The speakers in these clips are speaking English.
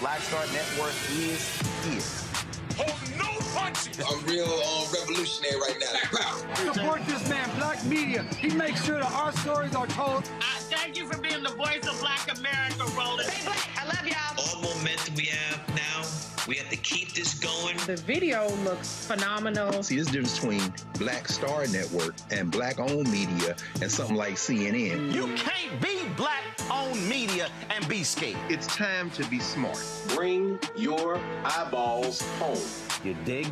Black Star Network is here. Hold no punches! I'm real revolutionary right now. Support this man, Black Media. He makes sure that our stories are told. Thank you for being the voice of Black America, Roland. Stay black. I love y'all. All momentum we have now, we have to keep this going. The video looks phenomenal. See, there's a difference between Black Star Network and Black-owned media and something like CNN. You can't be Black-owned media and be scared. It's time to be smart. Bring your eyeballs home. You dig?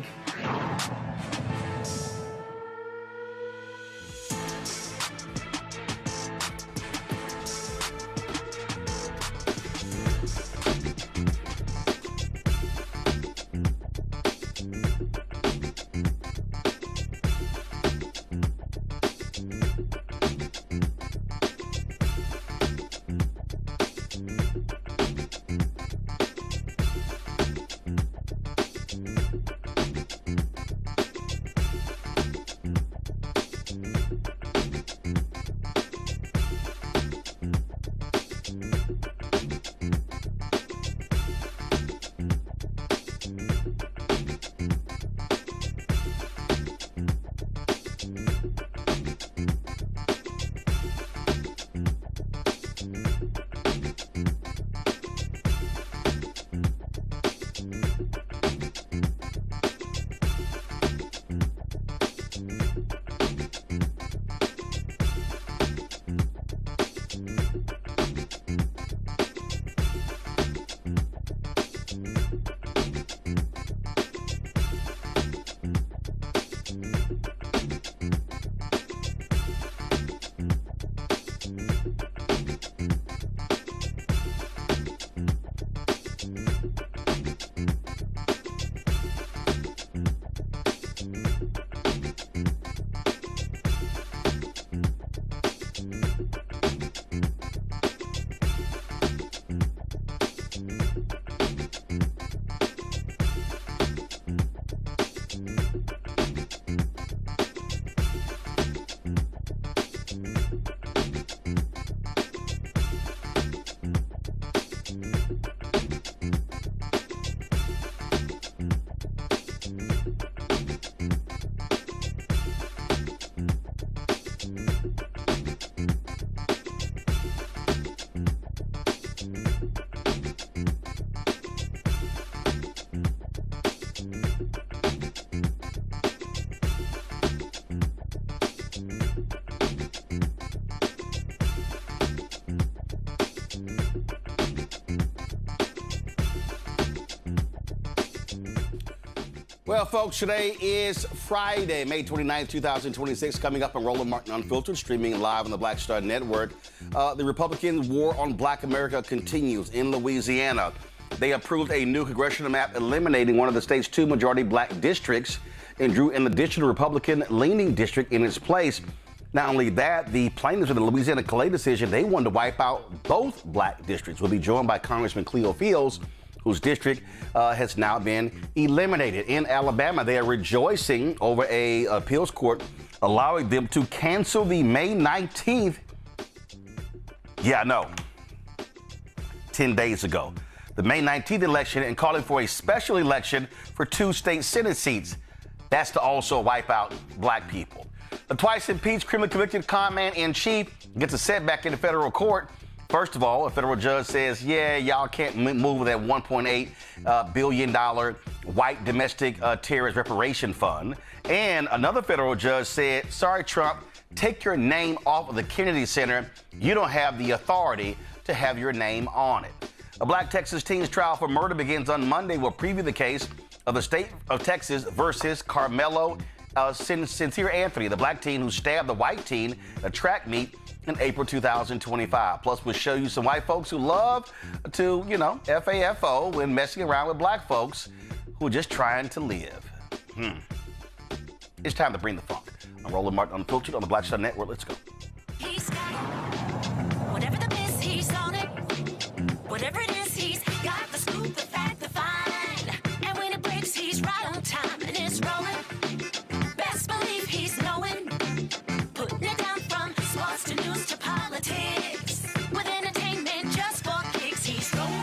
Well, folks, today is Friday, May 29th, 2026, coming up on Roland Martin Unfiltered, streaming live on the Black Star Network. The Republican war on Black America continues in Louisiana. They approved a new congressional map eliminating one of the state's two majority black districts and drew an additional Republican-leaning district in its place. Not only that, the plaintiffs in the Louisiana Calais decision, they wanted to wipe out both black districts. We'll be joined by Congressman Cleo Fields, whose district has now been eliminated. In Alabama, they are rejoicing over a appeals court allowing them to cancel the May 19th, 10 days ago, the May 19th election, and calling for a special election for 2 state Senate seats. That's to also wipe out black people. The twice-impeached, criminally convicted con-man-in-chief gets a setback in the federal court. First of all, a federal judge says, y'all can't move that $1.8 billion white domestic terrorist reparation fund. And another federal judge said, sorry, Trump, take your name off of the Kennedy Center. You don't have the authority to have your name on it. A black Texas teen's trial for murder begins on Monday. We'll preview the case of the state of Texas versus Karmelo Sincere Anthony, the black teen who stabbed the white teen at a track meet in April 2025. Plus, we'll show you some white folks who love to, FAFO when messing around with black folks who are just trying to live. It's time to bring the funk. I'm Roland Martin Unfiltered on the Black Star Network. Let's go. He's got whatever the best, he's on it. Whatever it is, he's got the scoop, the fact, the fine. And when it breaks, he's right on time and it's rolling. Best believe he's knowing. Putting it down from sports to news to politics. With entertainment just for kicks, he's rolling.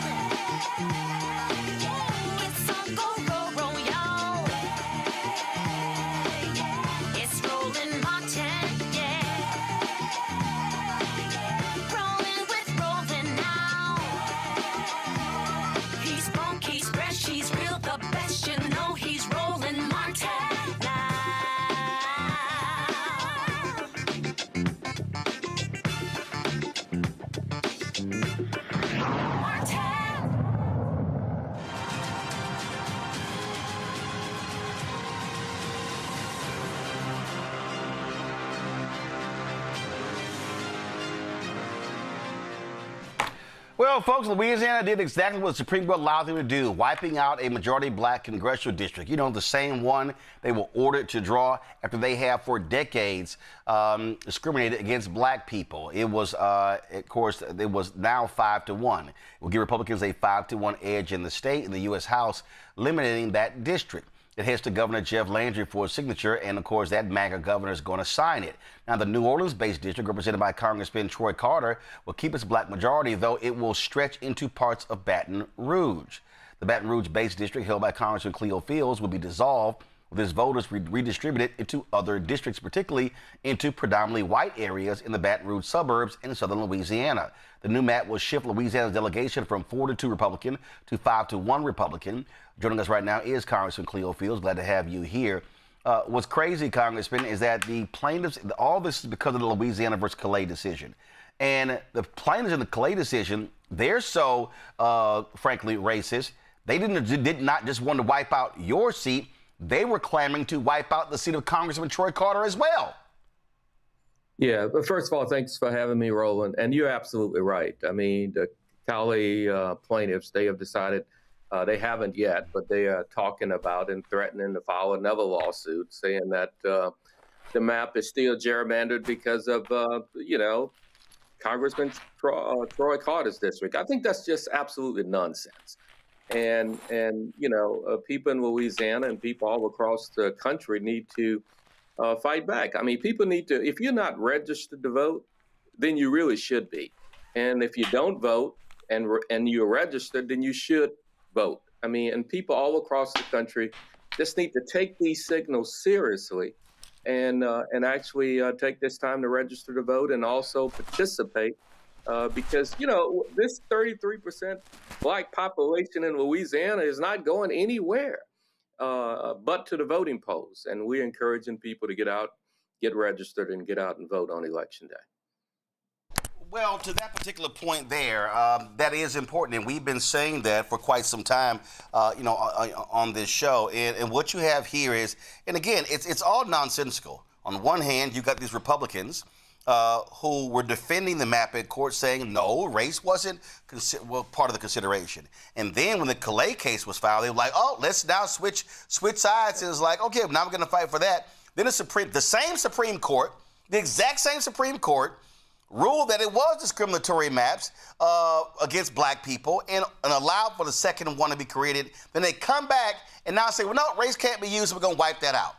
Well, folks, Louisiana did exactly what the Supreme Court allowed them to do, wiping out a majority black congressional district. You know, the same one they were ordered to draw after they have for decades discriminated against black people. It was, of course, it was now 5-1. It will give Republicans a 5-1 edge in the state, in the U.S. House, eliminating that district. It heads to Governor Jeff Landry for a signature, and of course that MAGA governor is going to sign it. Now, the New Orleans-based district, represented by Congressman Troy Carter, will keep its black majority, though it will stretch into parts of Baton Rouge. The Baton Rouge-based district, held by Congressman Cleo Fields, will be dissolved, with its voters redistributed into other districts, particularly into predominantly white areas in the Baton Rouge suburbs in southern Louisiana. The new map will shift Louisiana's delegation from 4-2 Republican to 5-1 Republican. Joining us right now is Congressman Cleo Fields. Glad to have you here. What's crazy, Congressman, is that the plaintiffs, all this is because of the Louisiana versus Calais decision. And the plaintiffs in the Calais decision, they're so, frankly, racist. They did not just want to wipe out your seat. They were clamoring to wipe out the seat of Congressman Troy Carter as well. Yeah, but first of all, thanks for having me, Roland. And you're absolutely right. I mean, the Calais plaintiffs, they have decided, they haven't yet, but they are talking about and threatening to file another lawsuit saying that the map is still gerrymandered because of, Congressman Troy Carter's district. I think that's just absolutely nonsense. And people in Louisiana and people all across the country need to fight back. I mean, people need to, if you're not registered to vote, then you really should be. And if you don't vote and you're registered, then you should vote. I mean, and people all across the country just need to take these signals seriously and actually take this time to register to vote and also participate. Because, this 33% black population in Louisiana is not going anywhere but to the voting polls. And we're encouraging people to get out, get registered, and get out and vote on Election Day. Well, to that particular point there, that is important. And we've been saying that for quite some time, on this show. And what you have here is, and again, it's all nonsensical. On one hand, you got these Republicans who were defending the map at court, saying no, race wasn't part of the consideration. And then when the Calais case was filed, they were like, oh, let's now switch sides. And it was like, okay, now we're going to fight for that. Then the same Supreme Court, the exact same Supreme Court, ruled that it was discriminatory maps against black people and allowed for the second one to be created. Then they come back and now say, well, no, race can't be used, so we're going to wipe that out.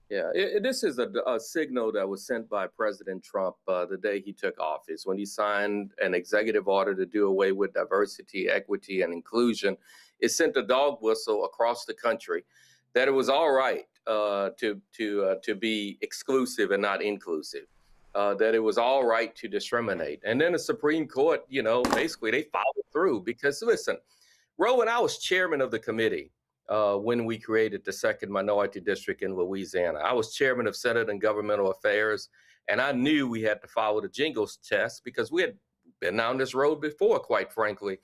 Yeah, this is a signal that was sent by President Trump the day he took office, when he signed an executive order to do away with diversity, equity, and inclusion. It sent a dog whistle across the country that it was all right to be exclusive and not inclusive, that it was all right to discriminate. And then the Supreme Court, basically they followed through because, listen, Rowan, I was chairman of the committee when we created the second minority district in Louisiana. I was chairman of Senate and Governmental Affairs, and I knew we had to follow the jingles test because we had been down this road before, quite frankly.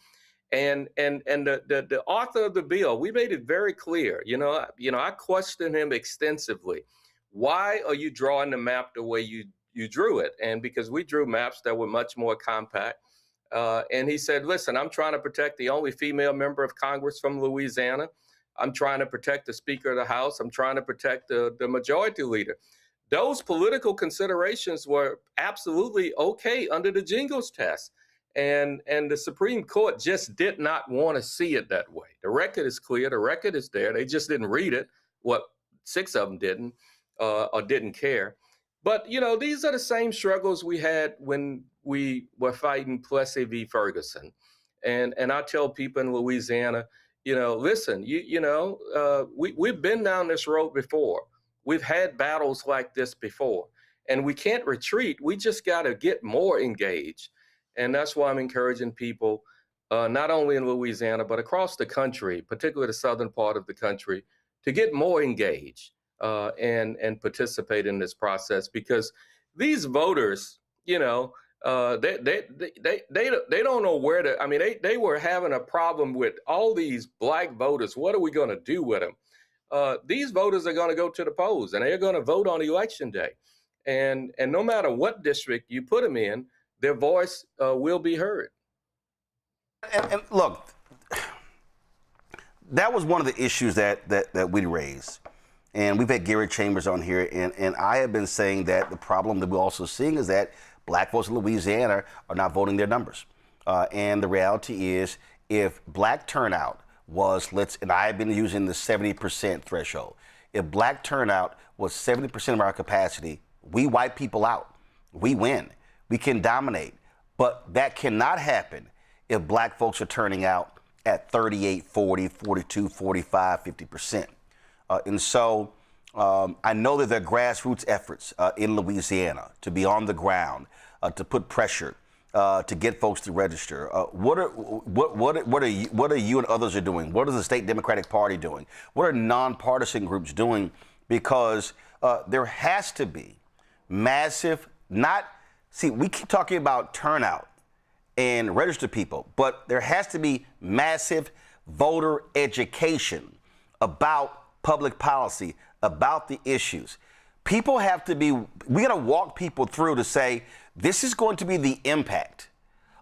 And the author of the bill, we made it very clear. I questioned him extensively. Why are you drawing the map the way you drew it? And because we drew maps that were much more compact. And he said, listen, I'm trying to protect the only female member of Congress from Louisiana. I'm trying to protect the Speaker of the House. I'm trying to protect the Majority Leader. Those political considerations were absolutely okay under the jingles test. And the Supreme Court just did not want to see it that way. The record is clear. The record is there. They just didn't read it. What, 6 of them didn't or didn't care. But, these are the same struggles we had when we were fighting Plessy v. Ferguson. And I tell people in Louisiana, listen, we've been down this road before. We've had battles like this before, and we can't retreat. We just got to get more engaged. And that's why I'm encouraging people, not only in Louisiana, but across the country, particularly the southern part of the country, to get more engaged and participate in this process, because these voters, they don't know where to. I mean, they were having a problem with all these black voters. What are we going to do with them? These voters are going to go to the polls and they're going to vote on Election Day. And no matter what district you put them in, their voice will be heard. And look, that was one of the issues that we raised. And we've had Garrett Chambers on here, and I have been saying that the problem that we're also seeing is that black votes in Louisiana are not voting their numbers. And the reality is, if black turnout was, and I've been using the 70% threshold, if black turnout was 70% of our capacity, we wipe people out. We win. We can dominate. But that cannot happen if black folks are turning out at 38, 40, 42, 45, 50%. And so I know that there are grassroots efforts in Louisiana to be on the ground, to put pressure, to get folks to register. What are you and others are doing? What is the state Democratic Party doing? What are nonpartisan groups doing? Because there has to be massive, we keep talking about turnout and register people, but there has to be massive voter education about public policy, about the issues. People have to we got to walk people through to say, this is going to be the impact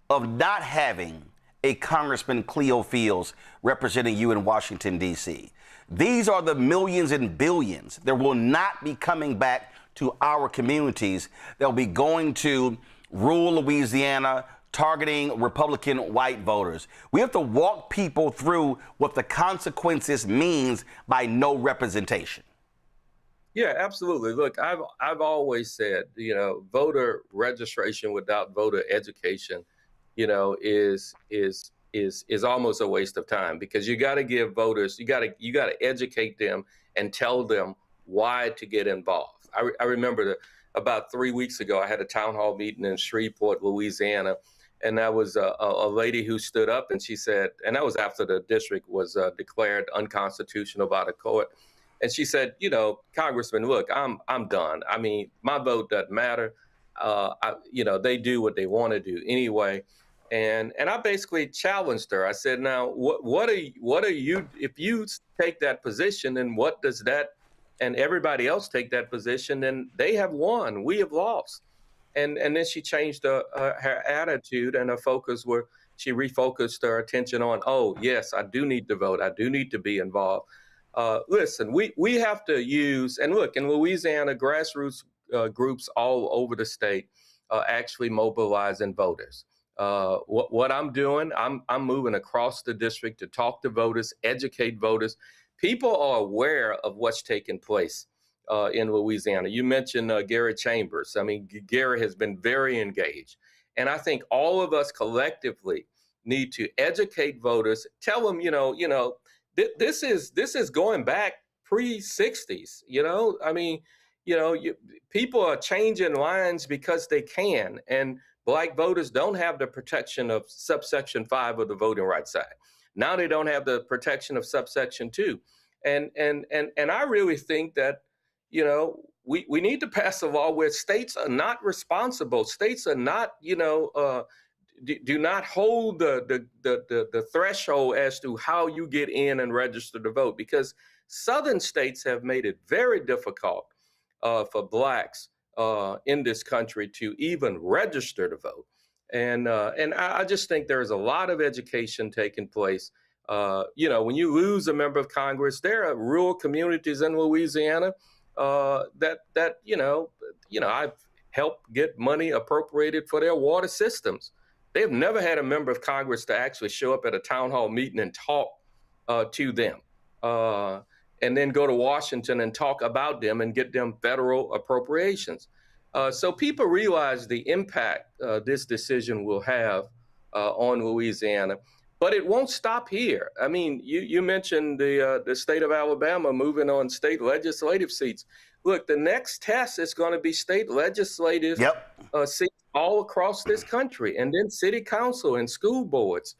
of not having a Congressman Cleo Fields representing you in Washington, D.C. These are the millions and billions that will not be coming back to our communities. They'll be going to rural Louisiana, targeting Republican white voters. We have to walk people through what the consequences means by no representation. Yeah, absolutely. Look, I've always said, voter registration without voter education, is almost a waste of time, because you got to give voters, you got to educate them and tell them why to get involved. I remember about 3 weeks ago, I had a town hall meeting in Shreveport, Louisiana, and that was a lady who stood up and she said, and that was after the district was declared unconstitutional by the court. And she said, Congressman, look, I'm done. I mean, my vote doesn't matter. They do what they want to do anyway. And I basically challenged her. I said, now, what are you, if you take that position, then what does that, and everybody else take that position, then they have won, we have lost. And then she changed her attitude and her focus, where she refocused her attention on, oh, yes, I do need to vote. I do need to be involved. Listen, we have to use, and look, in Louisiana, grassroots groups all over the state actually mobilizing voters. What I'm doing, I'm moving across the district to talk to voters, educate voters. People are aware of what's taking place in Louisiana. You mentioned Garrett Chambers. I mean, Garrett has been very engaged. And I think all of us collectively need to educate voters, tell them, this is going back pre-60s, I mean, people are changing lines because they can, and black voters don't have the protection of subsection 5 of the Voting Rights Act. Now they don't have the protection of subsection 2. And I really think that, we need to pass a law where states are not responsible. States are not, do not hold the threshold as to how you get in and register to vote, because southern states have made it very difficult for blacks in this country to even register to vote. And I just think there's a lot of education taking place. When you lose a member of Congress, there are rural communities in Louisiana that I've helped get money appropriated for their water systems. They've never had a member of Congress to actually show up at a town hall meeting and talk to them, and then go to Washington and talk about them and get them federal appropriations. So people realize the impact this decision will have on Louisiana. But it won't stop here. I mean, you mentioned the state of Alabama moving on state legislative seats. Look, the next test is going to be state legislative seats all across this country, and then city council and school boards.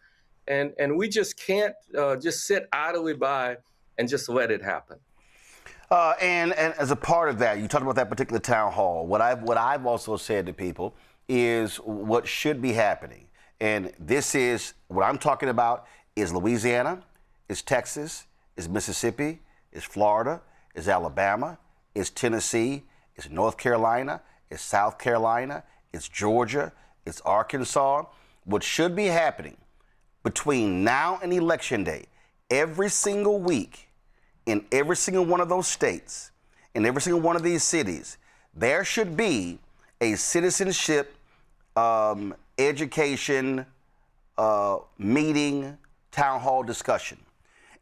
And we just can't just sit idly by and just let it happen. And as a part of that, you talked about that particular town hall. What I've also said to people is what should be happening. And this is what I'm talking about is Louisiana, is Texas, is Mississippi, is Florida, is Alabama, is Tennessee, is North Carolina, is South Carolina, is Georgia, is Arkansas. What should be happening between now and Election Day, every single week, in every single one of those states, in every single one of these cities, there should be a citizenship education meeting, town hall discussion.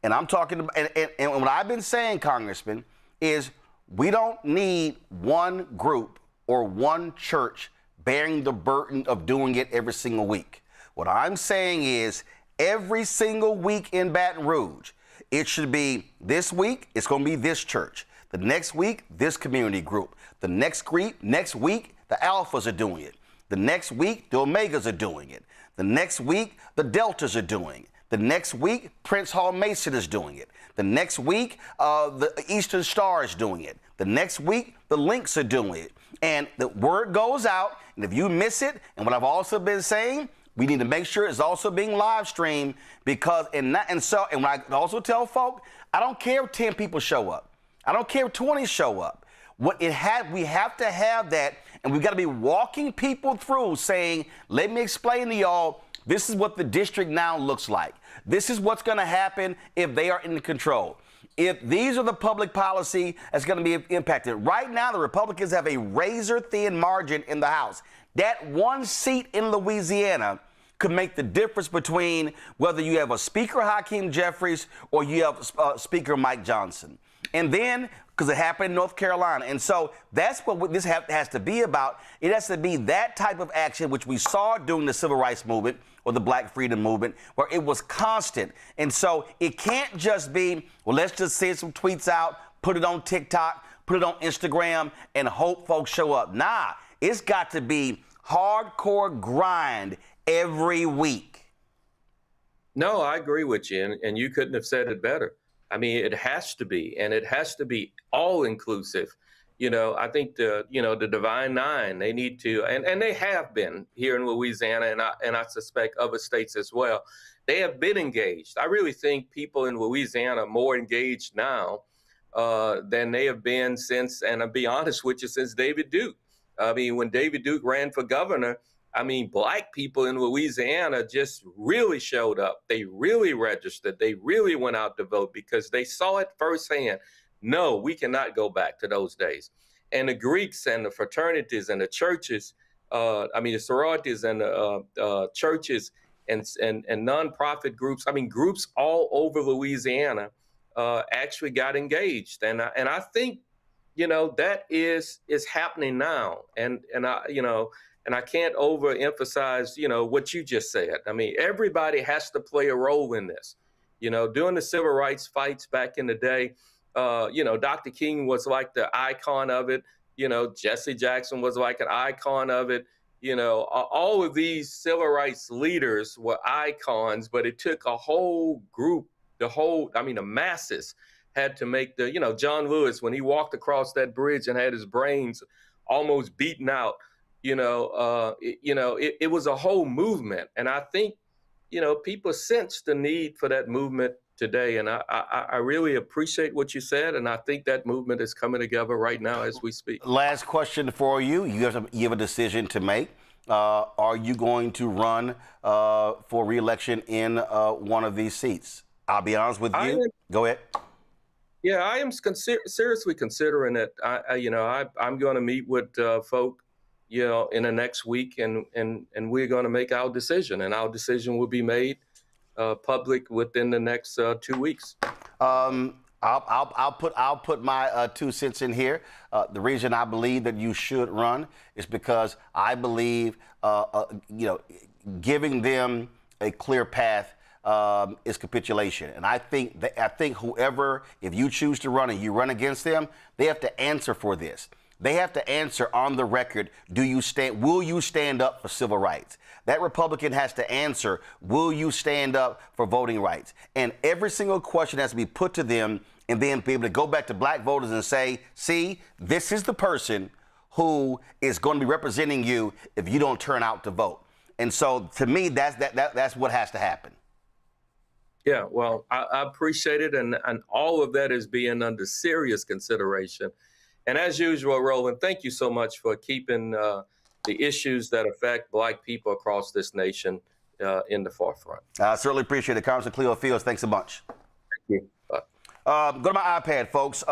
And I'm talking about, and what I've been saying, Congressman, is we don't need one group or one church bearing the burden of doing it every single week. What I'm saying is every single week in Baton Rouge, it should be this week, it's going to be this church. The next week, this community group. The next week, the Alphas are doing it. The next week, the Omegas are doing it. The next week, the Deltas are doing it. The next week, Prince Hall Mason is doing it. The next week, the Eastern Star is doing it. The next week, the Links are doing it. And the word goes out, and if you miss it, and what I've also been saying, we need to make sure it's also being live streamed because, and what I also tell folk, I don't care if 10 people show up. I don't care if 20 show up. We have to have that, and we've got to be walking people through saying, let me explain to y'all, this is what the district now looks like. This is what's going to happen if they are in control. If these are the public policy that's going to be impacted. Right now, the Republicans have a razor-thin margin in the House. That one seat in Louisiana could make the difference between whether you have a Speaker Hakeem Jeffries or you have Speaker Mike Johnson. And then, because it happened in North Carolina. And so that's what this has to be about. It has to be that type of action, which we saw during the Civil Rights Movement or the Black Freedom Movement, where it was constant. And so it can't just be, well, let's just send some tweets out, put it on TikTok, put it on Instagram, and hope folks show up. Nah, it's got to be hardcore grind every week. No, I agree with you, and you couldn't have said it better. I mean, it has to be, and it has to be all inclusive. You know, I think the Divine Nine, they need to, and they have been here in Louisiana, and I suspect other states as well. They have been engaged. I really think people in Louisiana are more engaged now than they have been since, and I'll be honest with you, since David Duke. I mean, when David Duke ran for governor, I mean, Black people in Louisiana just really showed up. They really registered. They really went out to vote because they saw it firsthand. No, we cannot go back to those days. And the Greeks and the fraternities and the churches, the sororities and the churches and nonprofit groups, groups all over Louisiana actually got engaged. And I think, that is happening now. And I can't overemphasize, what you just said. I mean, everybody has to play a role in this. During the civil rights fights back in the day, Dr. King was like the icon of it. Jesse Jackson was like an icon of it. All of these civil rights leaders were icons, but it took a whole group, the masses had to make John Lewis, when he walked across that bridge and had his brains almost beaten out, it was a whole movement. And I think, people sense the need for that movement today. And I really appreciate what you said. And I think that movement is coming together right now as we speak. Last question for you. You have a decision to make. Are you going to run for re-election in one of these seats? I'll be honest with you. Go ahead. Yeah, I am seriously considering it. I'm going to meet with folk, in the next week, and we're going to make our decision, and our decision will be made public within the next 2 weeks. I'll put my 2 cents in here. The reason I believe that you should run is because I believe, giving them a clear path is capitulation. And I think whoever, if you choose to run and you run against them, they have to answer for this. They have to answer on the record, will you stand up for civil rights? That Republican has to answer, will you stand up for voting rights? And every single question has to be put to them, and then be able to go back to Black voters and say, see, this is the person who is going to be representing you if you don't turn out to vote. And so to me, that's what has to happen. Yeah, well, I appreciate it. And all of that is being under serious consideration. And as usual, Roland, thank you so much for keeping the issues that affect Black people across this nation in the forefront. I certainly appreciate it. Congressman Cleo Fields, thanks a bunch. Thank you. Bye. Go to my iPad, folks.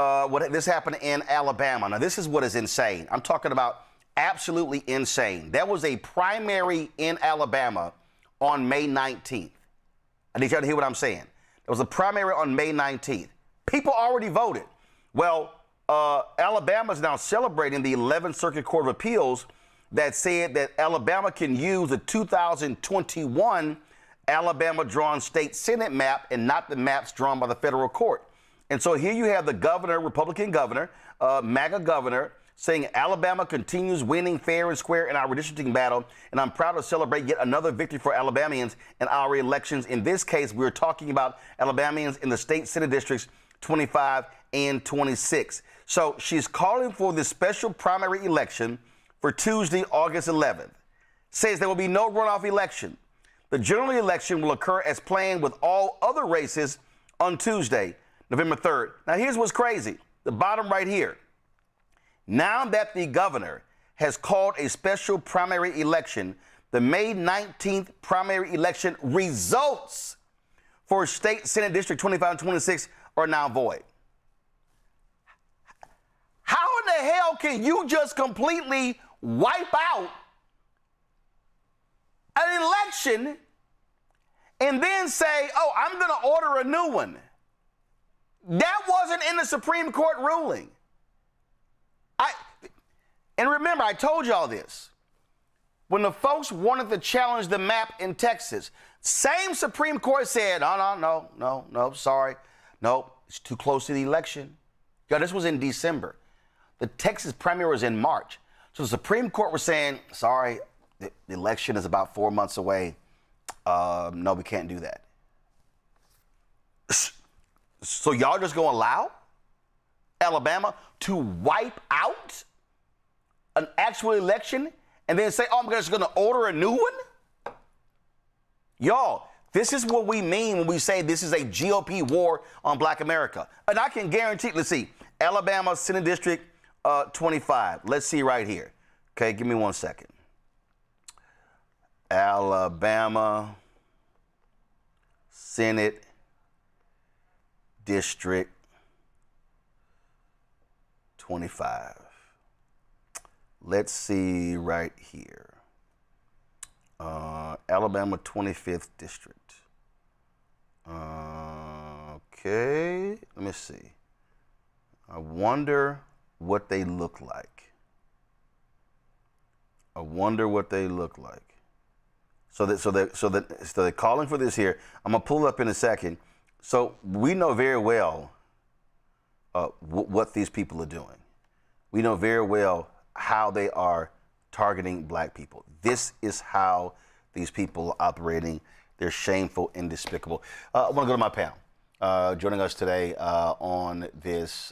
This happened in Alabama. Now, this is what is insane. I'm talking about absolutely insane. There was a primary in Alabama on May 19th. I need y'all to hear what I'm saying. There was a primary on May 19th. People already voted. Well, Alabama is now celebrating the 11th Circuit Court of Appeals that said that Alabama can use the 2021 Alabama drawn state Senate map and not the maps drawn by the federal court. And so here you have the governor, Republican governor, MAGA governor, saying Alabama continues winning fair and square in our redistricting battle, and I'm proud to celebrate yet another victory for Alabamians in our elections. In this case, we're talking about Alabamians in the state Senate districts 25 and 26. So she's calling for this special primary election for Tuesday, August 11th. Says there will be no runoff election. The general election will occur as planned with all other races on Tuesday, November 3rd. Now, here's what's crazy. The bottom right here. Now that the governor has called a special primary election, the May 19th primary election results for state Senate District 25 and 26 are now void. How in the hell can you just completely wipe out an election and then say, oh, I'm going to order a new one? That wasn't in the Supreme Court ruling. And remember, I told y'all this. When the folks wanted to challenge the map in Texas, same Supreme Court said, no, sorry. No, it's too close to the election. Yo, this was in December. The Texas primary was in March. So the Supreme Court was saying, sorry, the election is about 4 months away. No, we can't do that. So y'all just gonna allow Alabama to wipe out an actual election and then say, oh, I'm just gonna order a new one? Y'all, this is what we mean when we say this is a GOP war on Black America. And I can guarantee, let's see, Alabama Senate District 25. Let's see right here. Okay, give me 1 second. Alabama Senate District 25. Let's see right here. Alabama 25th District. Okay, let me see. I wonder what they look like. So they're calling for this here. I'm gonna pull it up in a second. So we know very well what these people are doing. We know very well how they are targeting Black people. This is how these people are operating. They're shameful and despicable. I want to go to my panel. Joining us today on this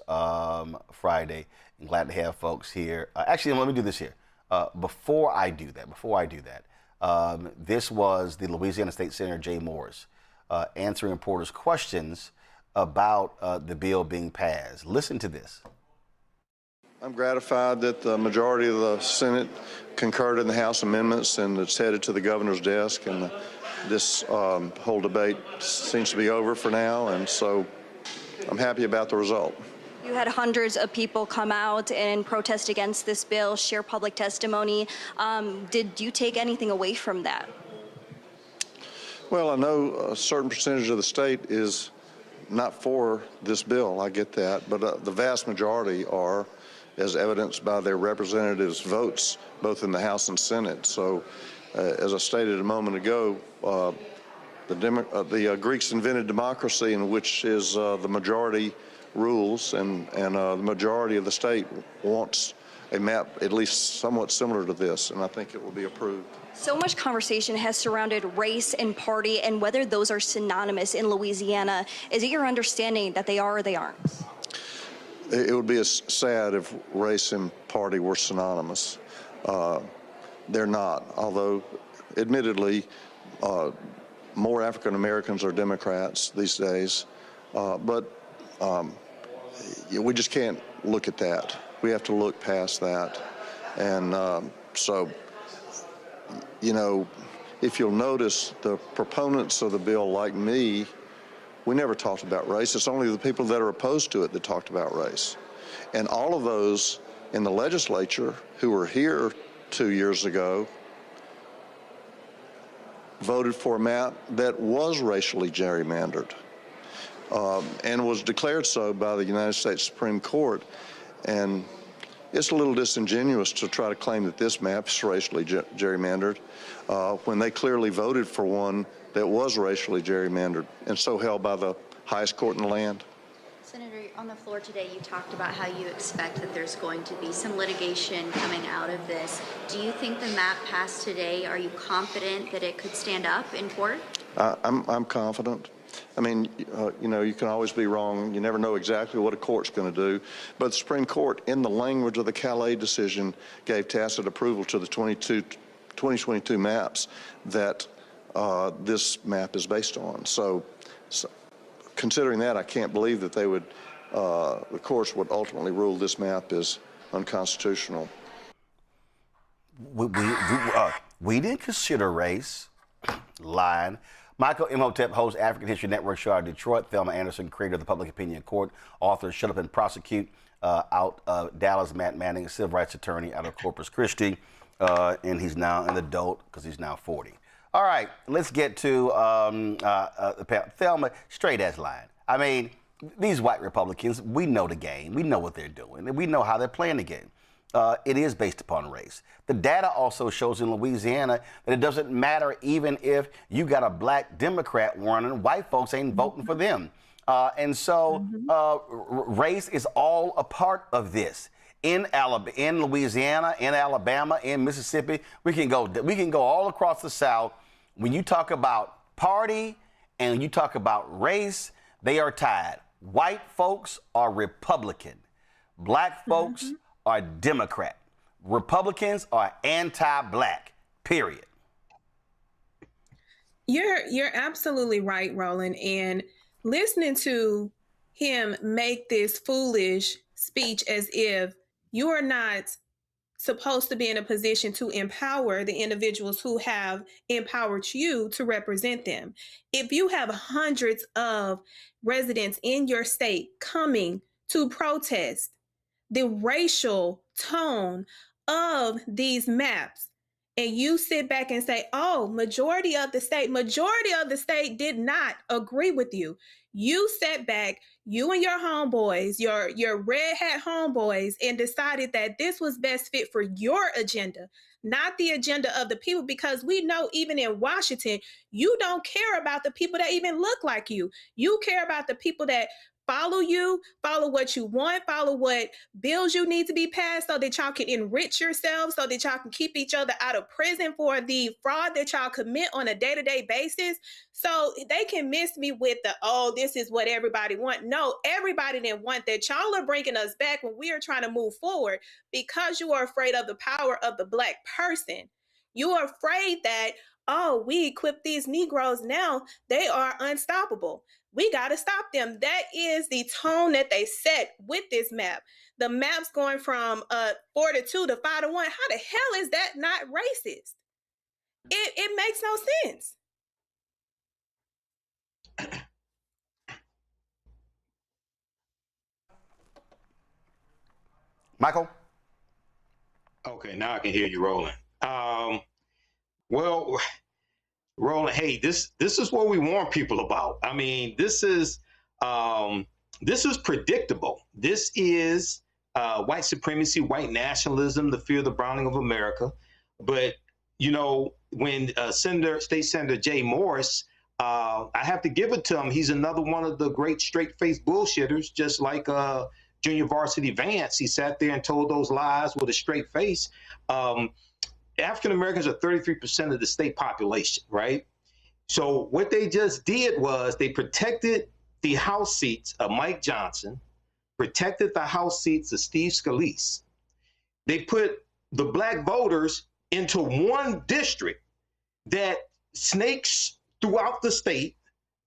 Friday. I'm glad to have folks here. Actually, let me do this here. Before I do that, this was the Louisiana State Senator Jay Morris answering reporters' questions about the bill being passed. Listen to this. I'm gratified that the majority of the Senate concurred in the House amendments and it's headed to the governor's desk, and this whole debate seems to be over for now, and so I'm happy about the result. You had hundreds of people come out and protest against this bill, share public testimony. Did you take anything away from that? Well, I know a certain percentage of the state is not for this bill. I get that. But the vast majority are, as evidenced by their representatives' votes, both in the House and Senate. So, as I stated a moment ago, the Greeks invented democracy, in which is the majority rules, and the majority of the state wants a map at least somewhat similar to this, and I think it will be approved. So much conversation has surrounded race and party and whether those are synonymous in Louisiana. Is it your understanding that they are or they aren't? It would be sad if race and party were synonymous. They're not, although admittedly more African Americans are Democrats these days, but we just can't look at that. We have to look past that. And so, you know, if you'll notice, the proponents of the bill, like me, we never talked about race. It's only the people that are opposed to it that talked about race. And all of those in the legislature who were here 2 years ago voted for a map that was racially gerrymandered and was declared so by the United States Supreme Court. And it's a little disingenuous to try to claim that this map is racially gerrymandered when they clearly voted for one that was racially gerrymandered and so held by the highest court in the land. Senator, on the floor today, you talked about how you expect that there's going to be some litigation coming out of this. Do you think the map passed today? Are you confident that it could stand up in court? I'm confident. I mean, you know, you can always be wrong. You never know exactly what a court's going to do. But the Supreme Court, in the language of the Calais decision, gave tacit approval to the 2022 maps that this map is based on. So considering that, I can't believe that they would, the courts would ultimately rule this map is unconstitutional. We didn't consider race. Lying. Michael Imhotep hosts African History Network show out of Detroit. Thelma Anderson, creator of the Public Opinion Court, author of Shut Up and Prosecute, out of Dallas. Matt Manning, a civil rights attorney out of Corpus Christi, and he's now an adult because he's now 40. All right, let's get to Thelma, straight as line. I mean, these white Republicans, we know the game. We know what they're doing, and we know how they're playing the game. It is based upon race. The data also shows in Louisiana that it doesn't matter even if you got a black Democrat running, white folks ain't voting for them. And so race is all a part of this. In Louisiana, in Alabama, in Mississippi, we can go all across the South. When you talk about party and you talk about race, they are tied. White folks are Republican. Black folks are Democrat. Republicans are anti-black, period. You're absolutely right, Roland. And listening to him make this foolish speech as if you are not supposed to be in a position to empower the individuals who have empowered you to represent them. If you have hundreds of residents in your state coming to protest the racial tone of these maps, and you sit back and say, oh, majority of the state did not agree with you. You sat back, you and your homeboys, your red hat homeboys, and decided that this was best fit for your agenda, not the agenda of the people, because we know even in Washington, you don't care about the people that even look like you. You care about the people that follow you, follow what you want, follow what bills you need to be passed so that y'all can enrich yourselves, so that y'all can keep each other out of prison for the fraud that y'all commit on a day-to-day basis. So they can miss me with the, oh, this is what everybody want. No, everybody didn't want that. Y'all are bringing us back when we are trying to move forward because you are afraid of the power of the black person. You are afraid that, oh, we equip these Negroes now, they are unstoppable. We got to stop them. That is the tone that they set with this map. The map's going from 4-2 to 5-1. How the hell is that not racist? It makes no sense. Michael? Okay, now I can hear you, Roland. Well, Roland, hey, this is what we warn people about. I mean, this is predictable. This is white supremacy, white nationalism, the fear of the browning of America. But you know, when State Senator Jay Morris, I have to give it to him. He's another one of the great straight-faced bullshitters, just like Junior Varsity Vance. He sat there and told those lies with a straight face. African Americans are 33% of the state population, right? So what they just did was they protected the House seats of Mike Johnson, protected the House seats of Steve Scalise. They put the black voters into one district that snakes throughout the state.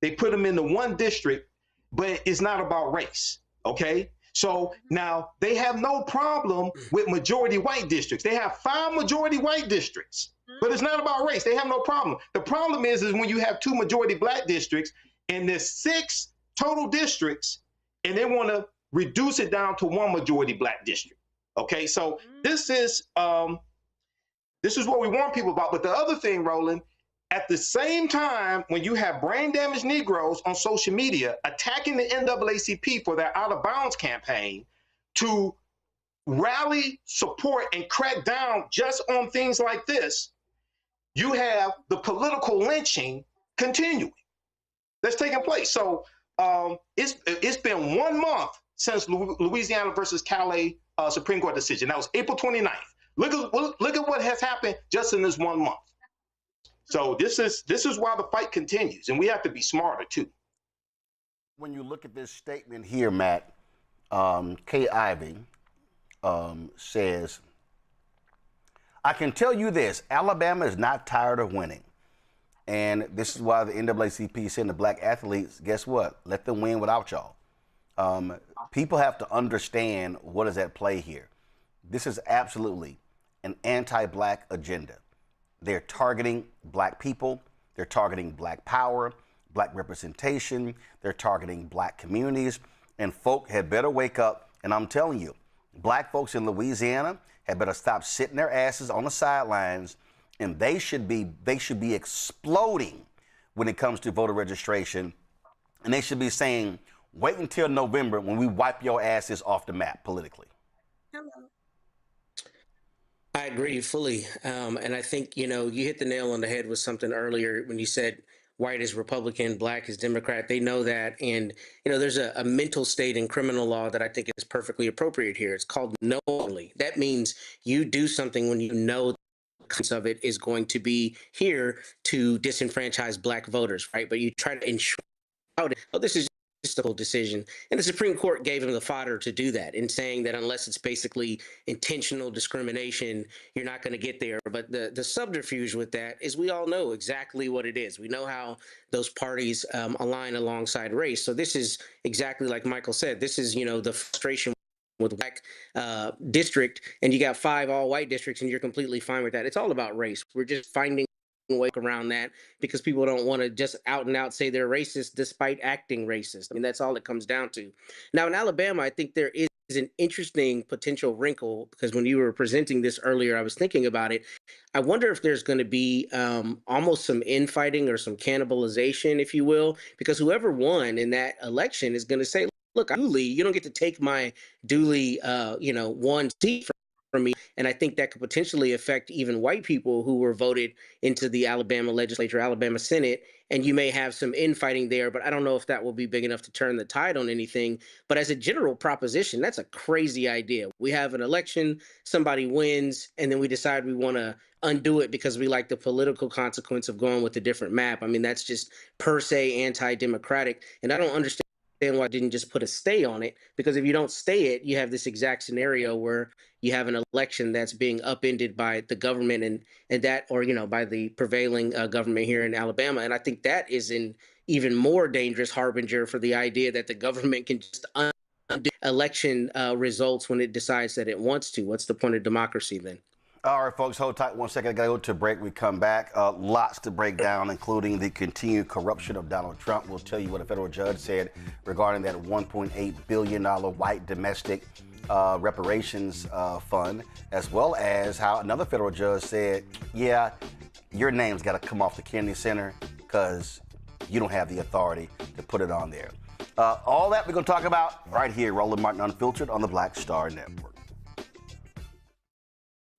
They put them into one district, but it's not about race, okay? So now they have no problem with majority white districts. They have 5 majority white districts, but it's not about race. They have no problem. The problem is when you have 2 majority black districts and there's 6 total districts, and they want to reduce it down to 1 majority black district. Okay, so this is what we warn people about. But the other thing, Roland, at the same time, when you have brain damaged Negroes on social media attacking the NAACP for their out of bounds campaign to rally support and crack down just on things like this, you have the political lynching continuing that's taking place. So it's been 1 month since Louisiana versus Calais Supreme Court decision. That was April 29th. Look at what has happened just in this 1 month. So this is why the fight continues, and we have to be smarter too. When you look at this statement here, Matt, Kay Ivey says, I can tell you this, Alabama is not tired of winning. And this is why the NAACP is saying to black athletes, guess what? Let them win without y'all. People have to understand what is at play here. This is absolutely an anti-black agenda. They're targeting black people. They're targeting black power, black representation. They're targeting black communities. And folk had better wake up. And I'm telling you, black folks in Louisiana had better stop sitting their asses on the sidelines. And they should be exploding when it comes to voter registration. And they should be saying, wait until November when we wipe your asses off the map politically. Hello. I agree fully. And I think, you hit the nail on the head with something earlier when you said white is Republican, black is Democrat. They know that. And, there's a mental state in criminal law that I think is perfectly appropriate here. It's called knowingly. That means you do something when you know the consequence of it is going to be here to disenfranchise black voters, right? But you try to ensure it. Oh, this is just a whole decision. And the Supreme Court gave him the fodder to do that in saying that unless it's basically intentional discrimination, you're not going to get there. But the subterfuge with that is we all know exactly what it is. We know how those parties align alongside race. So this is exactly like Michael said. This is, the frustration with black district, and you got 5 all white districts, and you're completely fine with that. It's all about race. We're just finding way around that because people don't want to just out and out say they're racist despite acting racist. I mean, that's all it comes down to. Now in Alabama, I think there is an interesting potential wrinkle because when you were presenting this earlier, I was thinking about it. I wonder if there's going to be almost some infighting or some cannibalization, if you will, because whoever won in that election is going to say, look, you don't get to take my duly, won seat from me. And I think that could potentially affect even white people who were voted into the Alabama legislature, Alabama Senate. And you may have some infighting there, but I don't know if that will be big enough to turn the tide on anything. But as a general proposition, that's a crazy idea. We have an election, somebody wins, and then we decide we want to undo it because we like the political consequence of going with a different map. I mean, that's just per se anti-democratic. And I don't understand why I didn't just put a stay on it, because if you don't stay it, you have this exact scenario where you have an election that's being upended by the government and that, or, by the prevailing government here in Alabama. And I think that is an even more dangerous harbinger for the idea that the government can just undo election results when it decides that it wants to. What's the point of democracy then? All right, folks, hold tight 1 second. I got to go to a break. We come back. Lots to break down, including the continued corruption of Donald Trump. We'll tell you what a federal judge said regarding that $1.8 billion white domestic reparations fund, as well as how another federal judge said, yeah, your name's got to come off the Kennedy Center because you don't have the authority to put it on there. All that we're going to talk about right here, Roland Martin Unfiltered on the Black Star Network.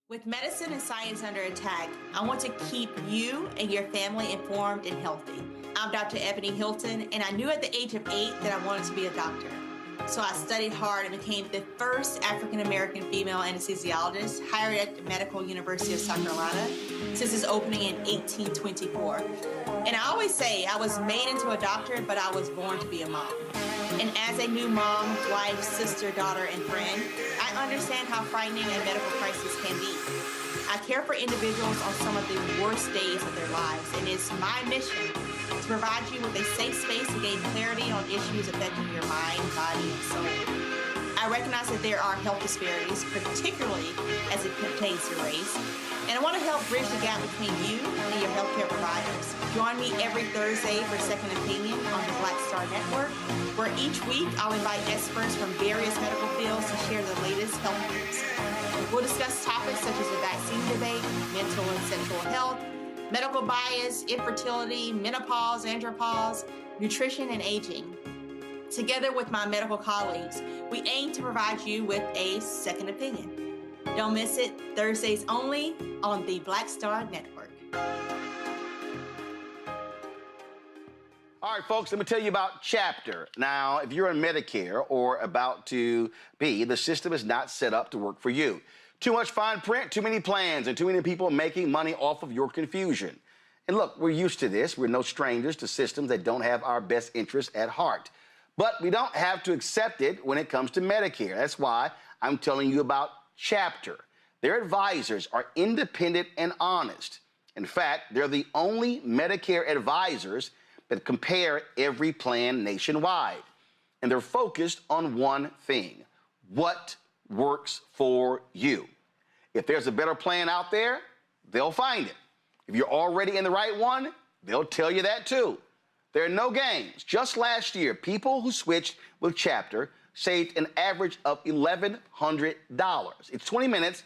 With medicine and science under attack, I want to keep you and your family informed and healthy. I'm Dr. Ebony Hilton, and I knew at the age of 8 that I wanted to be a doctor. So I studied hard and became the first African-American female anesthesiologist hired at the Medical University of South Carolina since its opening in 1824. And I always say I was made into a doctor, but I was born to be a mom. And as a new mom, wife, sister, daughter, and friend, I understand how frightening a medical crisis can be. I care for individuals on some of the worst days of their lives, and it's my mission to provide you with a safe space to gain clarity on issues affecting your mind, body, and soul. I recognize that there are health disparities, particularly as it pertains to race, and I want to help bridge the gap between you and your healthcare providers. Join me every Thursday for Second Opinion on the Black Star Network, where each week I'll invite experts from various medical fields to share the latest health news. We'll discuss topics such as the vaccine debate, mental and sexual health, medical bias, infertility, menopause, andropause, nutrition, and aging. Together with my medical colleagues, we aim to provide you with a second opinion. Don't miss it, Thursdays only on the Black Star Network. All right, folks, let me tell you about Chapter. Now, if you're on Medicare or about to be, the system is not set up to work for you. Too much fine print, too many plans, and too many people making money off of your confusion. And look, we're used to this. We're no strangers to systems that don't have our best interests at heart. But we don't have to accept it when it comes to Medicare. That's why I'm telling you about Chapter. Their advisors are independent and honest. In fact, they're the only Medicare advisors that compare every plan nationwide. And they're focused on one thing: what works for you. If there's a better plan out there, they'll find it. If you're already in the right one, they'll tell you that too. There are no games. Just last year, people who switched with Chapter saved an average of $1,100. It's 20 minutes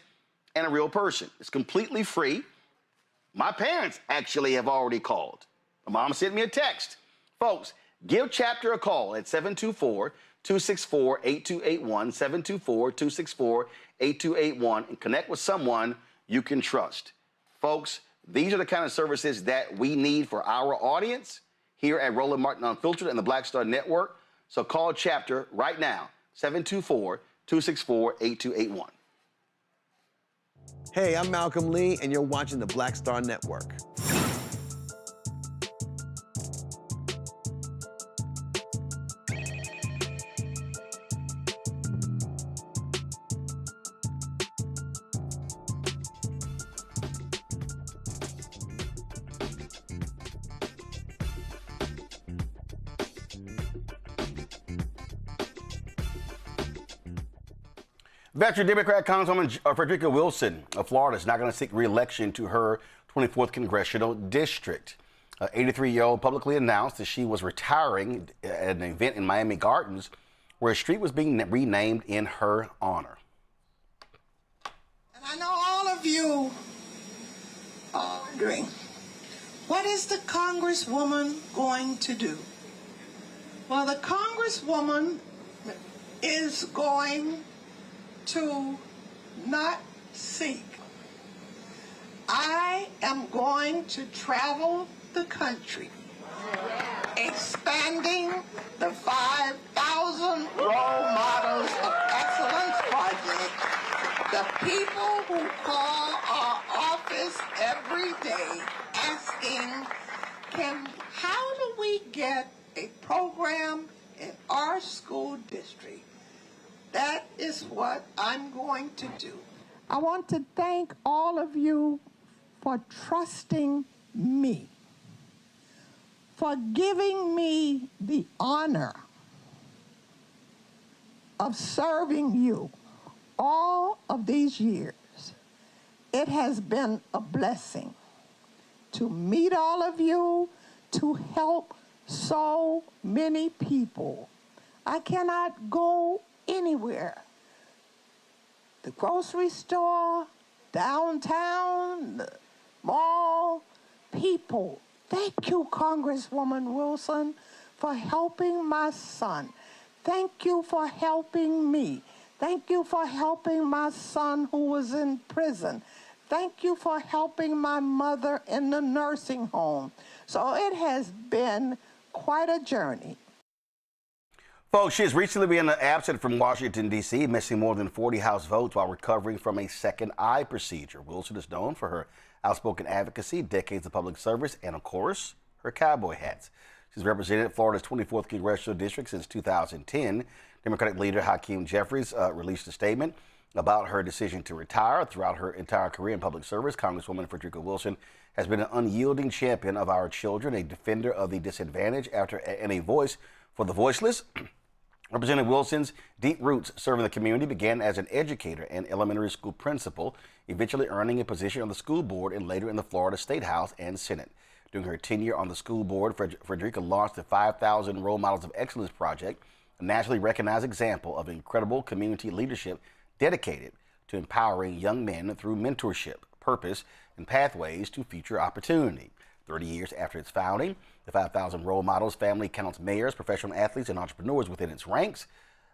and a real person. It's completely free. My parents actually have already called. My mom sent me a text. Folks, give Chapter a call at 724-264-8281, 724-264-8281, and connect with someone you can trust. Folks, these are the kind of services that we need for our audience here at Roland Martin Unfiltered and the Black Star Network. So call Chapter right now, 724-264-8281. Hey, I'm Malcolm Lee, and you're watching the Black Star Network. Veteran Democrat Congresswoman Frederica Wilson of Florida is not going to seek re-election to her 24th congressional district. 83-year-old publicly announced that she was retiring at an event in Miami Gardens where a street was being renamed in her honor. And I know all of you are wondering, what is the Congresswoman going to do? Well, the Congresswoman is going to not seek. I am going to travel the country, expanding the 5,000 Role Models of Excellence Project. The people who call our office every day asking, how do we get a program in our school district? That is what I'm going to do. I want to thank all of you for trusting me, for giving me the honor of serving you all of these years. It has been a blessing to meet all of you, to help so many people. I cannot go anywhere. The grocery store, downtown, the mall, people. Thank you, Congresswoman Wilson, for helping my son. Thank you for helping me. Thank you for helping my son who was in prison. Thank you for helping my mother in the nursing home. So it has been quite a journey. Folks, she has recently been absent from Washington, D.C., missing more than 40 House votes while recovering from a second eye procedure. Wilson is known for her outspoken advocacy, decades of public service, and, of course, her cowboy hats. She's represented Florida's 24th congressional district since 2010. Democratic leader Hakeem Jeffries released a statement about her decision to retire. Throughout her entire career in public service, Congresswoman Frederica Wilson has been an unyielding champion of our children, a defender of the disadvantaged, and a voice for the voiceless. Representative Wilson's deep roots serving the community began as an educator and elementary school principal, eventually earning a position on the school board and later in the Florida State House and Senate. During her tenure on the school board, Frederica launched the 5,000 Role Models of Excellence Project, a nationally recognized example of incredible community leadership dedicated to empowering young men through mentorship, purpose, and pathways to future opportunity. 30 years after its founding, the 5,000 Role Models family counts mayors, professional athletes, and entrepreneurs within its ranks.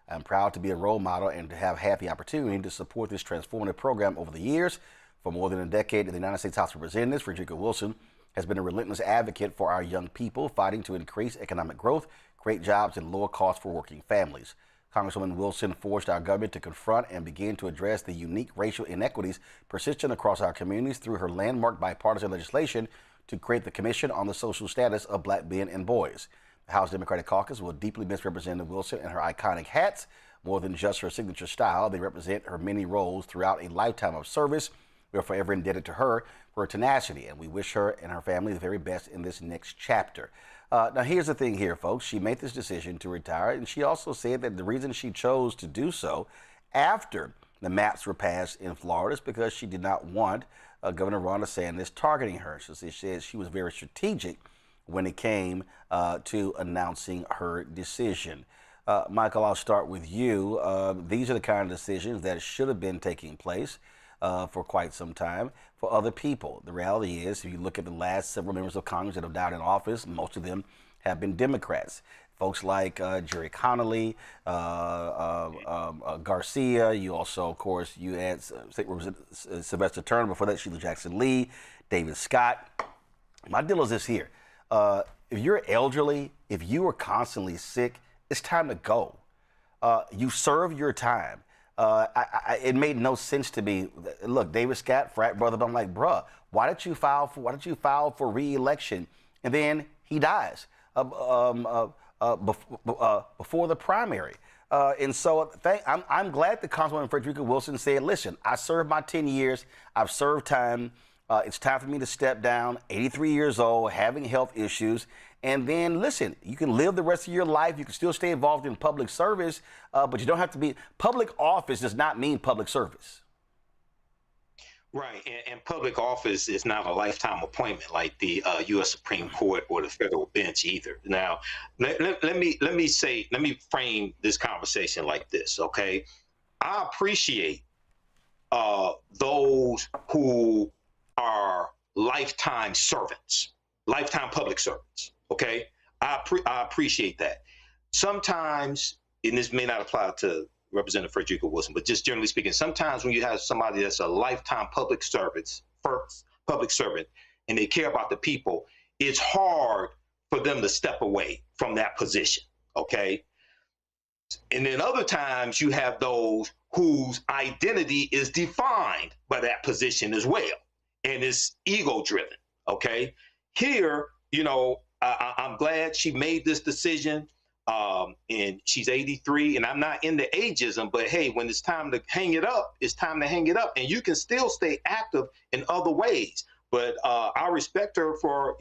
I'm proud to be a role model and to have had the opportunity to support this transformative program over the years. For more than a decade in the United States House of Representatives, Frederica Wilson has been a relentless advocate for our young people, fighting to increase economic growth, create jobs, and lower costs for working families. Congresswoman Wilson forced our government to confront and begin to address the unique racial inequities persistent across our communities through her landmark bipartisan legislation to create the Commission on the Social Status of Black Men and Boys. The House Democratic Caucus will deeply miss Representative Wilson and her iconic hats. More than just her signature style, they represent her many roles throughout a lifetime of service. We are forever indebted to her for her tenacity, and we wish her and her family the very best in this next chapter. Now, here's the thing here, folks. She made this decision to retire, and she also said that the reason she chose to do so after the maps were passed in Florida is because she did not want Governor Ron DeSantis targeting her. So she said she was very strategic when it came to announcing her decision. Michael, I'll start with you. These are the kind of decisions that should have been taking place for quite some time for other people. The reality is, if you look at the last several members of Congress that have died in office, most of them have been Democrats. Folks like Jerry Connolly, Garcia. You also, of course, you had State Representative Sylvester Turner. Before that, Sheila Jackson Lee, David Scott. My deal is this here. If you're elderly, if you are constantly sick, it's time to go. You serve your time. It made no sense to me. Look, David Scott, frat brother, but I'm like, bruh, why did you file for re-election? And then he dies before the primary. And so I'm glad that Congresswoman Frederica Wilson said, listen, I served my 10 years. I've served time. It's time for me to step down, 83 years old, having health issues. And then, listen, you can live the rest of your life. You can still stay involved in public service, but you don't have to be. Public office does not mean public service. Right, and public office is not a lifetime appointment like the U.S. Supreme Court or the federal bench either. Now, let me frame this conversation like this, okay? I appreciate those who are lifetime servants, lifetime public servants. Okay, I appreciate that. Sometimes, and this may not apply to Representative Frederica Wilson, but just generally speaking, sometimes when you have somebody that's a lifetime public servant, and they care about the people, it's hard for them to step away from that position. Okay, and then other times you have those whose identity is defined by that position as well, and it's ego-driven. Okay, here, you know. I'm glad she made this decision, and she's 83, and I'm not into ageism, but hey, when it's time to hang it up, it's time to hang it up, and you can still stay active in other ways. But I respect her for,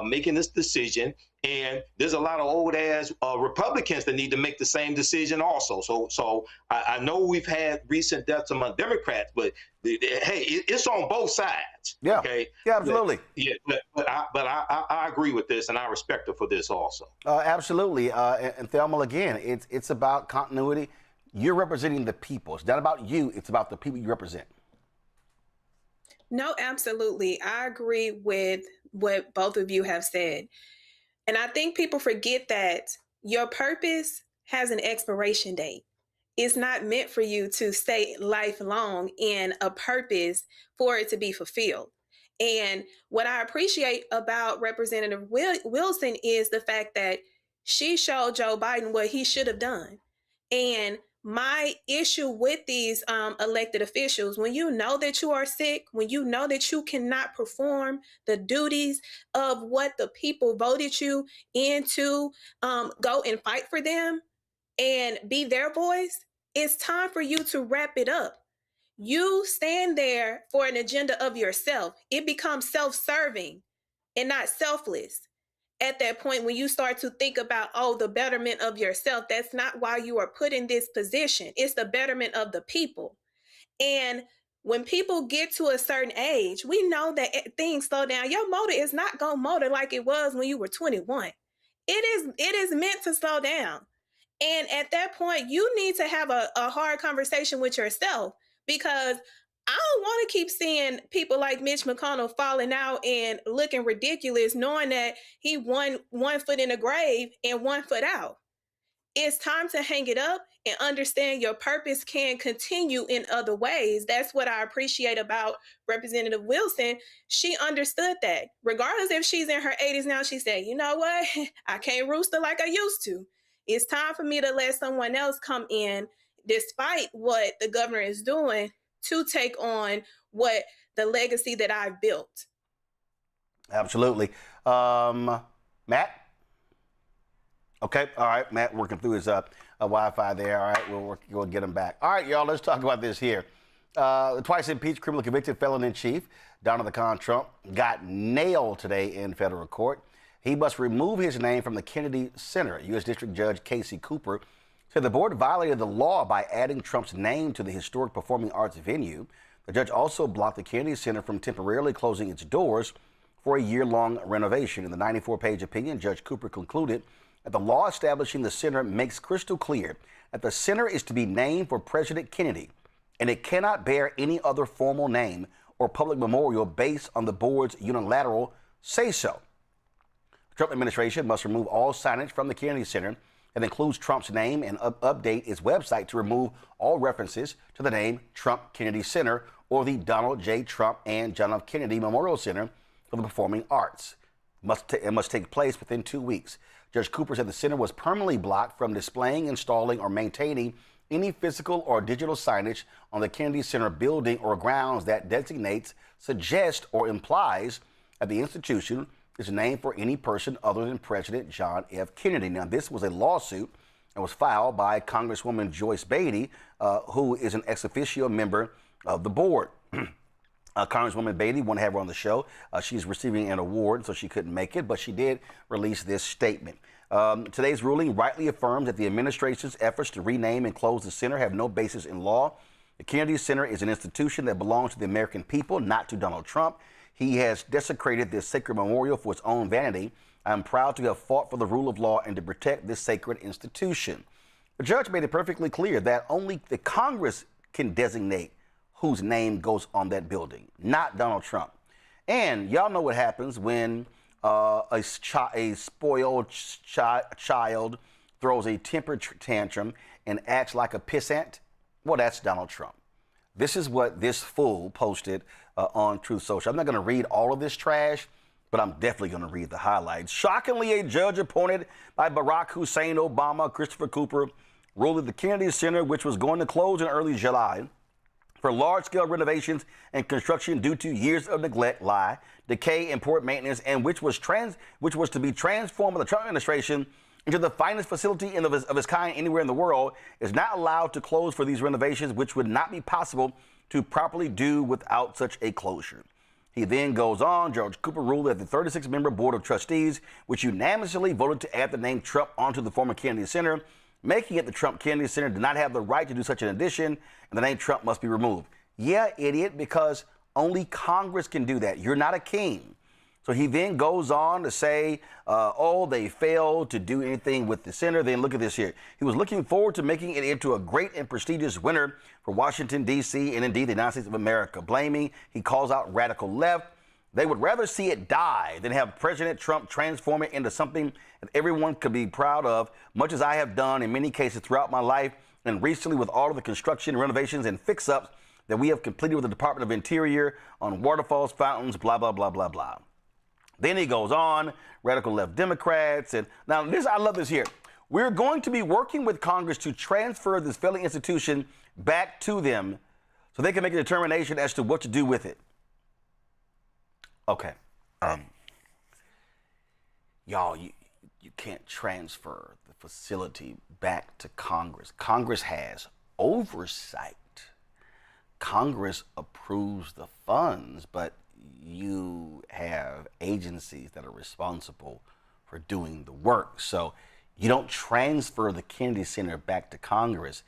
making this decision, and there's a lot of old ass Republicans that need to make the same decision also. So I know we've had recent deaths among Democrats, but hey, it's on both sides. Yeah. Okay. Yeah, absolutely. But I agree with this, and I respect her for this also. Absolutely. And Thelma, again, it's about continuity. You're representing the people. It's not about you. It's about the people you represent. No, absolutely. I agree with what both of you have said. And I think people forget that your purpose has an expiration date. It's not meant for you to stay lifelong in a purpose for it to be fulfilled. And what I appreciate about Representative Wilson is the fact that she showed Joe Biden what he should have done. And my issue with these elected officials, when you know that you are sick, when you know that you cannot perform the duties of what the people voted you in to go and fight for them and be their voice, it's time for you to wrap it up. You stand there for an agenda of yourself. It becomes self-serving and not selfless. at that point, when you start to think about, oh, the betterment of yourself, that's not why you are put in this position. It's the betterment of the people. And when people get to a certain age, we know that things slow down. Your motor is not going to motor like it was when you were 21. It is meant to slow down. And at that point, you need to have a hard conversation with yourself, because I don't want to keep seeing people like Mitch McConnell falling out and looking ridiculous, knowing that he one foot in the grave and 1 foot out. It's time to hang it up and understand your purpose can continue in other ways. That's what I appreciate about Representative Wilson. She understood that. Regardless if she's in her 80s now, she said, you know what? I can't rooster like I used to. It's time for me to let someone else come in, despite what the governor is doing, to take on what the legacy that I've built. Absolutely. Matt? Okay. All right. Matt working through his Wi-Fi there. All right. We'll get him back. All right, y'all. Let's talk about this here. The twice impeached, criminally convicted felon-in-chief, Donald Trump, got nailed today in federal court. He must remove his name from the Kennedy Center. U.S. District Judge Casey Cooper said the board violated the law by adding Trump's name to the historic performing arts venue. The judge also blocked the Kennedy Center from temporarily closing its doors for a year-long renovation. In the 94-page opinion, Judge Cooper concluded that the law establishing the center makes crystal clear that the center is to be named for President Kennedy, and it cannot bear any other formal name or public memorial based on the board's unilateral say-so. The Trump administration must remove all signage from the Kennedy Center that includes Trump's name and update its website to remove all references to the name Trump Kennedy Center or the Donald J. Trump and John F. Kennedy Memorial Center for the Performing Arts. It must take place within 2 weeks. Judge Cooper said the center was permanently blocked from displaying, installing, or maintaining any physical or digital signage on the Kennedy Center building or grounds that designates, suggests, or implies that the institution is named for any person other than President John F. Kennedy. Now, this was a lawsuit that was filed by Congresswoman Joyce Beatty, who is an ex officio member of the board. Congresswoman Beatty, want to have her on the show. She's receiving an award, so she couldn't make it, but she did release this statement. Today's ruling rightly affirms that the administration's efforts to rename and close the center have no basis in law. The Kennedy Center is an institution that belongs to the American people, not to Donald Trump. He has desecrated this sacred memorial for his own vanity. I'm proud to have fought for the rule of law and to protect this sacred institution. The judge made it perfectly clear that only the Congress can designate whose name goes on that building, not Donald Trump. And y'all know what happens when a spoiled child throws a temper tantrum and acts like a pissant. Well, that's Donald Trump. This is what this fool posted on Truth Social. I'm not going to read all of this trash, but I'm definitely going to read the highlights. Shockingly, a judge appointed by Barack Hussein Obama, Christopher Cooper, ruled that the Kennedy Center, which was going to close in early July for large-scale renovations and construction due to years of neglect, decay, and poor maintenance, and which was to be transformed by the Trump administration into the finest facility of its kind anywhere in the world, is not allowed to close for these renovations, which would not be possible to properly do without such a closure. He then goes on. Judge Cooper ruled that the 36-member Board of Trustees, which unanimously voted to add the name Trump onto the former Kennedy Center, making it the Trump Kennedy Center, did not have the right to do such an addition, and the name Trump must be removed. Yeah, idiot, because only Congress can do that. You're not a king. So he then goes on to say, they failed to do anything with the center. Then look at this here. He was looking forward to making it into a great and prestigious winner for Washington, D.C., and indeed the United States of America. Blaming, he calls out radical left. They would rather see it die than have President Trump transform it into something that everyone could be proud of, much as I have done in many cases throughout my life, and recently with all of the construction, renovations, and fix-ups that we have completed with the Department of Interior on waterfalls, fountains, blah, blah, blah, blah, blah. Then he goes on, radical left Democrats. And now this, I love this here. We're going to be working with Congress to transfer this failing institution back to them so they can make a determination as to what to do with it. Okay. Y'all, you can't transfer the facility back to Congress. Congress has oversight. Congress approves the funds, but you have agencies that are responsible for doing the work. So you don't transfer the Kennedy Center back to Congress.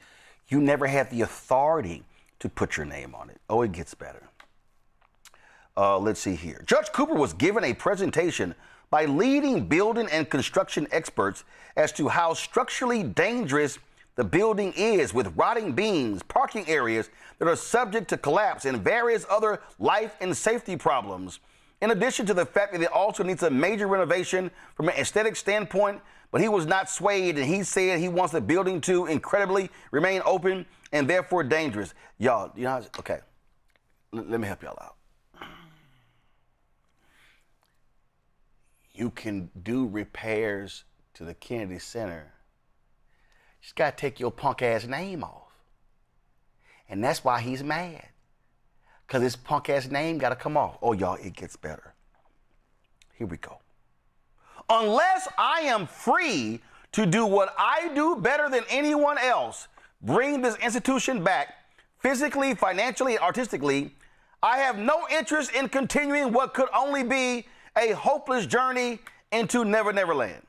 You never had the authority to put your name on it. Oh, it gets better. Let's see here. Judge Cooper was given a presentation by leading building and construction experts as to how structurally dangerous the building is, with rotting beams, parking areas that are subject to collapse, and various other life and safety problems. In addition to the fact that it also needs a major renovation from an aesthetic standpoint, but he was not swayed, and he said he wants the building to incredibly remain open and therefore dangerous. Y'all, you know, okay, let me help y'all out. You can do repairs to the Kennedy Center. You just gotta take your punk ass name off. And that's why he's mad. Because his punk ass name gotta come off. Oh, y'all, it gets better. Here we go. Unless I am free to do what I do better than anyone else, bring this institution back physically, financially, and artistically, I have no interest in continuing what could only be a hopeless journey into Never Never Land.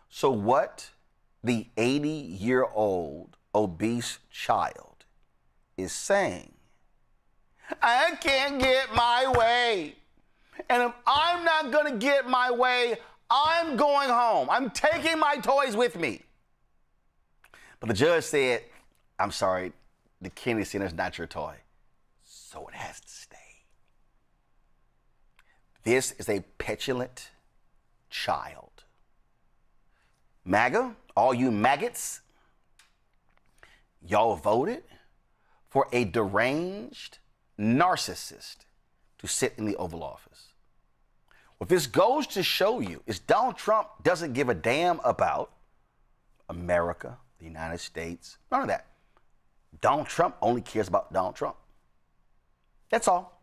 So what the 80-year-old obese child is saying, I can't get my way. And if I'm not going to get my way, I'm going home. I'm taking my toys with me. But the judge said, I'm sorry, the Kennedy Center is not your toy, so it has to stay. This is a petulant child. MAGA, all you maggots, y'all voted for a deranged narcissist to sit in the Oval Office. What this goes to show you is Donald Trump doesn't give a damn about America, the United States, none of that. Donald Trump only cares about Donald Trump. That's all.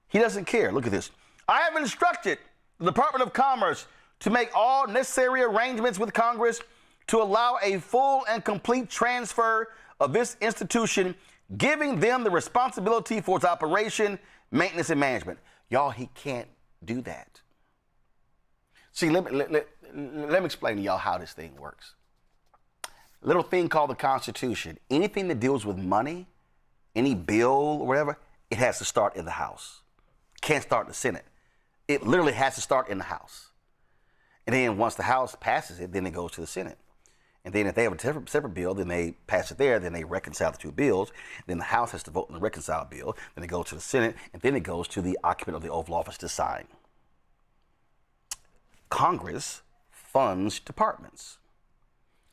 He doesn't care. Look at this. I have instructed the Department of Commerce to make all necessary arrangements with Congress to allow a full and complete transfer of this institution, giving them the responsibility for its operation, maintenance, and management. Y'all, he can't do that. See, let me explain to y'all how this thing works. A little thing called the Constitution. Anything that deals with money, any bill or whatever, it has to start in the House. Can't start in the Senate. It literally has to start in the House. And then once the House passes it, then it goes to the Senate. And then if they have a separate bill, then they pass it there, then they reconcile the two bills. Then the House has to vote on the reconciled bill. Then it goes to the Senate, and then it goes to the occupant of the Oval Office to sign. Congress funds departments.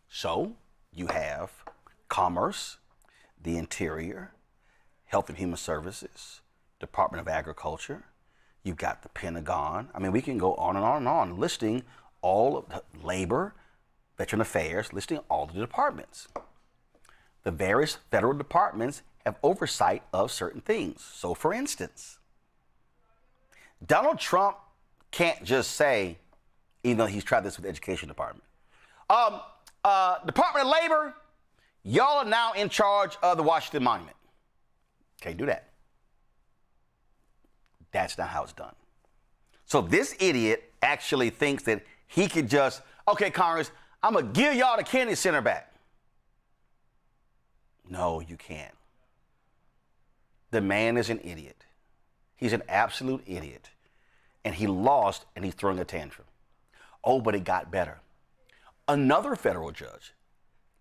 So you have Commerce, the Interior, Health and Human Services, Department of Agriculture. You've got the Pentagon. I mean, we can go on and on and on, listing all of the Labor, Veteran Affairs, listing all of the departments. The various federal departments have oversight of certain things. So, for instance, Donald Trump can't just say, even though he's tried this with the Education Department, Department of Labor, y'all are now in charge of the Washington Monument. Can't do that. That's not how it's done. So this idiot actually thinks that he could just, okay, Congress, I'm going to give y'all the Kennedy Center back. No, you can't. The man is an idiot. He's an absolute idiot. And he lost, and he's throwing a tantrum. Oh, but it got better. Another federal judge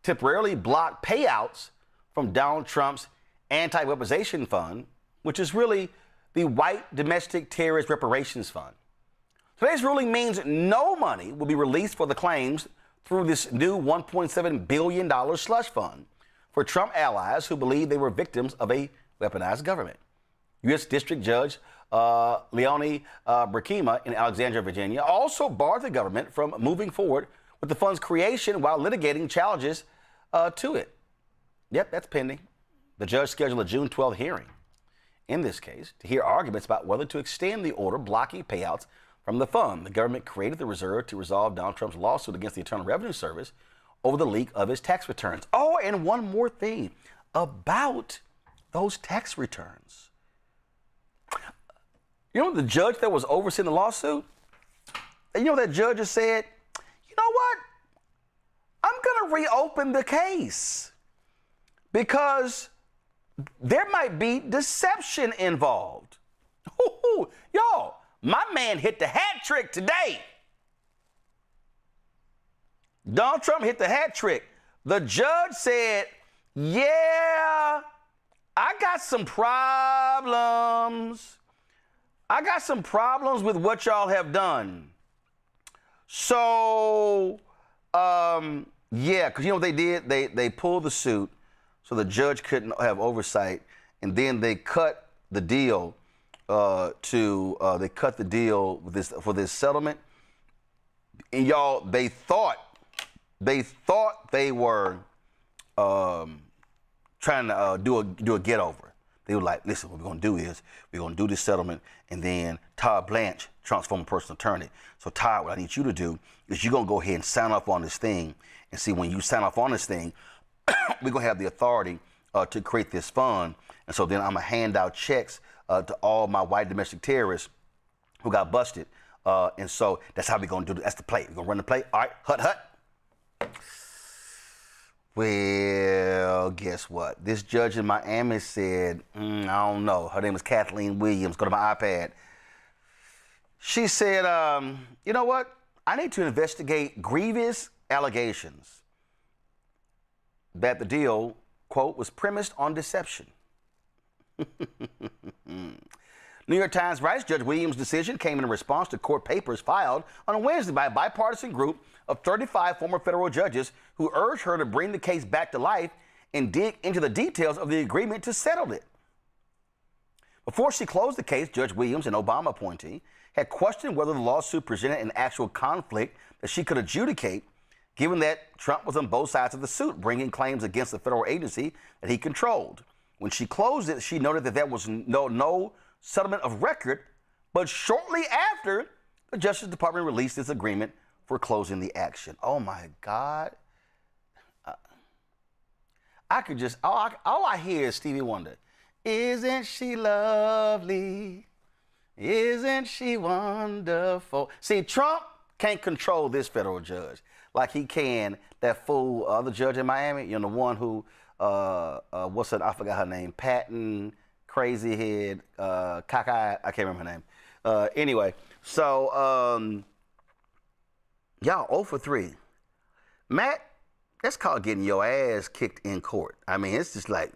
temporarily blocked payouts from Donald Trump's Anti-Weaponization Fund, which is really the White Domestic Terrorist Reparations Fund. Today's ruling means no money will be released for the claims through this new $1.7 billion slush fund for Trump allies who believe they were victims of a weaponized government. U.S. District Judge Leonie Brikema in Alexandria, Virginia, also barred the government from moving forward with the fund's creation while litigating challenges to it. Yep, that's pending. The judge scheduled a June 12th hearing in this case to hear arguments about whether to extend the order blocking payouts from the fund. The government created the reserve to resolve Donald Trump's lawsuit against the Internal Revenue Service over the leak of his tax returns. Oh, and one more thing about those tax returns. You know the judge that was overseeing the lawsuit? And you know that judge has said, you know what? I'm going to reopen the case because there might be deception involved. Ooh, y'all, my man hit the hat trick today. Donald Trump hit the hat trick. The judge said, yeah, I got some problems. I got some problems with what y'all have done. So, yeah, because you know what they did? They pulled the suit so the judge couldn't have oversight, and then they cut the deal for this settlement. And y'all, they thought they were trying to do a get over. They were like, listen, what we're going to do is we're going to do this settlement, and then Todd Blanche, Trump's former personal attorney. So Todd, what I need you to do is you're going to go ahead and sign off on this thing, and see, when you sign off on this thing, we're going to have the authority to create this fund. And so then I'm going to hand out checks to all my white domestic terrorists who got busted. And so that's how we're going to do it. That's the play. We're going to run the play. All right, hut. Well, guess what? This judge in Miami said, I don't know. Her name is Kathleen Williams. Go to my iPad. She said, you know what? I need to investigate grievous allegations that the deal, quote, was premised on deception. New York Times writes Judge Williams' decision came in response to court papers filed on Wednesday by a bipartisan group of 35 former federal judges who urged her to bring the case back to life and dig into the details of the agreement to settle it. Before she closed the case, Judge Williams, an Obama appointee, had questioned whether the lawsuit presented an actual conflict that she could adjudicate, given that Trump was on both sides of the suit, bringing claims against the federal agency that he controlled. When she closed it, she noted that there was no settlement of record, but shortly after, the Justice Department released its agreement for closing the action. Oh my God. I could just, all I hear is Stevie Wonder. Isn't she lovely? Isn't she wonderful? See, Trump can't control this federal judge like he can that fool, other judge in Miami, you know, the one who, what's her, I forgot her name, Patton, crazy head, cockeyed, I can't remember her name. Anyway, so, y'all 0 for 3. Matt, that's called getting your ass kicked in court. I mean, it's just like,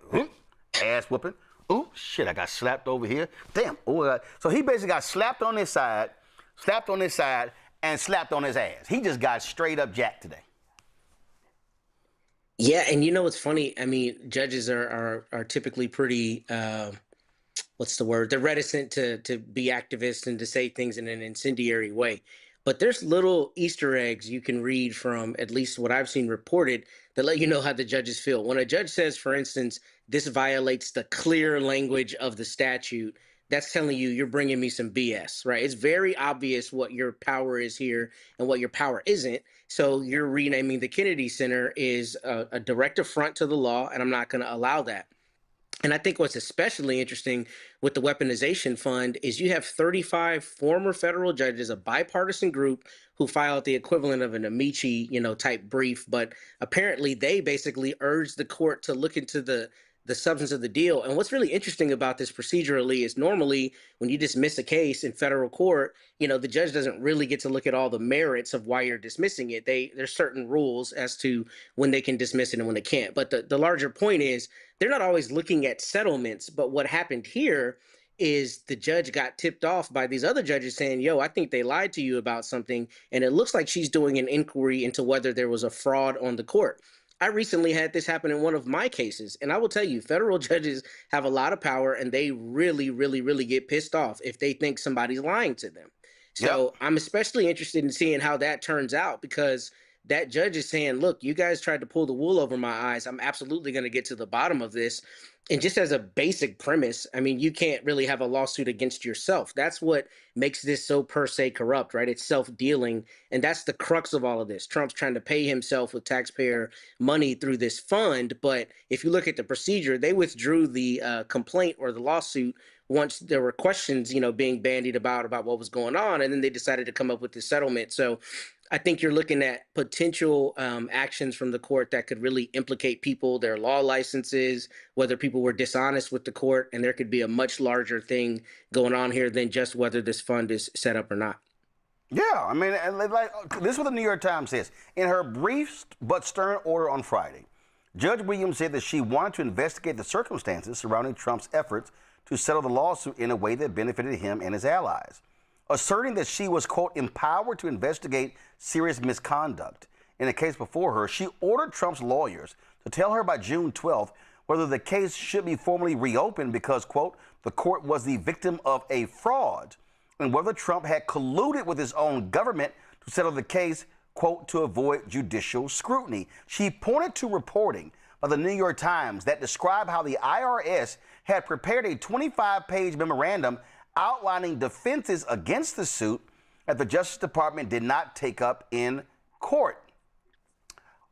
ass whooping. Oh, shit, I got slapped over here. Damn. So he basically got slapped on this side, and slapped on his ass. He just got straight up jacked today. Yeah, and you know what's funny? I mean, judges are typically pretty, what's the word? They're reticent to be activists and to say things in an incendiary way. But there's little Easter eggs you can read from, at least what I've seen reported, that let you know how the judges feel. When a judge says, for instance, this violates the clear language of the statute, that's telling you you're bringing me some BS, right? It's very obvious what your power is here and what your power isn't. So you're renaming the Kennedy Center is a direct affront to the law, and I'm not going to allow that. And I think what's especially interesting with the Weaponization Fund is you have 35 former federal judges, a bipartisan group, who filed the equivalent of an amici, type brief. But apparently they basically urged the court to look into the substance of the deal. And what's really interesting about this procedurally is normally when you dismiss a case in federal court, the judge doesn't really get to look at all the merits of why you're dismissing it. There's certain rules as to when they can dismiss it and when they can't. But the larger point is they're not always looking at settlements. But what happened here is the judge got tipped off by these other judges saying, I think they lied to you about something. And it looks like she's doing an inquiry into whether there was a fraud on the court. I recently had this happen in one of my cases, and I will tell you, federal judges have a lot of power, and they really, really, really get pissed off if they think somebody's lying to them. So I'm especially interested in seeing how that turns out, because that judge is saying, look, you guys tried to pull the wool over my eyes. I'm absolutely going to get to the bottom of this. And just as a basic premise, I mean, you can't really have a lawsuit against yourself. That's what makes this so per se corrupt, right? It's self-dealing. And that's the crux of all of this. Trump's trying to pay himself with taxpayer money through this fund. But if you look at the procedure, they withdrew the complaint or the lawsuit once there were questions, being bandied about what was going on, and then they decided to come up with this settlement. So I think you're looking at potential actions from the court that could really implicate people, their law licenses, whether people were dishonest with the court, and there could be a much larger thing going on here than just whether this fund is set up or not. Yeah, I mean, like this is what the New York Times says. In her brief but stern order on Friday, Judge Williams said that she wanted to investigate the circumstances surrounding Trump's efforts to settle the lawsuit in a way that benefited him and his allies, asserting that she was, quote, empowered to investigate serious misconduct. In a case before her, she ordered Trump's lawyers to tell her by June 12th whether the case should be formally reopened because, quote, the court was the victim of a fraud, and whether Trump had colluded with his own government to settle the case, quote, to avoid judicial scrutiny. She pointed to reporting by the New York Times that described how the IRS had prepared a 25-page memorandum outlining defenses against the suit that the Justice Department did not take up in court.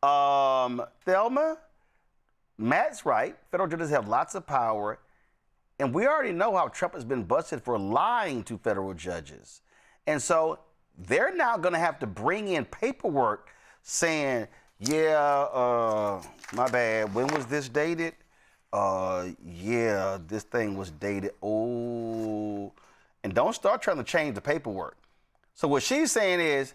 Thelma, Matt's right. Federal judges have lots of power. And we already know how Trump has been busted for lying to federal judges. And so they're now going to have to bring in paperwork saying, yeah, my bad. When was this dated? Yeah, this thing was dated. Oh, and don't start trying to change the paperwork. So what she's saying is,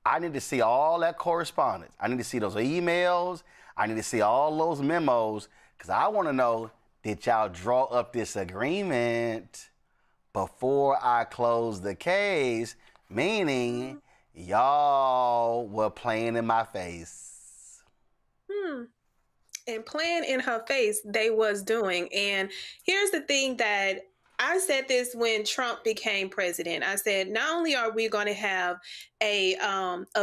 I need to see all that correspondence. I need to see those emails. I need to see all those memos because I want to know, did y'all draw up this agreement before I close the case? Meaning, y'all were playing in my face. And playing in her face, they was doing. And here's the thing that I said this when Trump became president. I said, not only are we going to have a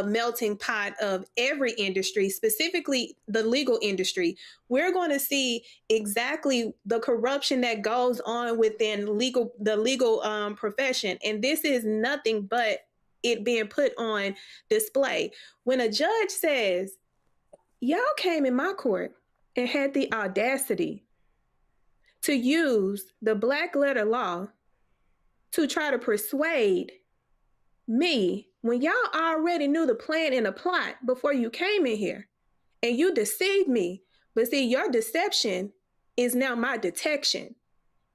melting pot of every industry, specifically the legal industry, we're going to see exactly the corruption that goes on within the legal profession. And this is nothing but it being put on display. When a judge says, y'all came in my court and had the audacity to use the black letter law to try to persuade me when y'all already knew the plan and the plot before you came in here and you deceived me. But see, your deception is now my detection.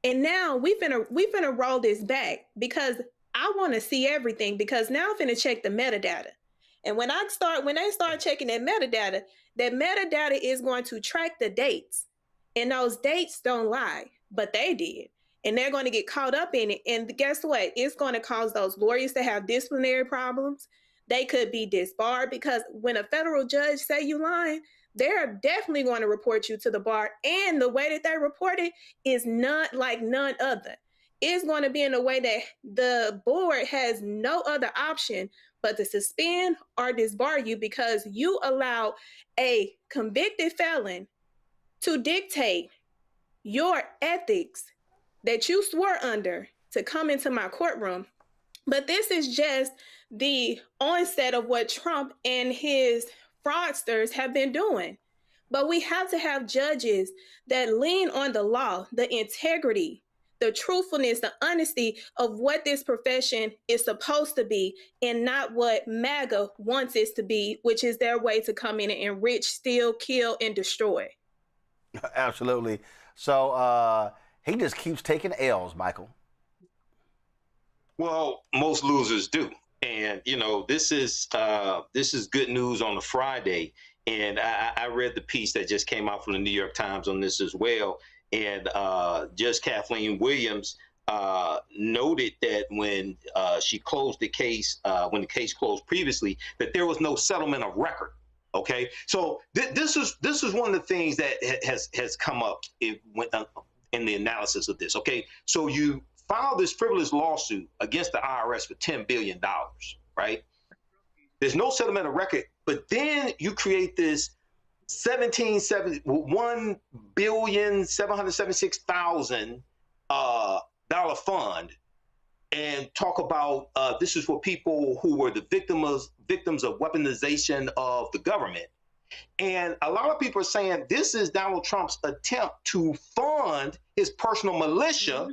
And now we finna roll this back because I want to see everything because now I'm finna check the metadata. And when they start checking that metadata is going to track the dates. And those dates don't lie, but they did. And they're going to get caught up in it. And guess what? It's going to cause those lawyers to have disciplinary problems. They could be disbarred because when a federal judge say you lying, they're definitely going to report you to the bar. And the way that they report it is not like none other. It's going to be in a way that the board has no other option but to suspend or disbar you because you allow a convicted felon to dictate your ethics that you swore under to come into my courtroom. But this is just the onset of what Trump and his fraudsters have been doing. But we have to have judges that lean on the law, the integrity, the truthfulness, the honesty of what this profession is supposed to be and not what MAGA wants it to be, which is their way to come in and enrich, steal, kill, and destroy. Absolutely. So he just keeps taking L's, Michael. Well, most losers do. And, this is good news on a Friday. And I read the piece that just came out from the New York Times on this as well. And Judge Kathleen Williams noted that when she closed the case, when the case closed previously, that there was no settlement of record. Okay, so this is one of the things that has come up in the analysis of this. Okay, so you filed this frivolous lawsuit against the IRS for $10 billion, right? There's no settlement of record, but then you create this $1,776,000 fund and talk about this is for people who were the victims of weaponization of the government. And a lot of people are saying this is Donald Trump's attempt to fund his personal militia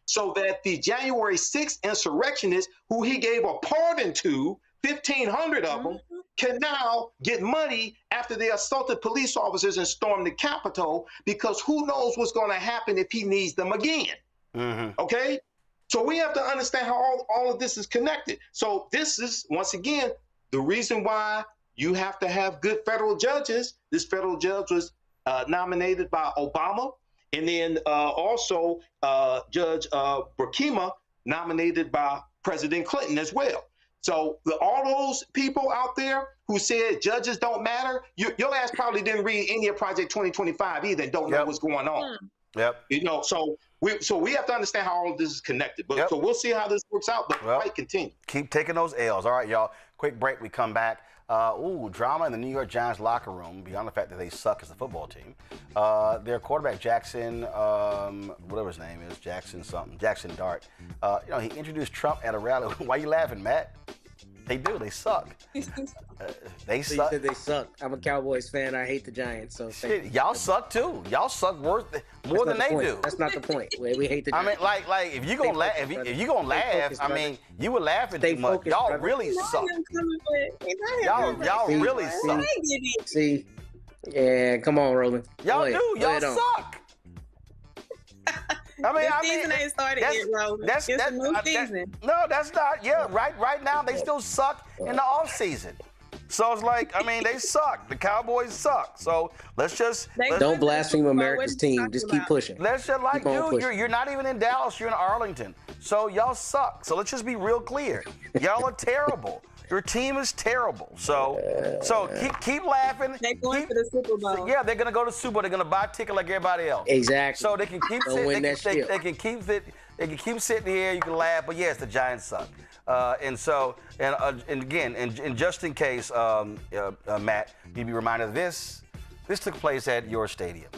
so that the January 6th insurrectionists, who he gave a pardon to, 1,500 of them, can now get money after they assaulted police officers and stormed the Capitol, because who knows what's going to happen if he needs them again. Okay? So we have to understand how all of this is connected. So this is, once again, the reason why you have to have good federal judges. This federal judge was nominated by Obama, and then also Judge Burkima, nominated by President Clinton as well. So all those people out there who said judges don't matter, your ass probably didn't read any of Project 2025 either and don't know what's going on. You know, so we have to understand how all of this is connected. But so we'll see how this works out, but the fight continues. Keep taking those L's. All right, y'all. Quick break. We come back. Drama in the New York Giants locker room, beyond the fact that they suck as a football team. Their quarterback, Jackson, whatever his name is, Jackson Dart, you know, he introduced Trump at a rally. Why are you laughing, Matt? They do. They suck. They So suck. you said they suck. I'm a Cowboys fan. I hate the Giants. So Shit, y'all suck too. Y'all suck more than they do. That's not the point. We hate the Giants. I mean, like if you gonna laugh, if you gonna laugh, I mean, you were laughing too much. Y'all really suck. Y'all really suck. See, yeah, come on, Roland. Y'all do. Y'all suck. I mean, the season ain't started yet, Roland. It's a new season. No, that's not. Yeah, right now they still suck in the off season. So it's like, I mean, they suck. The Cowboys suck. So let's just don't blaspheme America's team. Just keep pushing. Let's just you're not even in Dallas. You're in Arlington. So y'all suck. So let's just be real clear. Y'all are terrible. Your team is terrible. So keep laughing. They're going to the Super Bowl. Yeah, they're gonna go to the Super Bowl. They're gonna buy a ticket like everybody else. Exactly. So they can keep sitting. They can keep sitting here. You can laugh, but yes, the Giants suck. And just in case, Matt, you'd be reminded of this. This took place at your stadium.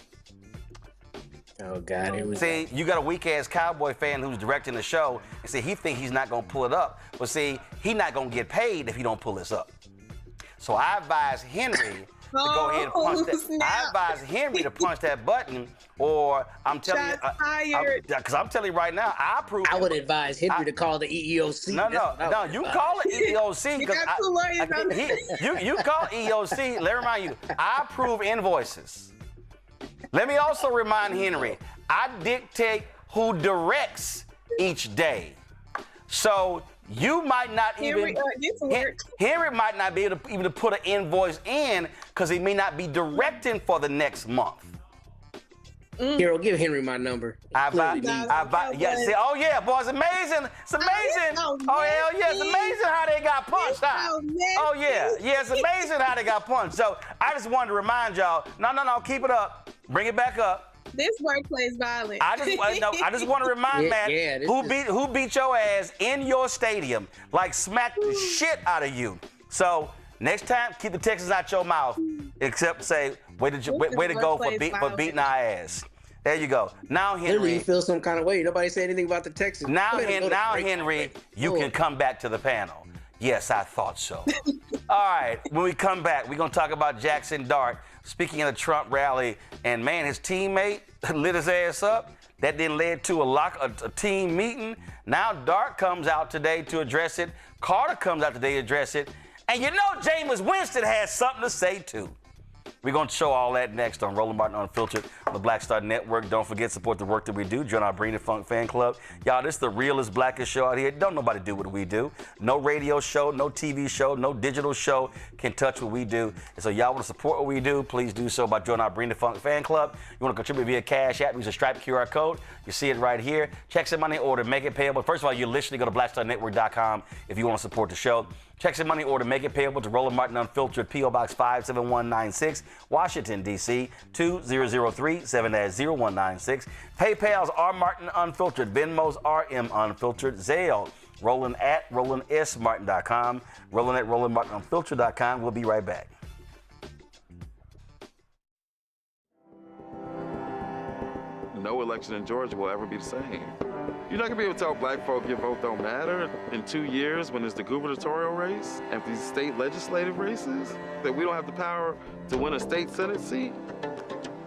Oh God! Here we see, you got a weak-ass Cowboy fan who's directing the show, and see, he thinks he's not gonna pull it up. But see, he's not gonna get paid if he don't pull this up. So I advise Henry to go ahead and punch that. I advise Henry to punch that button, or I'm telling you, because I'm telling you right now, I would advise Henry to call the EEOC. No, you call it EEOC because you call EEOC. Let me remind you, I approve invoices. Let me also remind Henry, I dictate who directs each day. So you might not Henry might not be able to even put an invoice in because he may not be directing for the next month. Hero, give Henry my number. Oh yeah, boy, it's amazing. It's amazing. Oh hell yeah, it's amazing how they got punched. Oh yeah, it's amazing how they got punched. So I just wanted to remind y'all, no, keep it up. Bring it back up. This workplace violence. I just want to remind Matt who beat your ass in your stadium, like smacked the shit out of you. So next time, keep the Texans out your mouth, except say way to go for beating our ass. There you go. Now Henry, you feel some kind of way. Nobody said anything about the Texans. Now Henry, you can come back to the panel. Yes, I thought so. All right, when we come back, we're gonna talk about Jackson Dart. Speaking of the Trump rally, and man, his teammate lit his ass up. That then led to a team meeting. Now Dart comes out today to address it. Carter comes out today to address it. And you know Jameis Winston has something to say too. We're going to show all that next on Roland Martin Unfiltered on the Black Star Network. Don't forget, support the work that we do. Join our Bring the Funk fan club. Y'all, this is the realest, blackest show out here. Don't nobody do what we do. No radio show, no TV show, no digital show can touch what we do. And so y'all want to support what we do, please do so by joining our Bring the Funk fan club. You want to contribute via Cash App, use a Stripe QR code. You see it right here. Check some money order, make it payable. First of all, you're listening, go to blackstarnetwork.com if you want to support the show. Check some money order, make it payable to Roland Martin Unfiltered, P.O. Box 57196, Washington, D.C., 2003 7-0196. PayPal's R. Martin Unfiltered, Venmo's RM Unfiltered, Zelle, Roland at RolandSMartin.com, Roland at RolandMartinUnfiltered.com. We'll be right back. No election in Georgia will ever be the same. You're not gonna be able to tell black folk your vote don't matter in 2 years when it's the gubernatorial race and these state legislative races, that we don't have the power to win a state Senate seat.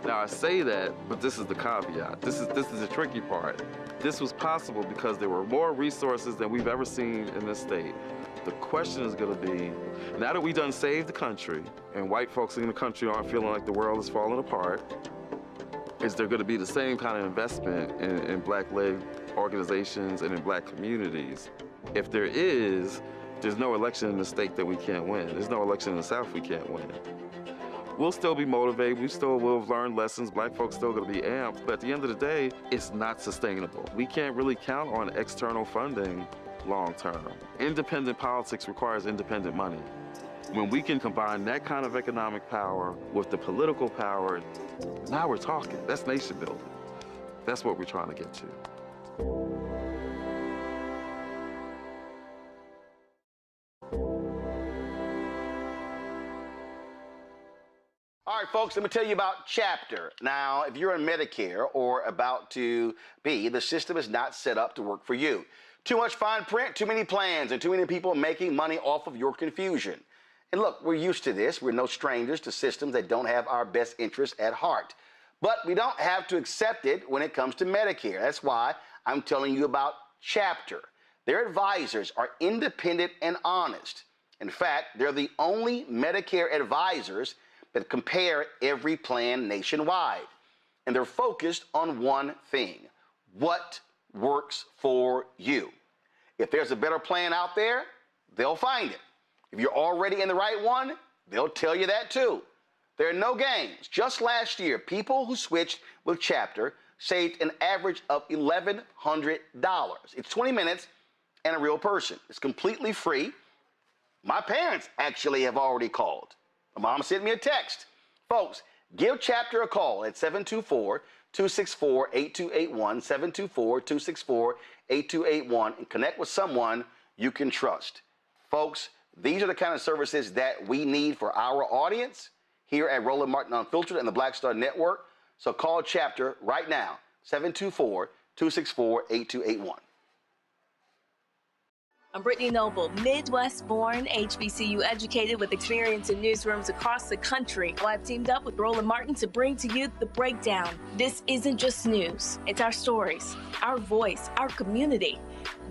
Now I say that, but this is the caveat. This is the tricky part. This was possible because there were more resources than we've ever seen in this state. The question is going to be, now that we done saved the country and white folks in the country aren't feeling like the world is falling apart, is there going to be the same kind of investment in black-led organizations and in black communities? If there is, there's no election in the state that we can't win. There's no election in the South we can't win. We'll still be motivated. We still will have learned lessons. Black folks still going to be amped. But at the end of the day, it's not sustainable. We can't really count on external funding long term. Independent politics requires independent money. When we can combine that kind of economic power with the political power, now we're talking. That's nation building. That's what we're trying to get to. All right, folks, let me tell you about Chapter. Now, if you're on Medicare or about to be, the system is not set up to work for you. Too much fine print, too many plans, and too many people making money off of your confusion. And look, we're used to this. We're no strangers to systems that don't have our best interests at heart. But we don't have to accept it when it comes to Medicare. That's why I'm telling you about Chapter. Their advisors are independent and honest. In fact, they're the only Medicare advisors that compare every plan nationwide. And they're focused on one thing: what works for you. If there's a better plan out there, they'll find it. If you're already in the right one, they'll tell you that too. There are no games. Just last year, people who switched with Chapter saved an average of $1,100. It's 20 minutes and a real person. It's completely free. My parents actually have already called. My mom sent me a text. Folks, give Chapter a call at 724-264-8281, 724-264-8281, and connect with someone you can trust. Folks, these are the kind of services that we need for our audience here at Roland Martin Unfiltered and the Black Star Network. So call Chapter right now, 724-264-8281. I'm Brittany Noble, Midwest-born, HBCU educated with experience in newsrooms across the country. Well, I've teamed up with Roland Martin to bring to you The Breakdown. This isn't just news. It's our stories, our voice, our community.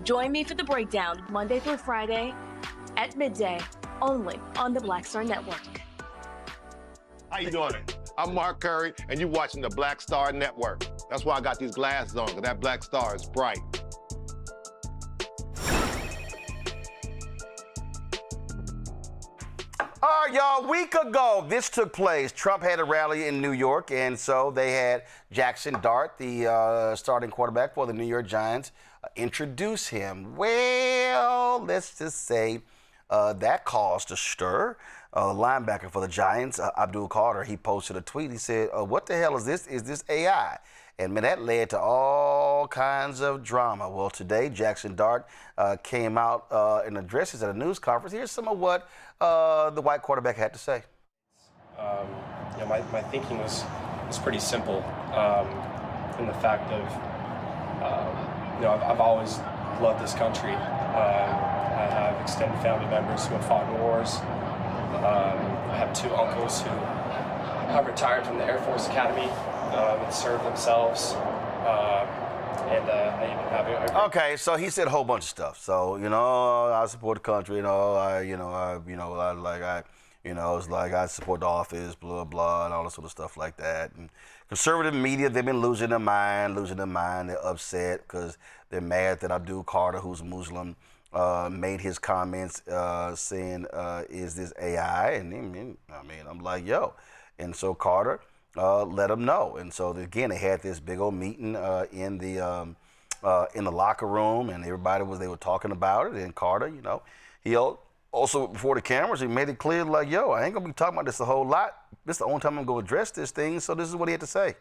Join me for The Breakdown, Monday through Friday at midday, only on the Black Star Network. How you doing? I'm Mark Curry, and you're watching the Black Star Network. That's why I got these glasses on, because that black star is bright. All right, y'all, a week ago, this took place. Trump had a rally in New York, and so they had Jackson Dart, the starting quarterback for the New York Giants, introduce him. Well, let's just say that caused a stir. Linebacker for the Giants, Abdul Carter, he posted a tweet. He said, what the hell is this? Is this AI? And man, that led to all kinds of drama. Well, today, Jackson Dart came out and addressed this at a news conference. Here's some of what the white quarterback had to say. My thinking was pretty simple in the fact of, I've always loved this country. I have extended family members who have fought in wars. I have two uncles who have retired from the Air Force Academy and served themselves. And I even have a Okay, so he said a whole bunch of stuff. So, I support the country, it's like I support the office, blah, blah, and all that sort of stuff like that. And conservative media, they've been losing their mind. They're upset because they're mad that Abdul Carter, who's Muslim, made his comments saying, is this AI? And I'm like, yo. And so Carter let them know. And so again, they had this big old meeting in the locker room, and they were talking about it. And Carter, he also before the cameras, he made it clear, like, yo, I ain't gonna be talking about this a whole lot. This is the only time I'm gonna address this thing. So this is what he had to say.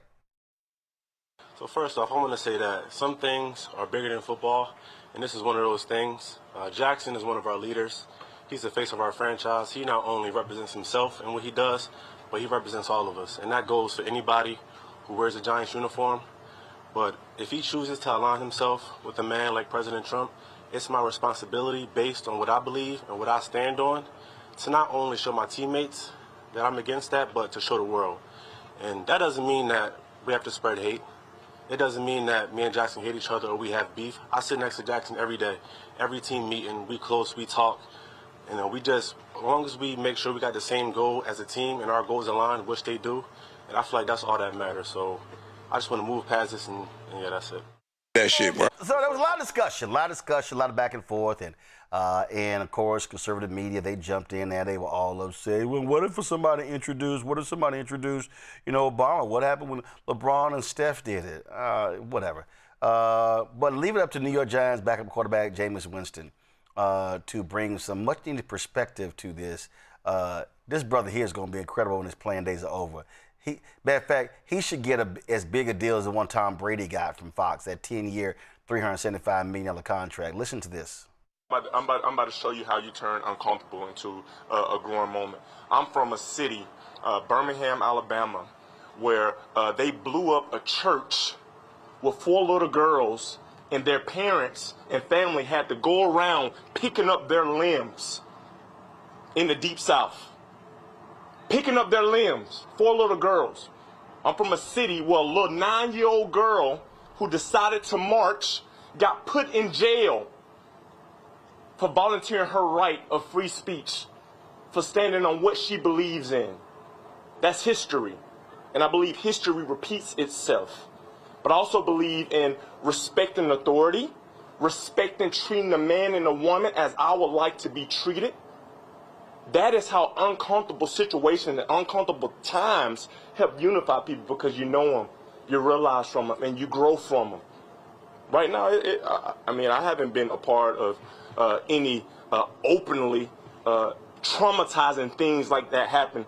So first off, I want to say that some things are bigger than football, and this is one of those things. Jackson is one of our leaders. He's the face of our franchise. He not only represents himself and what he does, but he represents all of us. And that goes for anybody who wears a Giants uniform. But if he chooses to align himself with a man like President Trump, it's my responsibility, based on what I believe and what I stand on, to not only show my teammates that I'm against that, but to show the world. And that doesn't mean that we have to spread hate. It doesn't mean that me and Jackson hate each other or we have beef. I sit next to Jackson every day. Every team meeting, we close, we talk. You know, as long as we make sure we got the same goal as a team and our goals align, which they do, and I feel like that's all that matters. So I just want to move past this, and yeah, that's it. That shit, bro. So there was a lot of discussion, a lot of back and forth, and of course, conservative media, they jumped in there. They were all upset. Well, what if somebody introduced, Obama? What happened when LeBron and Steph did it? Whatever. But leave it up to New York Giants backup quarterback Jameis Winston to bring some much-needed perspective to this. This brother here is going to be incredible when his playing days are over. Matter of fact, he should get as big a deal as the one Tom Brady got from Fox, that 10-year, $375 million contract. Listen to this. I'm about to show you how you turn uncomfortable into a growing moment. I'm from a city, Birmingham, Alabama, where they blew up a church with 4 little girls, and their parents and family had to go around picking up their limbs in the Deep South. Picking up their limbs, 4 little girls. I'm from a city where a little 9-year-old girl who decided to march got put in jail for volunteering her right of free speech, for standing on what she believes in. That's history. And I believe history repeats itself. But I also believe in respecting authority, respecting treating the man and the woman as I would like to be treated. That is how uncomfortable situations and uncomfortable times help unify people, because you know them, you realize from them, and you grow from them. Right now, I haven't been a part of any openly traumatizing things like that happen,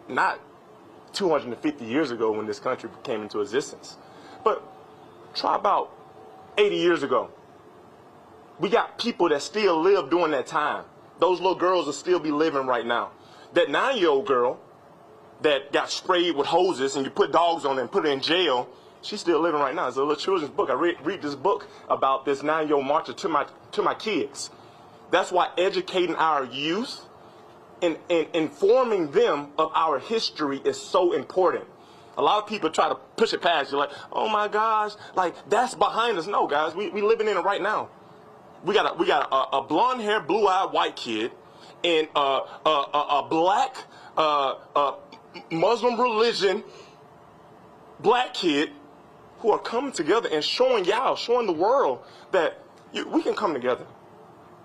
not 250 years ago when this country came into existence. But try about 80 years ago. We got people that still live during that time. Those little girls will still be living right now. That 9-year-old girl that got sprayed with hoses and you put dogs on her and put her in jail, she's still living right now. It's a little children's book. I read this book about this 9-year-old marcher to my kids. That's why educating our youth and informing them of our history is so important. A lot of people try to push it past. You're like, oh my gosh, like that's behind us. No, guys, we living in it right now. We got a blonde-haired, blue-eyed white kid and a black Muslim religion black kid who are coming together and showing the world that we can come together.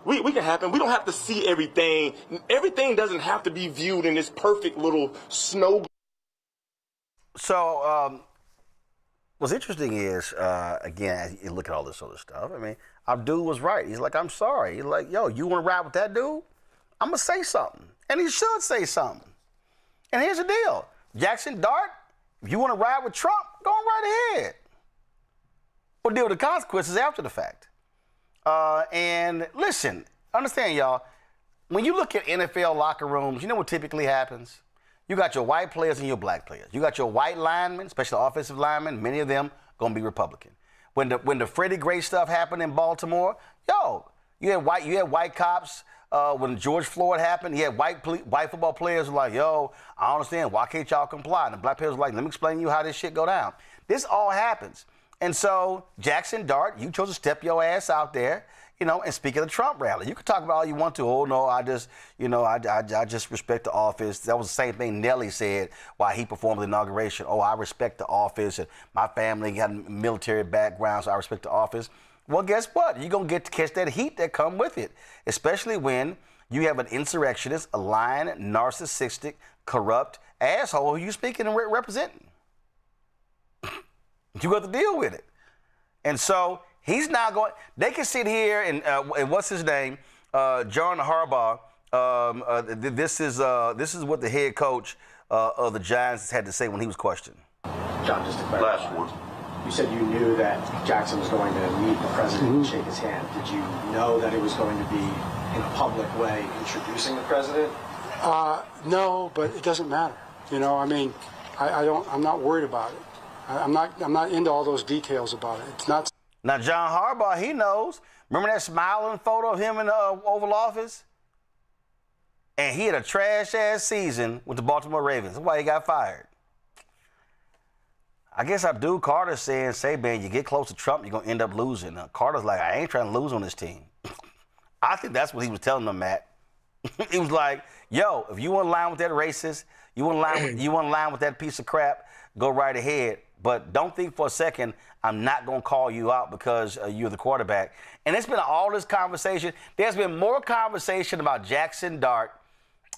We can happen. We don't have to see everything. Everything doesn't have to be viewed in this perfect little snow. So what's interesting is, again, you look at all this other stuff. I mean, Abdul was right. He's like, I'm sorry. He's like, yo, you want to ride with that dude? I'm going to say something. And he should say something. And here's the deal. Jackson Dart, if you want to ride with Trump, go on right ahead. We'll deal with the consequences after the fact. And listen, understand, y'all, when you look at NFL locker rooms, you know what typically happens? You got your white players and your black players. You got your white linemen, especially offensive linemen, many of them going to be Republican. When the Freddie Gray stuff happened in Baltimore, you had white cops. When George Floyd happened, you had white football players were like, yo, I don't understand. Why can't y'all comply? And the black players were like, let me explain to you how this shit go down. This all happens. And so, Jackson Dart, you chose to step your ass out there, and speak at the Trump rally. You can talk about all you want to. Oh, no, I just respect the office. That was the same thing Nelly said while he performed the inauguration. Oh, I respect the office, and my family got a military background, so I respect the office. Well, guess what? You're going to get to catch that heat that come with it, especially when you have an insurrectionist, a lying, narcissistic, corrupt asshole who you're speaking and representing. You got to deal with it. And so he's now going, they can sit here and what's his name? John Harbaugh. This is what the head coach of the Giants had to say when he was questioned. John, just to clarify. You said you knew that Jackson was going to meet the president and shake his hand. Did you know that it was going to be in a public way introducing the president? No, but it doesn't matter. I'm not worried about it. I'm not into all those details about it. It's not. Now, John Harbaugh, he knows. Remember that smiling photo of him in the Oval Office? And he had a trash-ass season with the Baltimore Ravens. That's why he got fired. I guess Abdul Carter's saying, say, man, you get close to Trump, you're going to end up losing. Carter's like, I ain't trying to lose on this team. I think that's what he was telling them, Matt. He was like, yo, if you want to line with that racist, you want to line with that piece of crap, go right ahead. But don't think for a second I'm not going to call you out because you're the quarterback. And it's been all this conversation. There's been more conversation about Jackson Dart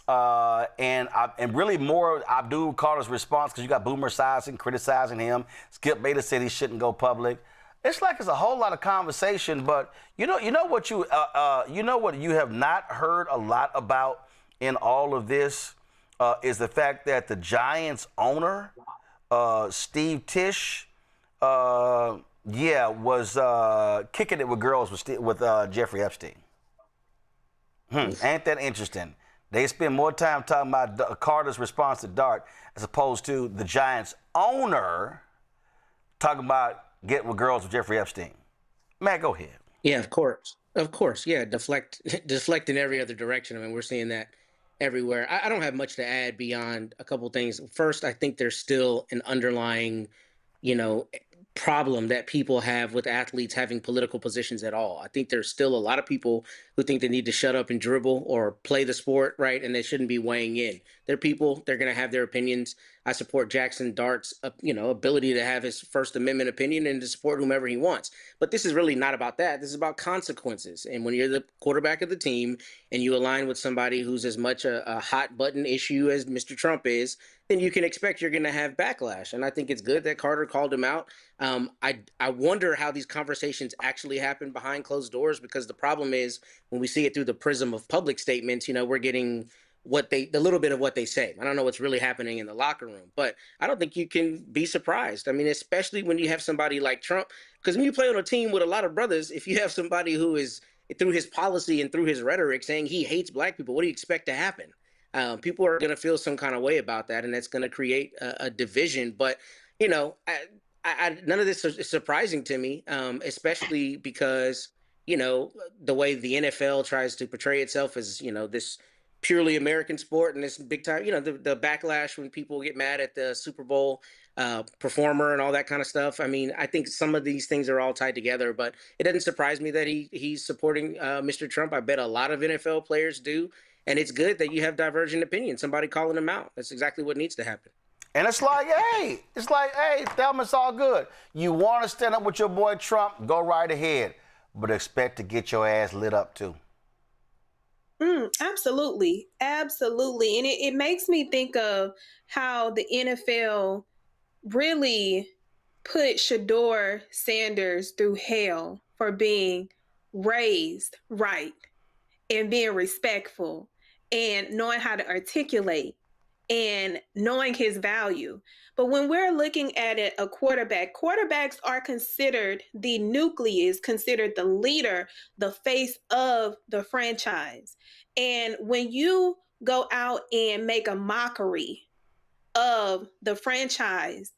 and really more Abdul Carter's response, because you got Boomer Esiason criticizing him. Skip Bayless said he shouldn't go public. It's like it's a whole lot of conversation, but you know what you have not heard a lot about in all of this is the fact that the Giants owner, Steve Tisch, was kicking it with girls with Jeffrey Epstein. Ain't that interesting? They spend more time talking about Carter's response to Dart as opposed to the Giants owner talking about getting with girls with Jeffrey Epstein. Matt, go ahead. Yeah, of course. Yeah, deflect in every other direction. I mean, we're seeing that everywhere. I don't have much to add beyond a couple things. First, I think there's still an underlying, problem that people have with athletes having political positions at all. I think there's still a lot of people who think they need to shut up and dribble or play the sport, right? And they shouldn't be weighing in. They're people, they're going to have their opinions. I support Jackson Dart's, ability to have his First Amendment opinion and to support whomever he wants. But this is really not about that. This is about consequences. And when you're the quarterback of the team and you align with somebody who's as much a hot button issue as Mr. Trump is, then you can expect you're going to have backlash. And I think it's good that Carter called him out. I wonder how these conversations actually happen behind closed doors, because the problem is when we see it through the prism of public statements, we're getting the little bit of what they say. I don't know what's really happening in the locker room, but I don't think you can be surprised. I mean, especially when you have somebody like Trump, because when you play on a team with a lot of brothers, if you have somebody who is through his policy and through his rhetoric saying he hates black people, what do you expect to happen? People are going to feel some kind of way about that, and that's going to create a division. But, none of this is surprising to me, especially because, the way the NFL tries to portray itself as, this purely American sport and this big time, the backlash when people get mad at the Super Bowl performer and all that kind of stuff. I mean, I think some of these things are all tied together, but it doesn't surprise me that he's supporting Mr. Trump. I bet a lot of NFL players do. And it's good that you have divergent opinions, somebody calling them out. That's exactly what needs to happen. And it's like, hey, Thelma, it's all good. You want to stand up with your boy Trump, go right ahead. But expect to get your ass lit up too. Absolutely. Absolutely. And it makes me think of how the NFL really put Shador Sanders through hell for being raised right and being respectful and knowing how to articulate and knowing his value. But when we're looking at it, a quarterback, quarterbacks are considered the nucleus, considered the leader, the face of the franchise. And when you go out and make a mockery of the franchise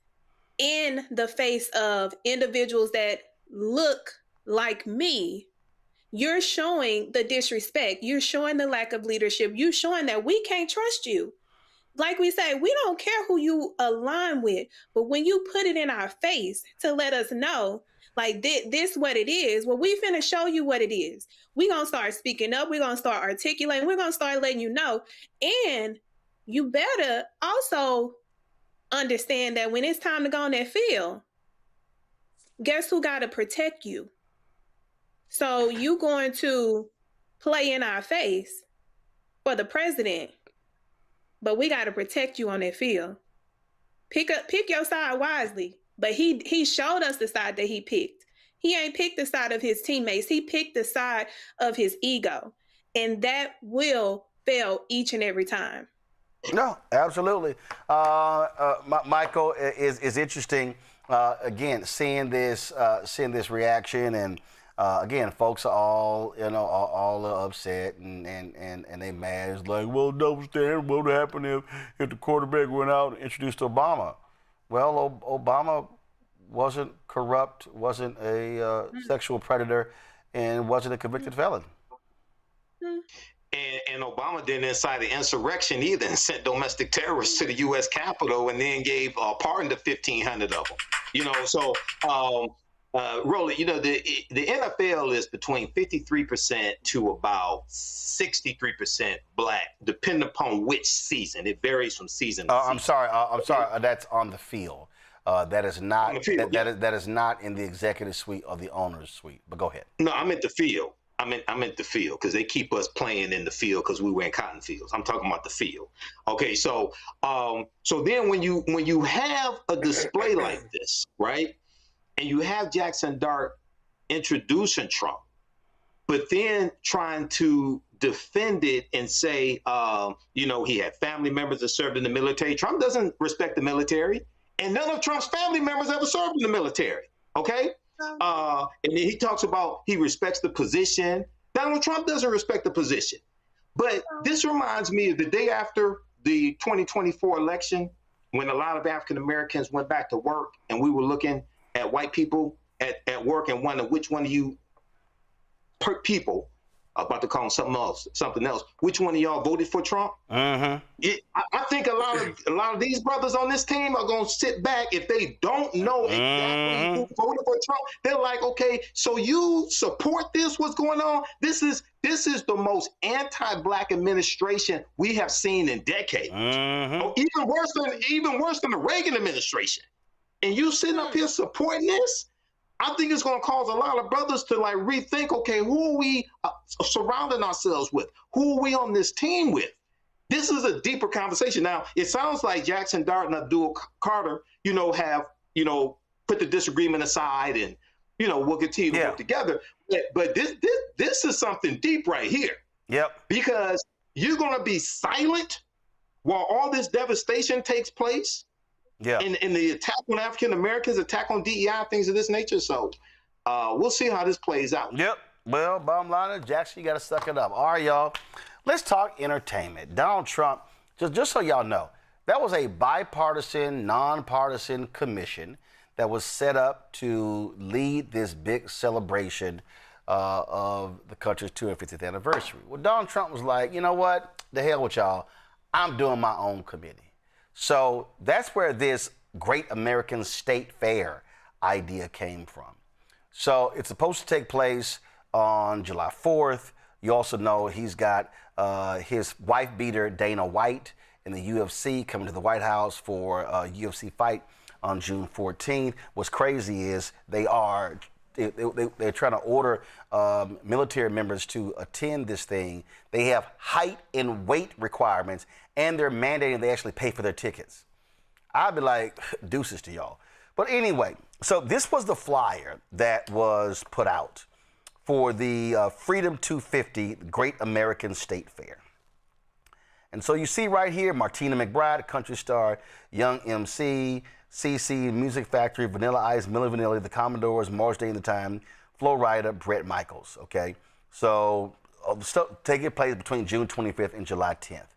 in the face of individuals that look like me, you're showing the disrespect. You're showing the lack of leadership. You're showing that we can't trust you. Like we say, we don't care who you align with, but when you put it in our face to let us know, like this what it is, well, we finna show you what it is. We're going to start speaking up. We're going to start articulating. We're going to start letting you know. And you better also understand that when it's time to go on that field, guess who got to protect you? So you going to play in our face for the president, but we got to protect you on that field. Pick your side wisely. But he showed us the side that he picked. He ain't picked the side of his teammates. He picked the side of his ego. And that will fail each and every time. No, absolutely. Michael, is interesting. Again, seeing this reaction, and again, folks are all upset and they mad. It's like, well, double standard. What would happen if the quarterback went out and introduced Obama? Well, Obama wasn't corrupt, wasn't a sexual predator, and wasn't a convicted felon. And Obama didn't incite an insurrection either and sent domestic terrorists to the U.S. Capitol and then gave a pardon to 1,500 of them. So Roland, the NFL is between 53% to about 63% black, depending upon which season. It varies from season to season. I'm sorry. That's on the field. That is not that is not in the executive suite or the owner's suite. But go ahead. No, I'm at the field. I meant the field because they keep us playing in the field because we were in cotton fields. I'm talking about the field. Okay, so then when you have a display like this, right, and you have Jackson Dart introducing Trump, but then trying to defend it and say, he had family members that served in the military. Trump doesn't respect the military, and none of Trump's family members ever served in the military. Okay. And then he talks about he respects the position. Donald Trump doesn't respect the position. But this reminds me of the day after the 2024 election when a lot of African Americans went back to work and we were looking at white people at work and wondering which one of you people, I'm about to call them something else, which one of y'all voted for Trump? I think a lot of these brothers on this team are going to sit back if they don't know exactly who voted for Trump. They're like, okay, so you support this? What's going on? This is the most anti-black administration we have seen in decades. Even worse than the Reagan administration. And you sitting up here supporting this? I think it's going to cause a lot of brothers to rethink, okay, who are we surrounding ourselves with? Who are we on this team with? This is a deeper conversation. Now, it sounds like Jackson Dart and Abdul Carter, have, put the disagreement aside and, we'll continue to work together. But this is something deep right here. Yep. Because you're going to be silent while all this devastation takes place. Yeah. And the attack on African Americans, attack on DEI, things of this nature. So we'll see how this plays out. Yep. Well, bottom line is, Jackson, you got to suck it up. All right, y'all. Let's talk entertainment. Donald Trump, just so y'all know, that was a bipartisan, nonpartisan commission that was set up to lead this big celebration of the country's 250th anniversary. Well, Donald Trump was like, you know what? The hell with y'all. I'm doing my own committee. So that's where this Great American State Fair idea came from. So it's supposed to take place on July 4th. You also know he's got his wife beater, Dana White, in the UFC coming to the White House for a UFC fight on June 14th. What's crazy is they're trying to order military members to attend this thing. They have height and weight requirements, and they're mandating they actually pay for their tickets. I'd be like, deuces to y'all. But anyway, so this was the flyer that was put out for the Freedom 250 Great American State Fair. And so you see right here, Martina McBride, country star, Young MC, CC, Music Factory, Vanilla Ice, Milli Vanilli, The Commodores, Morris Day and the Time, Flo Rida, Bret Michaels, okay? So stuff taking place between June 25th and July 10th.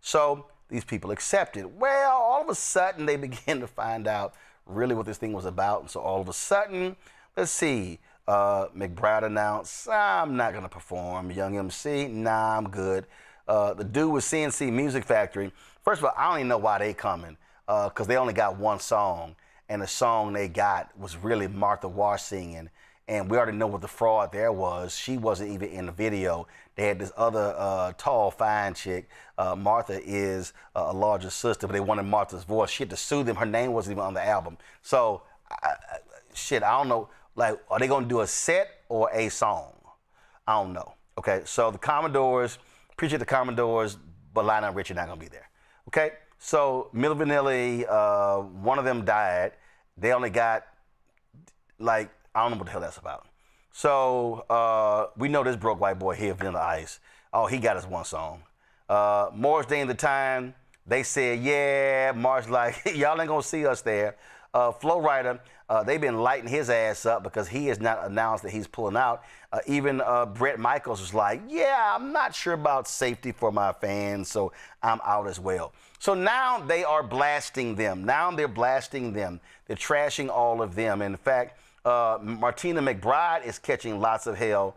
So these people accepted. Well, all of a sudden they began to find out really what this thing was about. And so all of a sudden, let's see, McBride announced, I'm not gonna perform. Young MC, nah, I'm good. The dude with CNC Music Factory, first of all, I don't even know why they coming, because they only got one song, and the song they got was really Martha Wash singing, and we already know what the fraud there was. She wasn't even in the video. They had this other tall, fine chick. Martha is a larger sister, but they wanted Martha's voice. She had to sue them. Her name wasn't even on the album. So, I don't know. Like, are they going to do a set or a song? I don't know. Okay, so the Commodores, appreciate the Commodores, but Lionel Richie not going to be there. Okay, so Milli Vanilli, one of them died. They only got, like, I don't know what the hell that's about. So we know this broke white boy here, Vanilla Ice. Oh, he got his one song. Morris Day and the Time, they said, yeah, Morris like, y'all ain't gonna see us there. Flo Rida, they've been lighting his ass up because he has not announced that he's pulling out. Even Bret Michaels was like, yeah, I'm not sure about safety for my fans, so I'm out as well. So now they are blasting them. Now they're blasting them. They're trashing all of them. In fact, Martina McBride is catching lots of hell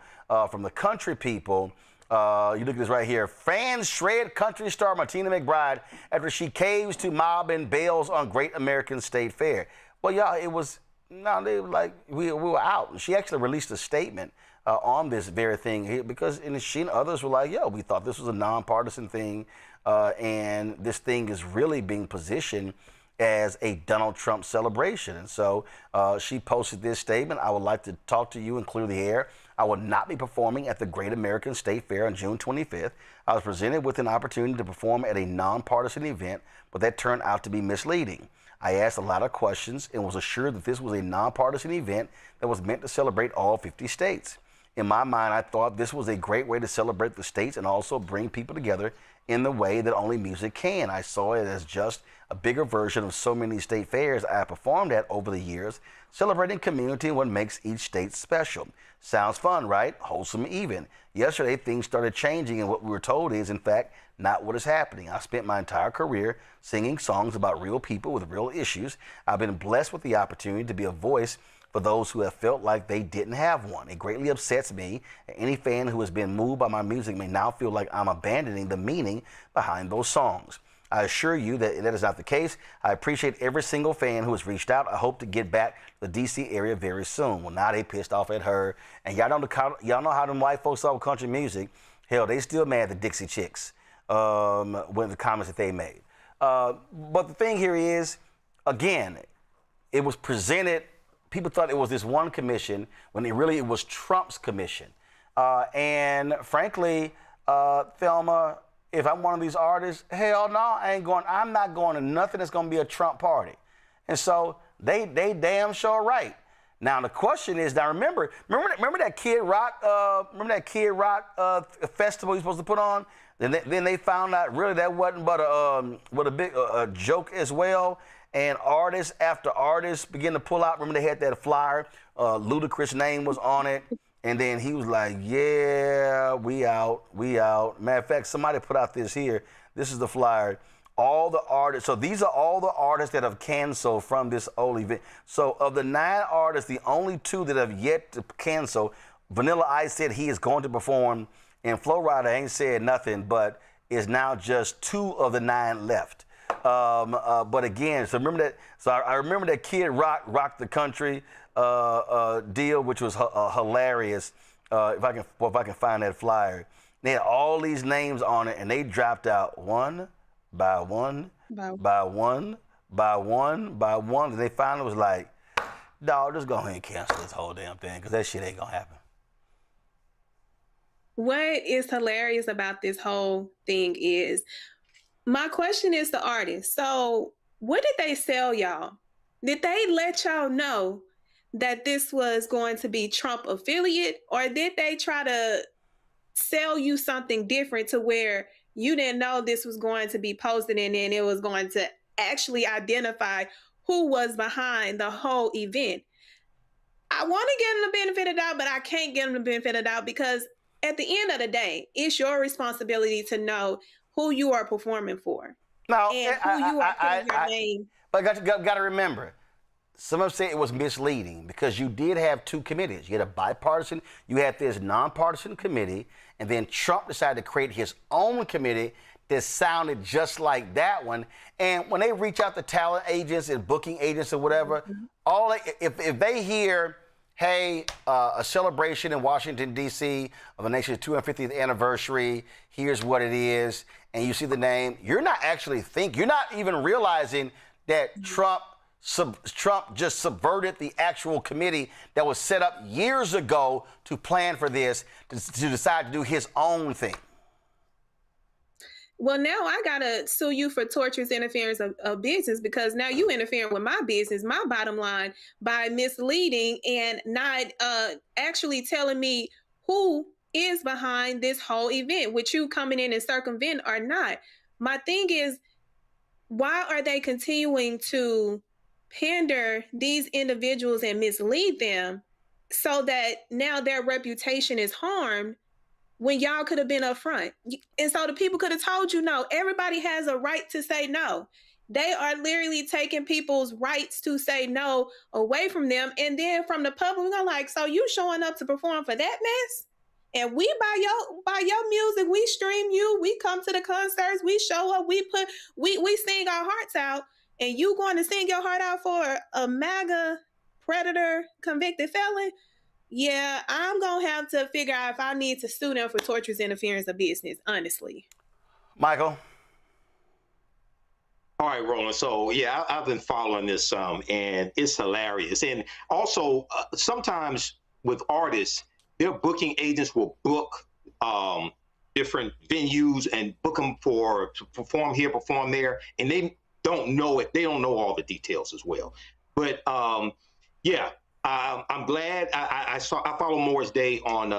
from the country people You look at this right here. Fans shred country star Martina McBride after she caves to mob and bails on Great American State Fair. Well, y'all, it was, no, they were like, we were out. She actually released a statement on this very thing here because she and others were like, yo, we thought this was a nonpartisan thing, and this thing is really being positioned as a Donald Trump celebration. And so she posted this statement. I would like to talk to you and clear the air. I will not be performing at the Great American State Fair on June 25th. I was presented with an opportunity to perform at a nonpartisan event, but that turned out to be misleading. I asked a lot of questions and was assured that this was a nonpartisan event that was meant to celebrate all 50 states. In my mind, I thought this was a great way to celebrate the states and also bring people together in the way that only music can. I saw it as just a bigger version of so many state fairs I have performed at over the years, celebrating community and what makes each state special. Sounds fun, right? Wholesome even. Yesterday, things started changing, and what we were told is, in fact, not what is happening. I spent my entire career singing songs about real people with real issues. I've been blessed with the opportunity to be a voice for those who have felt like they didn't have one. It greatly upsets me. Any fan who has been moved by my music may now feel like I'm abandoning the meaning behind those songs. I assure you that that is not the case. I appreciate every single fan who has reached out. I hope to get back to the D.C. area very soon. Well, now they pissed off at her. And y'all know how them white folks are with country music. Hell, they still mad at the Dixie Chicks when the comments that they made. But the thing here is, again, it was presented. People thought it was this one commission when it was Trump's commission. And frankly, Thelma, if I'm one of these artists, hell no, I'm not going to nothing that's going to be a Trump party. And so they damn sure right. Now the question is, now remember that Kid Rock, festival you're supposed to put on? Then they found out really that wasn't but a big joke as well. And artist after artist began to pull out. Remember they had that flyer, Ludacris' name was on it. And then he was like, yeah, we out. Matter of fact, somebody put out this here. This is the flyer. All the artists, so these are all the artists that have canceled from this old event. So of the 9 artists, the only 2 that have yet to cancel, Vanilla Ice said he is going to perform, and Flo Rida ain't said nothing, but is now just 2 of the 9 left. But again, so remember that. So I remember that Kid Rock rocked the country deal, which was hilarious. If I can find that flyer, they had all these names on it, and they dropped out one by one, by one. And they finally was like, "Dawg, just go ahead and cancel this whole damn thing, because that shit ain't gonna happen." What is hilarious about this whole thing is, my question is the artist. So what did they sell y'all? Did they let y'all know that this was going to be Trump affiliate, or did they try to sell you something different to where you didn't know this was going to be posted and then it was going to actually identify who was behind the whole event? I want to give them the benefit of the doubt, but I can't give them the benefit of the doubt, because at the end of the day, it's your responsibility to know who you are performing for. No, and who you are putting your name. But got to remember, some of them say it was misleading because you did have 2 committees. You had a bipartisan, you had this nonpartisan committee, and then Trump decided to create his own committee that sounded just like that one. And when they reach out to talent agents and booking agents or whatever, if they hear, hey, a celebration in Washington, D.C. of the nation's 250th anniversary, here's what it is, and you see the name, you're not even realizing that Trump just subverted the actual committee that was set up years ago to plan for this, to decide to do his own thing. Well, now I gotta sue you for tortious interference of business, because now you interfering with my business, my bottom line, by misleading and not actually telling me who is behind this whole event, with you coming in and circumvent or not. My thing is, why are they continuing to pander these individuals and mislead them so that now their reputation is harmed, when y'all could have been upfront? And so the people could have told you no. Everybody has a right to say no. They are literally taking people's rights to say no away from them. And then from the public, I'm like, so you showing up to perform for that mess? And we buy your music, we stream you, we come to the concerts, we show up, we sing our hearts out, and you going to sing your heart out for a MAGA predator convicted felon? Yeah, I'm gonna have to figure out if I need to sue them for torturous interference of business, honestly. Michael? All right, Roland. So yeah, I've been following this and it's hilarious. And also sometimes with artists, their booking agents will book different venues and book them to perform here, perform there, and they don't know it. They don't know all the details as well. But yeah, I'm glad I follow Morris Day on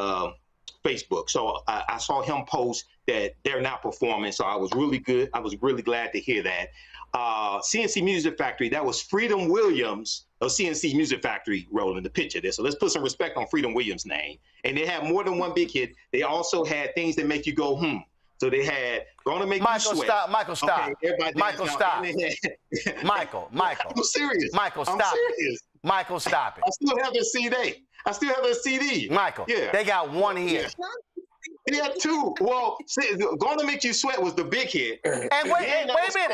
Facebook. So I saw him post that they're not performing. So I was really glad to hear that. CNC Music Factory, that was Freedom Williams of CNC Music Factory rolling the picture there. So let's put some respect on Freedom Williams' name. And they had more than one big hit. They also had things that make you go, So they had Gonna Make You Sweat. Michael, stop. Okay, Michael, stop. Michael. I'm serious. Michael, stop. I'm serious. Michael, stop it. I still have a CD. Michael, they got one hit. Yeah. He had two. Well, Gonna Make You Sweat was the big hit. And wait a minute.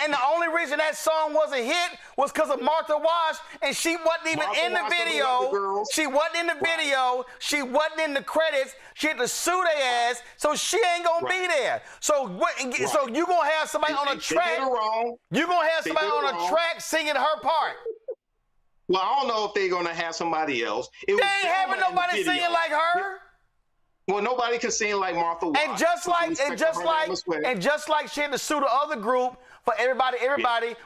And the only reason that song was a hit was because of Martha Wash, and she wasn't even in the video. She wasn't in the video. She wasn't in the credits. She had to sue their ass, so she ain't gonna be there. So so you gonna have somebody on a track. You gonna have somebody on a track singing her part. Well, I don't know if they're gonna have somebody else. They ain't having nobody singing like her. Well, nobody can sing like Martha Wash. And just like she had to sue the other group for everybody,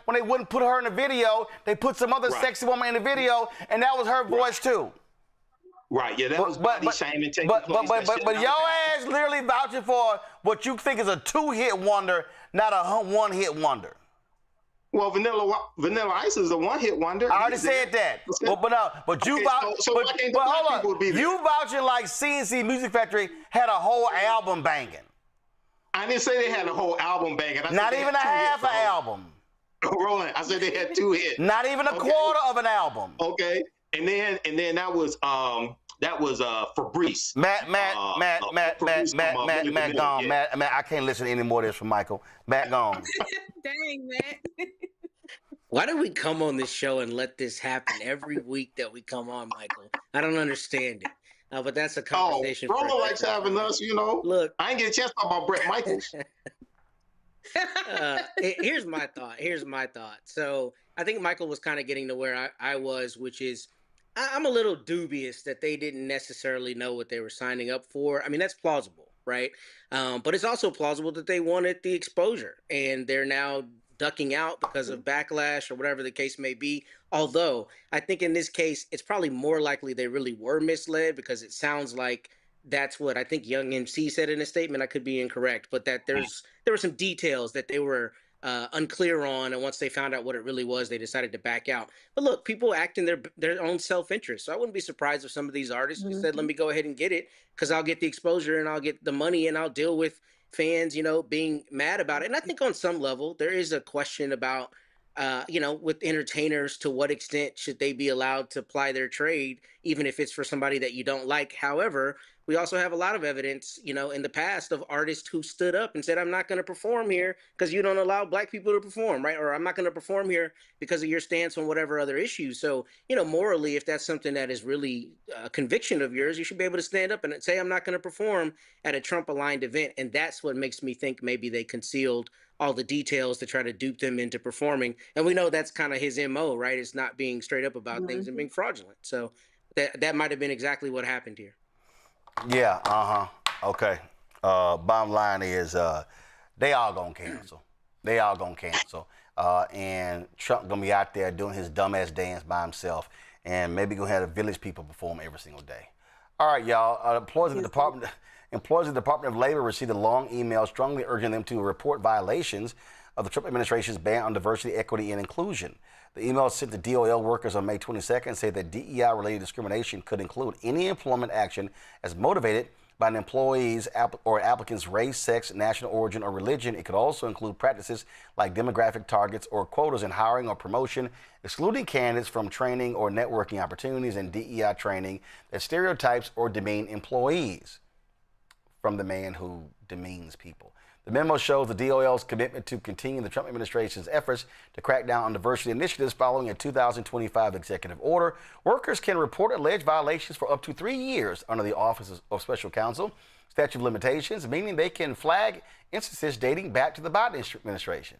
when they wouldn't put her in the video, they put some other sexy woman in the video, and that was her voice too. Right, yeah, that was body shaming taking place. But your ass literally vouching for what you think is a two-hit wonder, not a one-hit wonder. Well, Vanilla Ice is a one-hit wonder. I already said that. But you vouching like CNC Music Factory had a whole album banging. I didn't say they had a whole album banging. Not even a half an album. Roland, I said they had two hits. Not even a quarter of an album. Okay, and then that was Fabrice. Matt gone. Matt, I can't listen to any more of this from Michael. Matt gone. Dang, Matt. Why do we come on this show and let this happen every week that we come on, Michael? I don't understand it. But that's a conversation. Roland likes having us, Look, I ain't get a chance to talk about Brett Michaels. Here's my thought. So I think Michael was kind of getting to where I was, which is I'm a little dubious that they didn't necessarily know what they were signing up for. I mean, that's plausible, right? But it's also plausible that they wanted the exposure, and they're now ducking out because of backlash or whatever the case may be. Although I think in this case, it's probably more likely they really were misled, because it sounds like that's what I think Young MC said in a statement. I could be incorrect, but that there were some details that they were unclear on, and once they found out what it really was, they decided to back out. But look, people act in their own self-interest, so I wouldn't be surprised if some of these artists said, let me go ahead and get it, because I'll get the exposure and I'll get the money and I'll deal with fans, being mad about it. And I think on some level there is a question about with entertainers, to what extent should they be allowed to ply their trade, even if it's for somebody that you don't like. However, we also have a lot of evidence, in the past of artists who stood up and said, I'm not going to perform here because you don't allow black people to perform, right? Or I'm not going to perform here because of your stance on whatever other issues. So, morally, if that's something that is really a conviction of yours, you should be able to stand up and say, I'm not going to perform at a Trump-aligned event. And that's what makes me think maybe they concealed all the details to try to dupe them into performing. And we know that's kind of his MO, right? It's not being straight up about things and being fraudulent. So that might have been exactly what happened here. Yeah, okay. Bottom line is they all gonna cancel. And Trump gonna be out there doing his dumbass dance by himself, and maybe gonna have the village people perform every single day. All right, y'all. Employees of the Department of Labor received a long email strongly urging them to report violations of the Trump administration's ban on diversity, equity, and inclusion. The email sent to DOL workers on May 22nd said that DEI-related discrimination could include any employment action as motivated by an employee's or applicant's race, sex, national origin, or religion. It could also include practices like demographic targets or quotas in hiring or promotion, excluding candidates from training or networking opportunities and DEI training that stereotypes or demean employees. From the man who demeans people. The memo shows the DOL's commitment to continue the Trump administration's efforts to crack down on diversity initiatives following a 2025 executive order. Workers can report alleged violations for up to 3 years under the Office of Special Counsel statute of limitations, meaning they can flag instances dating back to the Biden administration.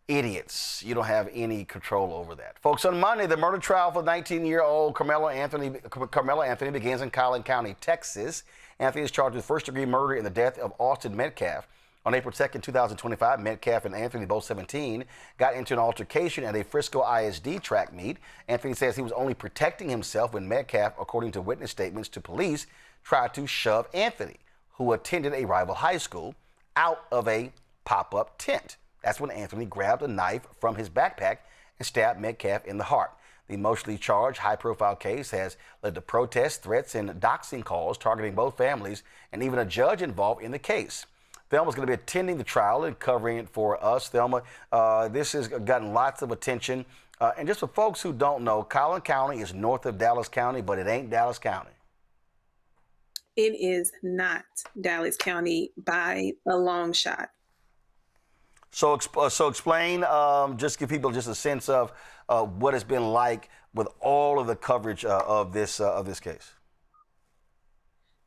Idiots. You don't have any control over that. Folks, on Monday, the murder trial for 19-year-old Karmelo Anthony begins in Collin County, Texas. Anthony is charged with first-degree murder in the death of Austin Metcalf. On April 2nd, 2025, Metcalf and Anthony, both 17, got into an altercation at a Frisco ISD track meet. Anthony says he was only protecting himself when Metcalf, according to witness statements to police, tried to shove Anthony, who attended a rival high school, out of a pop-up tent. That's when Anthony grabbed a knife from his backpack and stabbed Metcalf in the heart. The emotionally charged, high-profile case has led to protests, threats, and doxing calls targeting both families and even a judge involved in the case. Thelma's going to be attending the trial and covering it for us. Thelma, this has gotten lots of attention. And just for folks who don't know, Collin County is north of Dallas County, but it ain't Dallas County. It is not Dallas County by a long shot. So explain, just give people just a sense of what it's been like with all of the coverage of this case.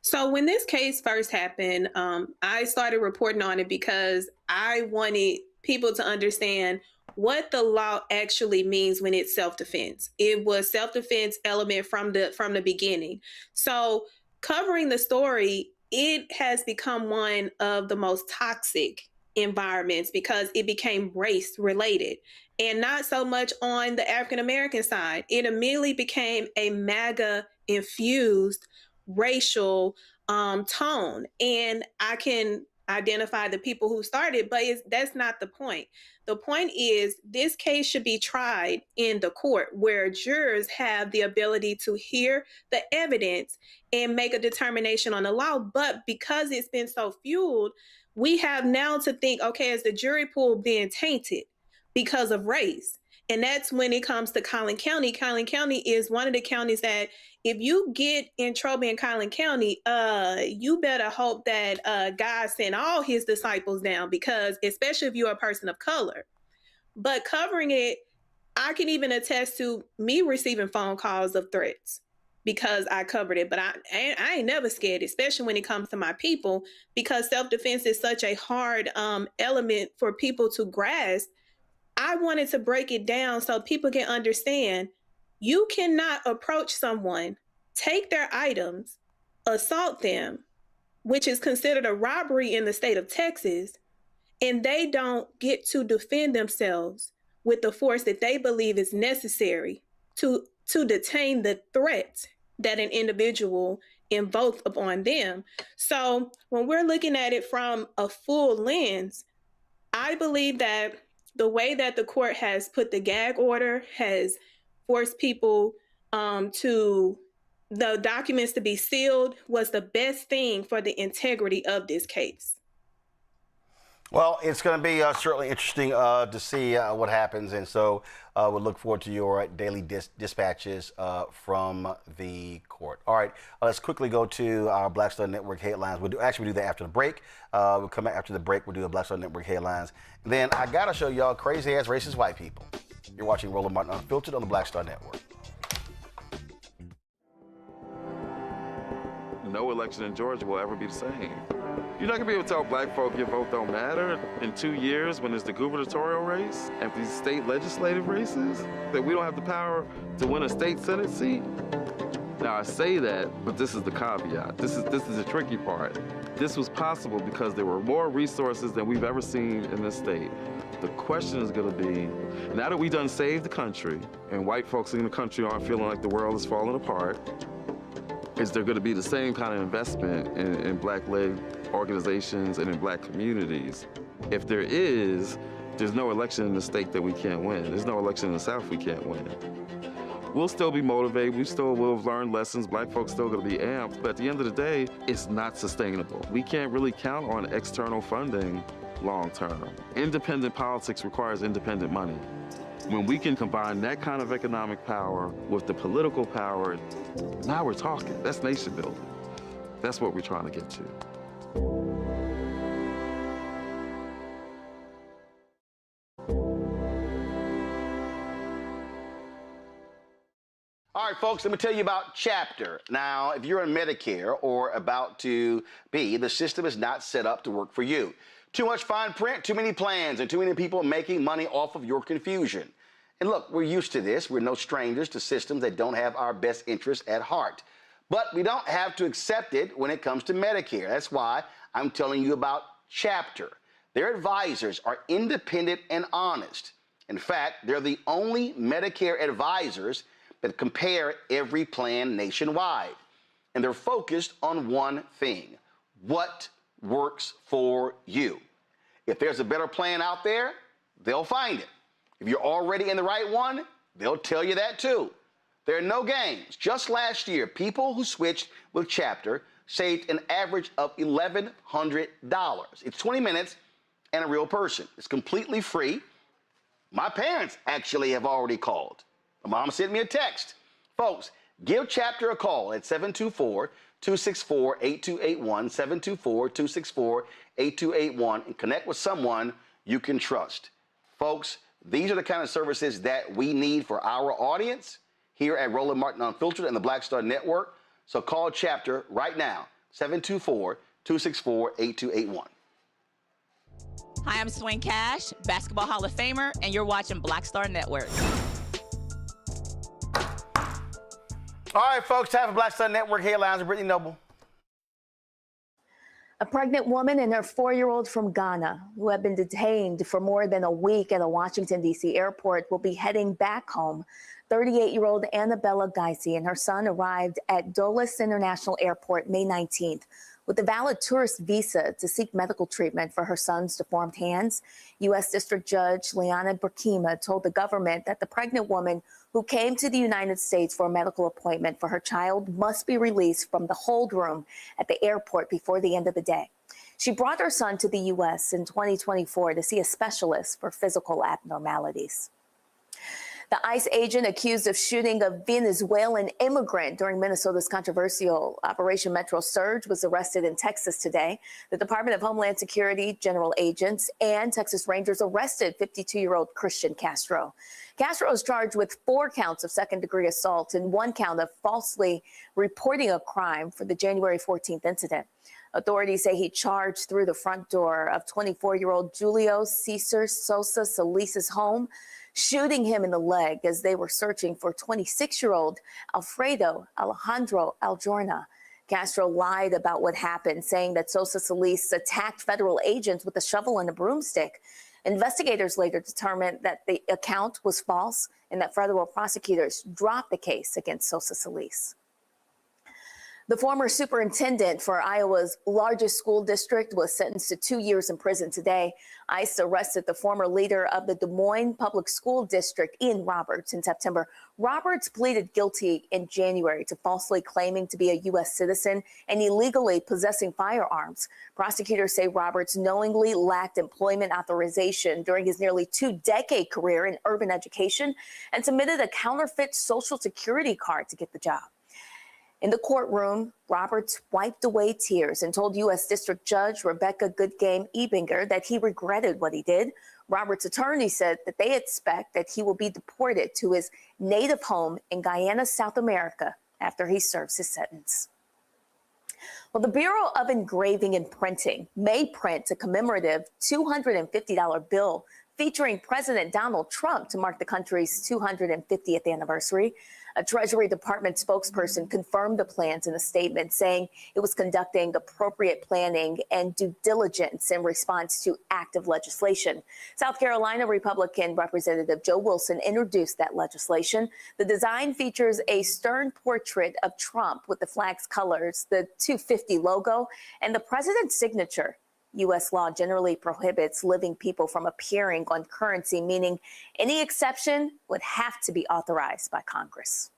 So when this case first happened, I started reporting on it because I wanted people to understand what the law actually means when it's self-defense. It was self-defense element from the beginning. So covering the story, it has become one of the most toxic environments because it became race related and not so much on the African American side. It immediately became a MAGA infused racial tone. And I can identify the people who started, but that's not the point. The point is this case should be tried in the court where jurors have the ability to hear the evidence and make a determination on the law. But because it's been so fueled, we have now to think, okay, is the jury pool being tainted because of race? And that's when it comes to Collin County. Collin County is one of the counties that if you get in trouble in Collin County, you better hope that God sent all his disciples down, because especially if you're a person of color. But covering it, I can even attest to me receiving phone calls of threats because I covered it. But I ain't never scared, especially when it comes to my people, because self-defense is such a hard element for people to grasp. I wanted to break it down so people can understand you cannot approach someone, take their items, assault them, which is considered a robbery in the state of Texas, and they don't get to defend themselves with the force that they believe is necessary to detain the threat that an individual invoked upon them. So when we're looking at it from a full lens, I believe that the way that the court has put the gag order has forced people to the documents to be sealed was the best thing for the integrity of this case. Well, it's going to be certainly interesting to see what happens, and so we'll look forward to your daily dispatches from the court. All right, let's quickly go to our Black Star Network headlines. We'll do that after the break. We'll come back after the break. We'll do the Black Star Network headlines. And then I got to show y'all crazy-ass racist white people. You're watching Roland Martin Unfiltered on the Black Star Network. No election in Georgia will ever be the same. You're not gonna be able to tell black folk your vote don't matter in 2 years when it's the gubernatorial race and these state legislative races, that we don't have the power to win a state Senate seat. Now I say that, but this is the caveat. This is the tricky part. This was possible because there were more resources than we've ever seen in this state. The question is gonna be, now that we done saved the country and white folks in the country aren't feeling like the world is falling apart, is there going to be the same kind of investment in black-led organizations and in black communities? If there is, there's no election in the state that we can't win. There's no election in the South we can't win. We'll still be motivated. We still will have learned lessons. Black folks still going to be amped. But at the end of the day, it's not sustainable. We can't really count on external funding long term. Independent politics requires independent money. When we can combine that kind of economic power with the political power, now we're talking. That's nation building. That's what we're trying to get to. All right, folks, let me tell you about Chapter. Now, if you're on Medicare or about to be, the system is not set up to work for you. Too much fine print, too many plans, and too many people making money off of your confusion. And look, we're used to this. We're no strangers to systems that don't have our best interests at heart. But we don't have to accept it when it comes to Medicare. That's why I'm telling you about Chapter. Their advisors are independent and honest. In fact, they're the only Medicare advisors that compare every plan nationwide. And they're focused on one thing: what works for you. If there's a better plan out there, they'll find it. If you're already in the right one, they'll tell you that too. There are no games. Just last year, people who switched with Chapter saved an average of $1,100. It's 20 minutes and a real person. It's completely free. My parents actually have already called. My mom sent me a text. Folks, give Chapter a call at 724-264-8281, 724-264-8281, and connect with someone you can trust. Folks, these are the kind of services that we need for our audience here at Roland Martin Unfiltered and the Black Star Network. So call Chapter right now, 724-264-8281. Hi, I'm Swing Cash, Basketball Hall of Famer, and you're watching Black Star Network. All right, folks, time for Black Star Network headlines with Brittany Noble. A pregnant woman and her 4-year-old from Ghana, who have been detained for more than a week at a Washington, D.C. airport, will be heading back home. 38-year-old Annabella Geisy and her son arrived at Dulles International Airport May 19th with a valid tourist visa to seek medical treatment for her son's deformed hands. U.S. District Judge Liana Burkima told the government that the pregnant woman who came to the United States for a medical appointment for her child must be released from the hold room at the airport before the end of the day. She brought her son to the U.S. in 2024 to see a specialist for physical abnormalities. The ICE agent accused of shooting a Venezuelan immigrant during Minnesota's controversial Operation Metro Surge was arrested in Texas today. The Department of Homeland Security, general agents, and Texas Rangers arrested 52-year-old Christian Castro. Castro is charged with 4 counts of second-degree assault and 1 count of falsely reporting a crime for the January 14th incident. Authorities say he charged through the front door of 24-year-old Julio Cesar Sosa Solis's home, shooting him in the leg as they were searching for 26-year-old Alfredo Alejandro Aljorna. Castro lied about what happened, saying that Sosa Solis attacked federal agents with a shovel and a broomstick. Investigators later determined that the account was false and that federal prosecutors dropped the case against Sosa Solis. The former superintendent for Iowa's largest school district was sentenced to 2 years in prison today. ICE arrested the former leader of the Des Moines Public School District, Ian Roberts, in September. Roberts pleaded guilty in January to falsely claiming to be a U.S. citizen and illegally possessing firearms. Prosecutors say Roberts knowingly lacked employment authorization during his nearly 2-decade career in urban education and submitted a counterfeit Social Security card to get the job. In the courtroom, Roberts wiped away tears and told U.S. District Judge Rebecca Goodgame Ebinger that he regretted what he did. Roberts' attorney said that they expect that he will be deported to his native home in Guyana, South America, after he serves his sentence. Well, the Bureau of Engraving and Printing may print a commemorative $250 bill featuring President Donald Trump to mark the country's 250th anniversary. A Treasury Department spokesperson confirmed the plans in a statement, saying it was conducting appropriate planning and due diligence in response to active legislation. South Carolina Republican Representative Joe Wilson introduced that legislation. The design features a stern portrait of Trump with the flag's colors, the 250 logo, and the president's signature. U.S. law generally prohibits living people from appearing on currency, meaning any exception would have to be authorized by Congress.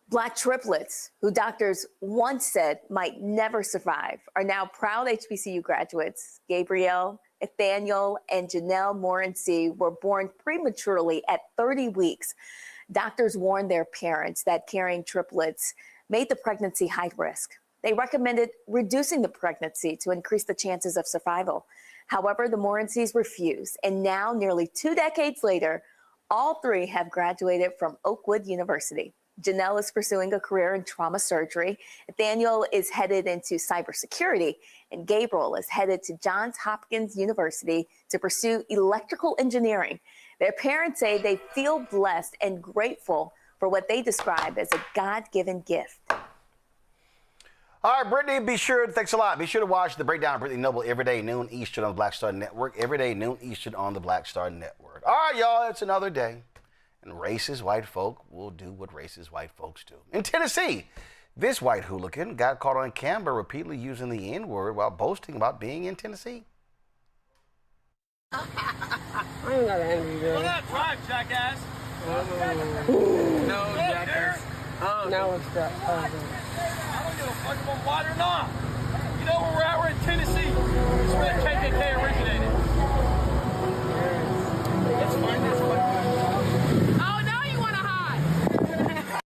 Black triplets, who doctors once said might never survive, are now proud HBCU graduates. Gabrielle, Nathaniel, and Janelle Morency were born prematurely at 30 weeks. Doctors warned their parents that carrying triplets made the pregnancy high risk. They recommended reducing the pregnancy to increase the chances of survival. However, the Morencys refused, and now, nearly 2 decades later, all three have graduated from Oakwood University. Janelle is pursuing a career in trauma surgery. Nathaniel is headed into cybersecurity, and Gabriel is headed to Johns Hopkins University to pursue electrical engineering. Their parents say they feel blessed and grateful for what they describe as a God-given gift. All right, Brittany, thanks a lot. Be sure to watch The Breakdown of Brittany Noble every day, noon Eastern on the Black Star Network. Every day, noon Eastern on the Black Star Network. All right, y'all, it's another day. And racist white folk will do what racist white folks do. In Tennessee, this white hooligan got caught on camera repeatedly using the N-word while boasting about being in Tennessee. I ain't got an angry girl. Well, that drive, jackass. No, jackass. Now it's that. I don't give a fuck if I'm white or not. You know where we're at? We're in Tennessee. It's where the KKK originated. Let's find this one. Oh, now you want to hide.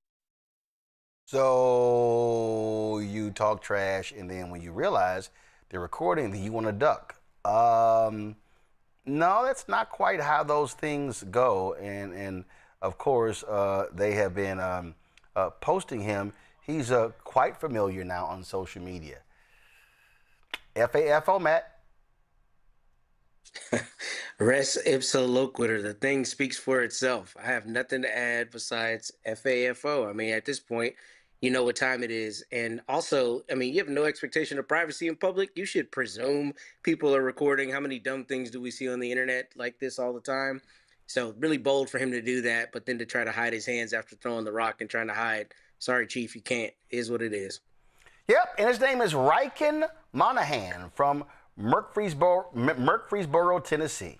So you talk trash, and then when you realize they're recording, then you want to duck. No, that's not quite how those things go. And of course, they have been posting him. He's quite familiar now on social media. FAFO, Matt. Res ipsa loquitur. The thing speaks for itself. I have nothing to add besides FAFO. I mean, at this point, you know what time it is. And also, I mean, you have no expectation of privacy in public. You should presume people are recording. How many dumb things do we see on the internet like this all the time? So really bold for him to do that, but then to try to hide his hands after throwing the rock and trying to hide. Sorry, Chief, you can't. Is what it is. Yep, and his name is Ryken Monahan from Murfreesboro, Tennessee.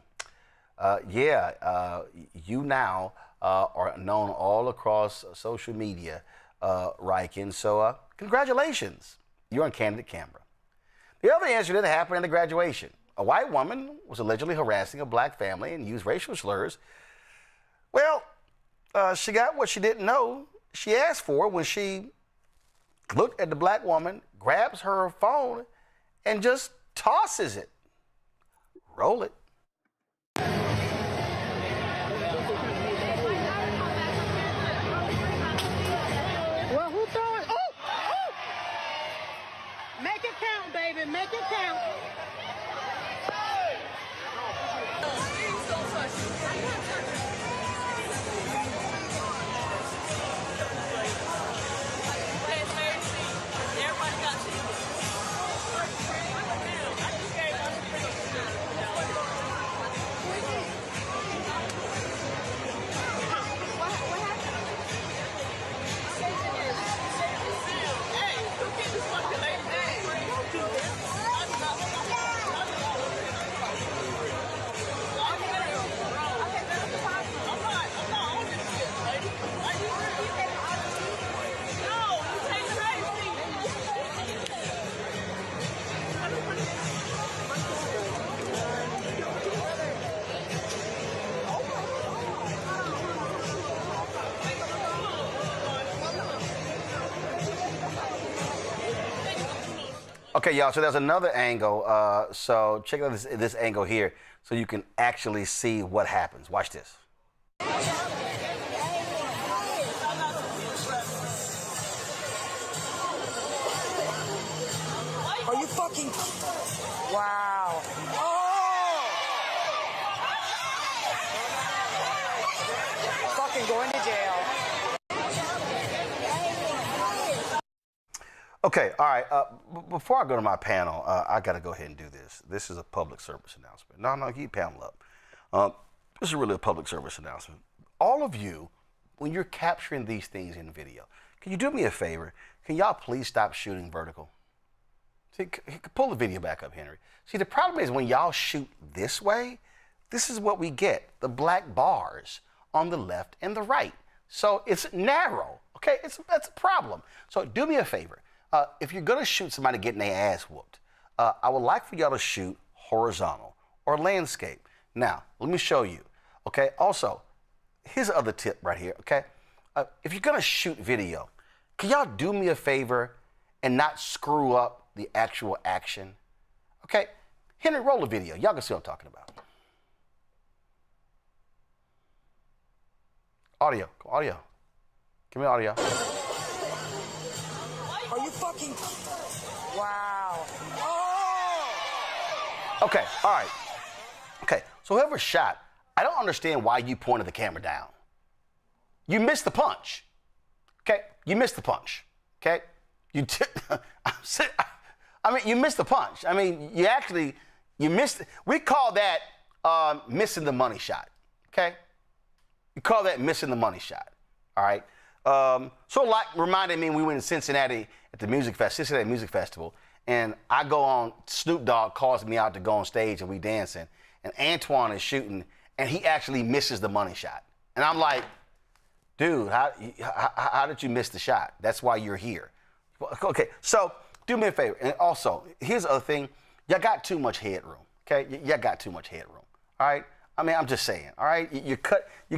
You now are known all across social media, Ryken. So congratulations. You're on candid camera. The other incident happened at the graduation. A white woman was allegedly harassing a black family and used racial slurs. Well, she got what she didn't know she asked for when she looked at the black woman, grabs her phone, and just tosses it. Roll it. Well, who throwing? Oh! Make it count, baby. Make it count. Okay, y'all, so there's another angle. So check out this angle here so you can actually see what happens. Watch this. Are you fucking... Wow. Oh! Fucking going to jail. Okay, all right. Before I go to my panel, I got to go ahead and do this. This is a public service announcement. No, keep panel up. This is really a public service announcement. All of you, when you're capturing these things in video, can you do me a favor? Can y'all please stop shooting vertical? See, pull the video back up, Henry. See, the problem is when y'all shoot this way, this is what we get, the black bars on the left and the right. So it's narrow, okay? That's a problem. So do me a favor. If you're gonna shoot somebody getting their ass whooped, I would like for y'all to shoot horizontal or landscape. Now, let me show you, okay? Also, here's the other tip right here, okay? If you're gonna shoot video, can y'all do me a favor and not screw up the actual action? Okay, Henry, roll the video. Y'all can see what I'm talking about. Audio, audio. Give me audio. Are you fucking... Wow. Okay, all right. Okay, so whoever shot, I don't understand why you pointed the camera down. You missed the punch. Okay, you missed the punch. Okay, you you missed the punch. I mean, you missed. We call that missing the money shot. Okay, you call that missing the money shot. All right. So like reminded me when we went to Cincinnati at the Cincinnati Music Festival, and I go on. Snoop Dogg calls me out to go on stage, and we dancing, and Antoine is shooting, and he actually misses the money shot, and I'm like, dude, how did you miss the shot? That's why you're here. Okay, so do me a favor. And also, here's the other thing. Y'all got too much headroom, okay? Y'all got too much headroom, all right? I mean, I'm just saying, all right? You're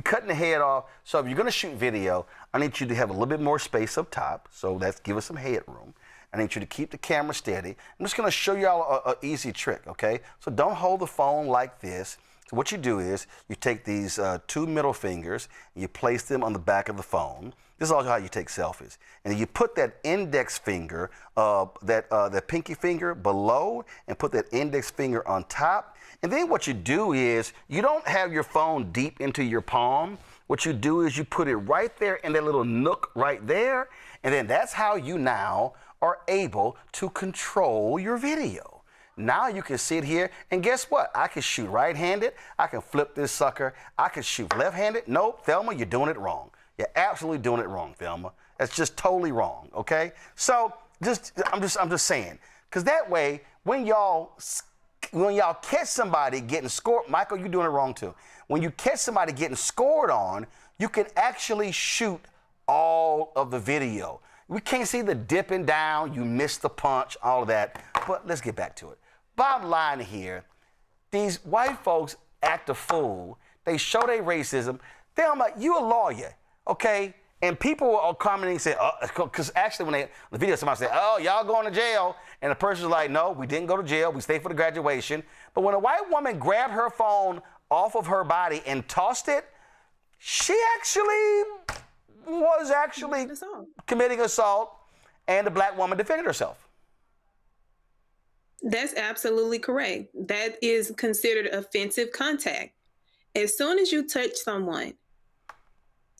cutting the head off. So if you're going to shoot video, I need you to have a little bit more space up top. So that's give us some headroom. I need you to keep the camera steady. I'm just going to show y'all an easy trick, okay? So don't hold the phone like this. So what you do is you take these two middle fingers and you place them on the back of the phone. This is also how you take selfies. And then you put that index finger, that pinky finger below, and put that index finger on top. And then what you do is you don't have your phone deep into your palm. What you do is you put it right there in that little nook right there. And then that's how you now are able to control your video. Now you can sit here, and guess what? I can shoot right-handed. I can flip this sucker. I can shoot left-handed. Nope, Thelma, you're doing it wrong. You're absolutely doing it wrong, Thelma. That's just totally wrong, okay? So I'm just saying, because that way, when y'all catch somebody getting scored, Michael, you're doing it wrong too. When you catch somebody getting scored on, you can actually shoot all of the video. We can't see the dipping down, you missed the punch, all of that. But let's get back to it. Bottom line here, these white folks act a fool. They show their racism. Thelma, you a lawyer, okay? And people are commenting and say, because actually when the video, somebody said, oh, y'all going to jail. And the person's like, no, we didn't go to jail. We stayed for the graduation. But when a white woman grabbed her phone off of her body and tossed it, she was committing assault, and the black woman defended herself. That's absolutely correct. That is considered offensive contact. As soon as you touch someone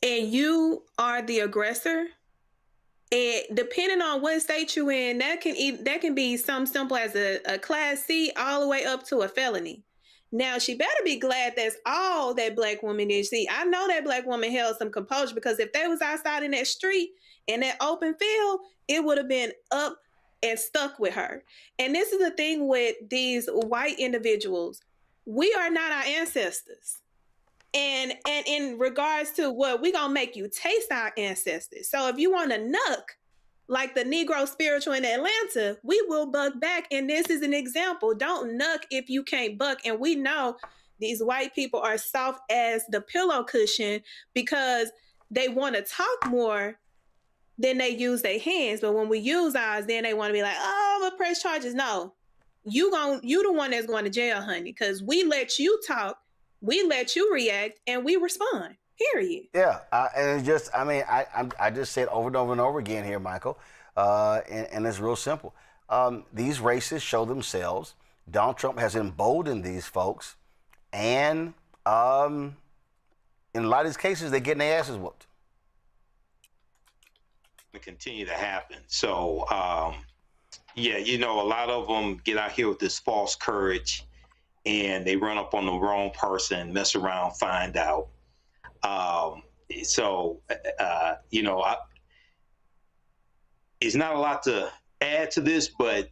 and you are the aggressor, and depending on what state you're in, that can be something simple as a Class C all the way up to a felony. Now, she better be glad that's all that black woman is. See, I know that black woman held some composure, because if they was outside in that street, in that open field, it would have been up and stuck with her. And this is the thing with these white individuals. We are not our ancestors. And in regards to what we gonna make you taste our ancestors. So if you want to nuck like the Negro spiritual in Atlanta, we will buck back. And this is an example. Don't nuck if you can't buck. And we know these white people are soft as the pillow cushion because they want to talk more than they use their hands. But when we use ours, then they want to be like, oh, I'm gonna press charges. No, you the one that's going to jail, honey, because we let you talk, we let you react, and we respond. Period. Yeah, and it's just, I just said over and over and over again here, Michael, and it's real simple. These racists show themselves. Donald Trump has emboldened these folks, and in a lot of these cases, they're getting their asses whooped. To continue to happen. So, yeah, a lot of them get out here with this false courage, and they run up on the wrong person, mess around, find out. It's not a lot to add to this, but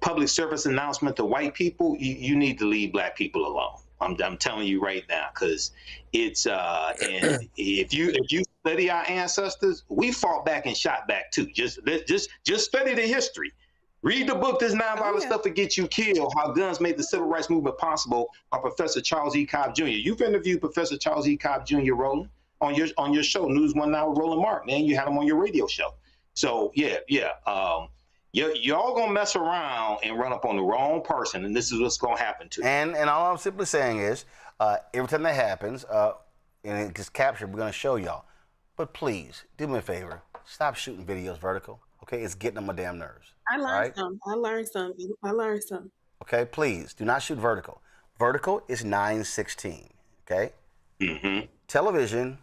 public service announcement to white people, you need to leave black people alone. I'm telling you right now, because it's and if you study our ancestors, we fought back and shot back too. Just study the history. Read the book, This Nonviolent Stuff That Gets You Killed, How Guns Made the Civil Rights Movement Possible, by Professor Charles E. Cobb Jr. You've interviewed Professor Charles E. Cobb Jr., Roland, on your show, News One Now with Roland Martin, and you had him on your radio show. So y'all gonna mess around and run up on the wrong person, and this is what's gonna happen to you. And all I'm simply saying is, every time that happens, and it gets captured, we're gonna show y'all. But please, do me a favor, stop shooting videos vertical. Okay, it's getting on my damn nerves. I learned some. Okay, please do not shoot vertical. Vertical is 9:16. Okay. Mm-hmm. Television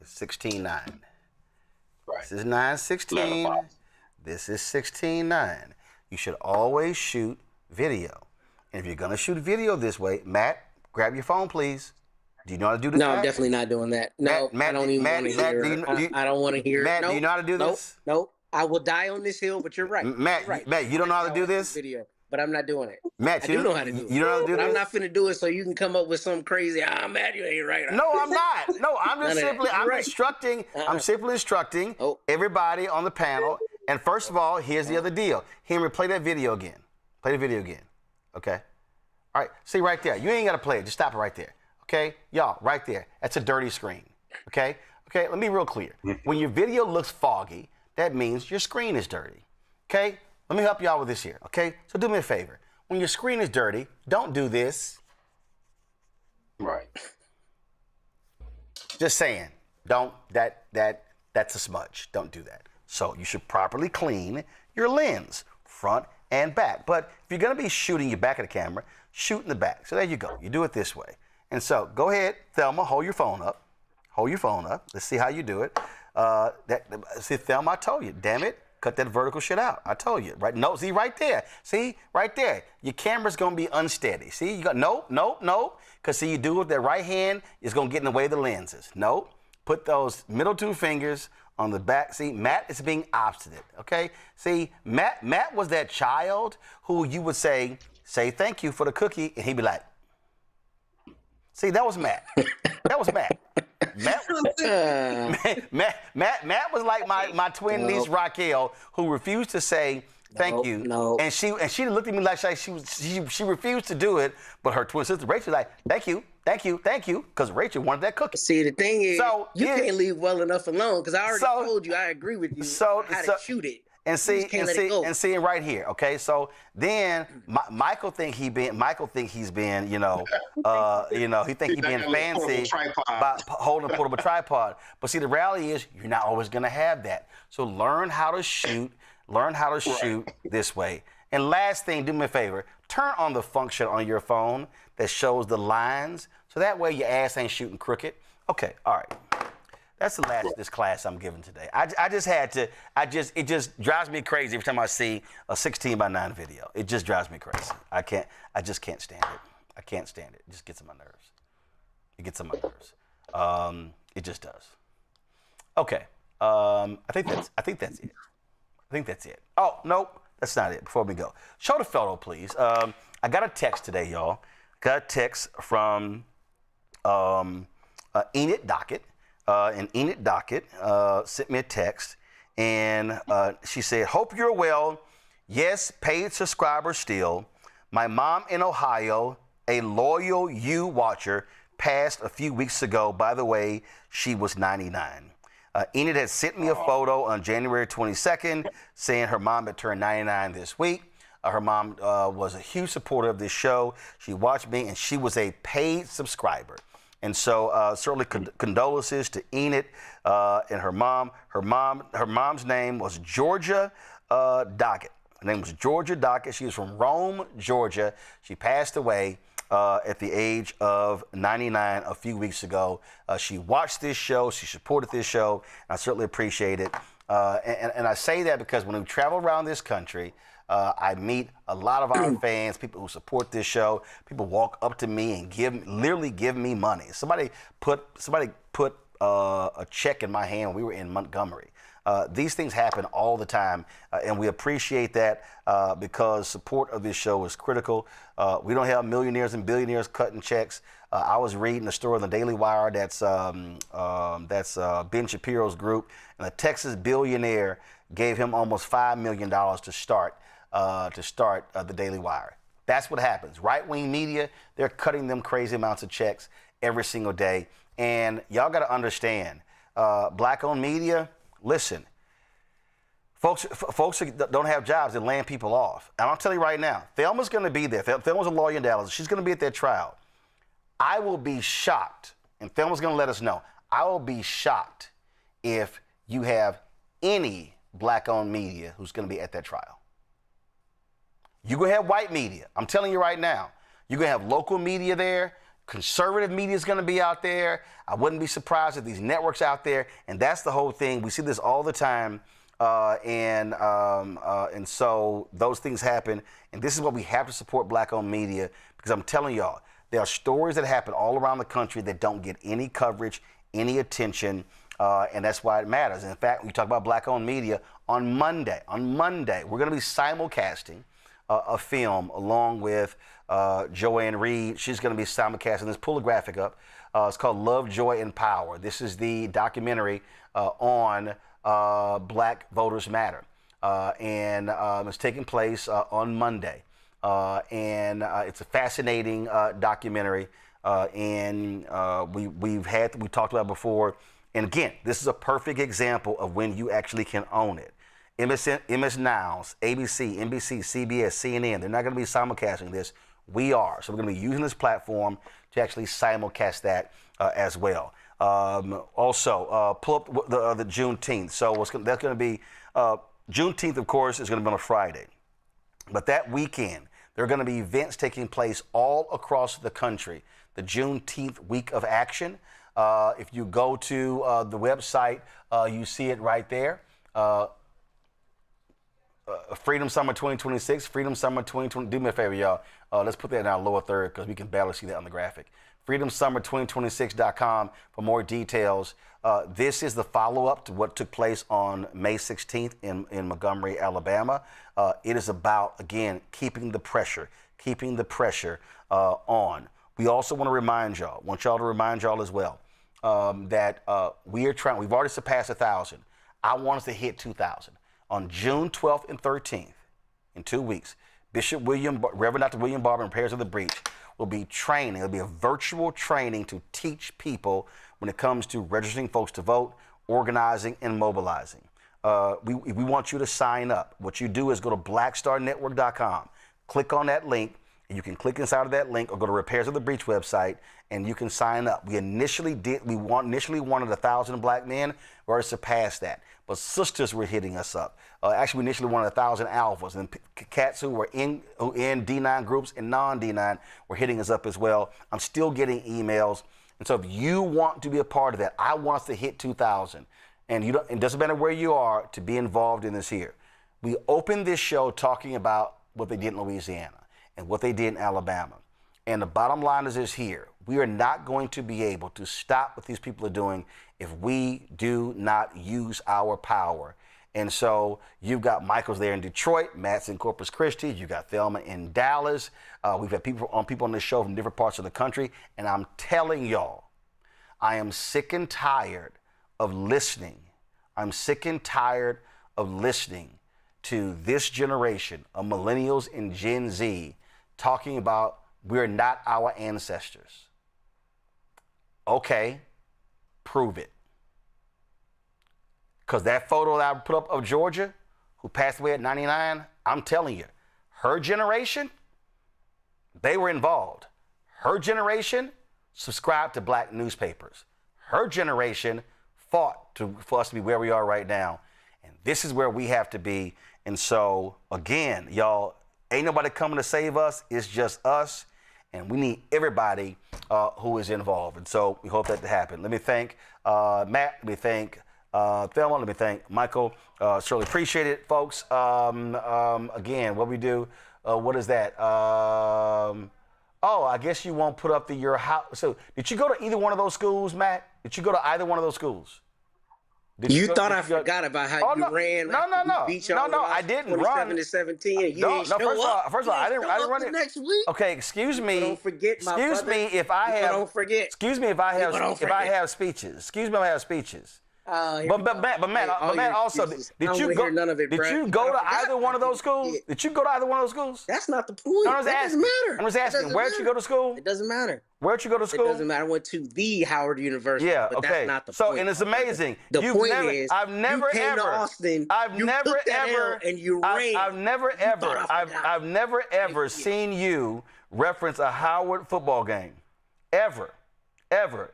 is 16:9. Right. This is 9:16. This is 16:9. You should always shoot video. And if you're gonna shoot video this way, Matt, grab your phone, please. Do you know how to do this? No, I'm definitely not doing that. No, Matt, I don't even want to hear. I don't want to hear. Matt, do you know how to do this? Nope. I will die on this hill, but you're right. Matt, you're right. Matt, you don't know how to do this? Video, but I'm not doing it. Matt, I do know how to do it. You know how to do but this? I'm not finna do it so you can come up with some crazy, Matt, you ain't right. No, I'm not. No, I'm just simply, I'm right. instructing, I'm simply instructing everybody on the panel. And first of all, here's the other deal. Henry, play that video again. Play the video again. Okay? All right, see right there. You ain't got to play it. Just stop it right there. Okay? Y'all, right there. That's a dirty screen. Okay? Okay, let me be real clear. When your video looks foggy, that means your screen is dirty. Okay? Let me help y'all with this here. Okay? So do me a favor. When your screen is dirty, don't do this. Right. Just saying. Don't, that's a smudge. Don't do that. So you should properly clean your lens, front and back. But if you're going to be shooting your back of the camera, shoot in the back. So there you go. You do it this way. And so go ahead, Thelma, hold your phone up. Hold your phone up. Let's see how you do it. See, Thelma, I told you. Damn it. Cut that vertical shit out. I told you. Right? No, see, right there. See, right there. Your camera's going to be unsteady. See, you got, nope. Because see, you do it with that right hand, it's going to get in the way of the lenses. Nope. Put those middle two fingers on the back. See, Matt is being obstinate, okay? See, Matt was that child who you would say thank you for the cookie, and he'd be like, see, that was Matt. That was Matt. Matt was like my twin niece Raquel, who refused to say thank you. No. And she looked at me like she refused to do it, but her twin sister Rachel was like, thank you, because Rachel wanted that cookie. See, the thing is, you can't leave well enough alone, because I already told you I agree with you how to shoot it. And see right here, okay? So then Michael think he's being, you know, he think he's being fancy by holding a portable tripod. But see, the reality is you're not always gonna have that. So learn how to shoot this way. And last thing, do me a favor, turn on the function on your phone that shows the lines, so that way your ass ain't shooting crooked. Okay, all right. That's the last of this class I'm giving today. It just drives me crazy every time I see a 16:9 video. It just drives me crazy. I just can't stand it. I can't stand it. It just gets on my nerves. It gets on my nerves. It just does. Okay. I think that's it. Oh, nope. That's not it. Before we go, show the photo, please. I got a text today, y'all. Got a text from Enid Dockett. And Enid Dockett sent me a text, and she said, hope you're well. Yes, paid subscriber still. My mom in Ohio, a loyal you watcher, passed a few weeks ago. By the way, she was 99. Enid had sent me a photo on January 22nd saying her mom had turned 99 this week. Her mom was a huge supporter of this show. She watched me, and she was a paid subscriber. And so certainly condolences to Enid and her mom. Her mom's name was Georgia Dockett. Her name was Georgia Dockett. She was from Rome, Georgia. She passed away at the age of 99 a few weeks ago. She watched this show. She supported this show. And I certainly appreciate it. And I say that because when we travel around this country, I meet a lot of our fans, people who support this show. People walk up to me and literally give me money. Somebody put a check in my hand when we were in Montgomery. These things happen all the time, and we appreciate that because support of this show is critical. We don't have millionaires and billionaires cutting checks. I was reading a story in the Daily Wire that's Ben Shapiro's group, and a Texas billionaire gave him almost $5 million to start the Daily Wire. That's what happens. Right-wing media, they're cutting them crazy amounts of checks every single day. And y'all got to understand, black-owned media, listen, folks that don't have jobs, they're laying people off. And I'll tell you right now, Thelma's going to be there. Thelma's a lawyer in Dallas. She's going to be at that trial. I will be shocked, and Thelma's going to let us know, I will be shocked if you have any black-owned media who's going to be at that trial. You're going to have white media. I'm telling you right now. You're going to have local media there. Conservative media is going to be out there. I wouldn't be surprised if these networks out there. And that's the whole thing. We see this all the time. And so those things happen. And this is why we have to support black-owned media, because I'm telling y'all, there are stories that happen all around the country that don't get any coverage, any attention. And that's why it matters. And in fact, when you talk about black-owned media, on Monday, we're going to be simulcasting a film along with Joanne Reed. She's going to be simulcasting this. Pull the graphic up. It's called Love, Joy, and Power. This is the documentary on Black Voters Matter. And it's taking place on Monday. And it's a fascinating documentary. And we talked about it before. And again, this is a perfect example of when you actually can own it. MS Niles, ABC, NBC, CBS, CNN, they're not going to be simulcasting this. We are. So we're going to be using this platform to actually simulcast that as well. Also, pull up the Juneteenth. So that's going to be, Juneteenth, of course, is going to be on a Friday. But that weekend, there are going to be events taking place all across the country. The Juneteenth Week of Action. If you go to the website, you see it right there. Freedom Summer 2026, Freedom Summer 2020. Do me a favor, y'all. Let's put that in our lower third because we can barely see that on the graphic. FreedomSummer2026.com for more details. This is the follow-up to what took place on May 16th in Montgomery, Alabama. It is about, again, keeping the pressure on. We also want to remind y'all, as well, that we've already surpassed 1,000. I want us to hit 2,000. On June 12th and 13th, in 2 weeks, Reverend Dr. William Barber and Prayers of the Breach will be training. It'll be a virtual training to teach people when it comes to registering folks to vote, organizing, and mobilizing. We want you to sign up. What you do is go to blackstarnetwork.com, click on that link, and you can click inside of that link or go to Repairs of the Breach website, and you can sign up. We initially wanted 1,000 black men. We already surpassed that. But sisters were hitting us up. Actually, we initially wanted 1,000 alphas, and cats who were in D9 groups and non-D9 were hitting us up as well. I'm still getting emails. And so if you want to be a part of that, I want us to hit 2,000. And it doesn't matter where you are to be involved in this here. We opened this show talking about what they did in Louisiana and what they did in Alabama. And the bottom line is this here. We are not going to be able to stop what these people are doing if we do not use our power. And so you've got Michael's there in Detroit, Matt's in Corpus Christi, you've got Thelma in Dallas. We've had people on this show from different parts of the country. And I'm telling y'all, I am sick and tired of listening. I'm sick and tired of listening to this generation of millennials and Gen Z talking about we're not our ancestors. Okay, prove it. Because that photo that I put up of Georgia, who passed away at 99, I'm telling you, her generation, they were involved. Her generation subscribed to black newspapers. Her generation fought for us to be where we are right now. And this is where we have to be. And so, again, y'all, ain't nobody coming to save us. It's just us. And we need everybody who is involved. And so we hope that to happen. Let me thank Matt. Let me thank Thelma. Let me thank Michael. Certainly appreciate it, folks. Again, what we do, what is that? Oh, I guess you won't put up your house. So did you go to either one of those schools, Matt? Did you go to either one of those schools? You thought I forgot about how you ran? No. I didn't run. 27-17. You No, didn't show up. First of all, I didn't run it next week. Okay, excuse me. Don't forget, my excuse brother. me if I have. Don't forget. Excuse me if I have. If I have speeches. Excuse me if I have speeches. But man, also, did you go? Did you go to either one of those schools? Did you go to either one of those schools? That's not the point. No, that doesn't matter. I was asking, where'd you go to school? It doesn't matter. Where'd you go to school? It doesn't matter. I went to the Howard University. Yeah, but okay. That's not the point. So, and it's amazing. The point is, I've never you came ever. to Austin. I've you never took that ever. L and you ran. I've never ever. I've never ever seen you reference a Howard football game, ever.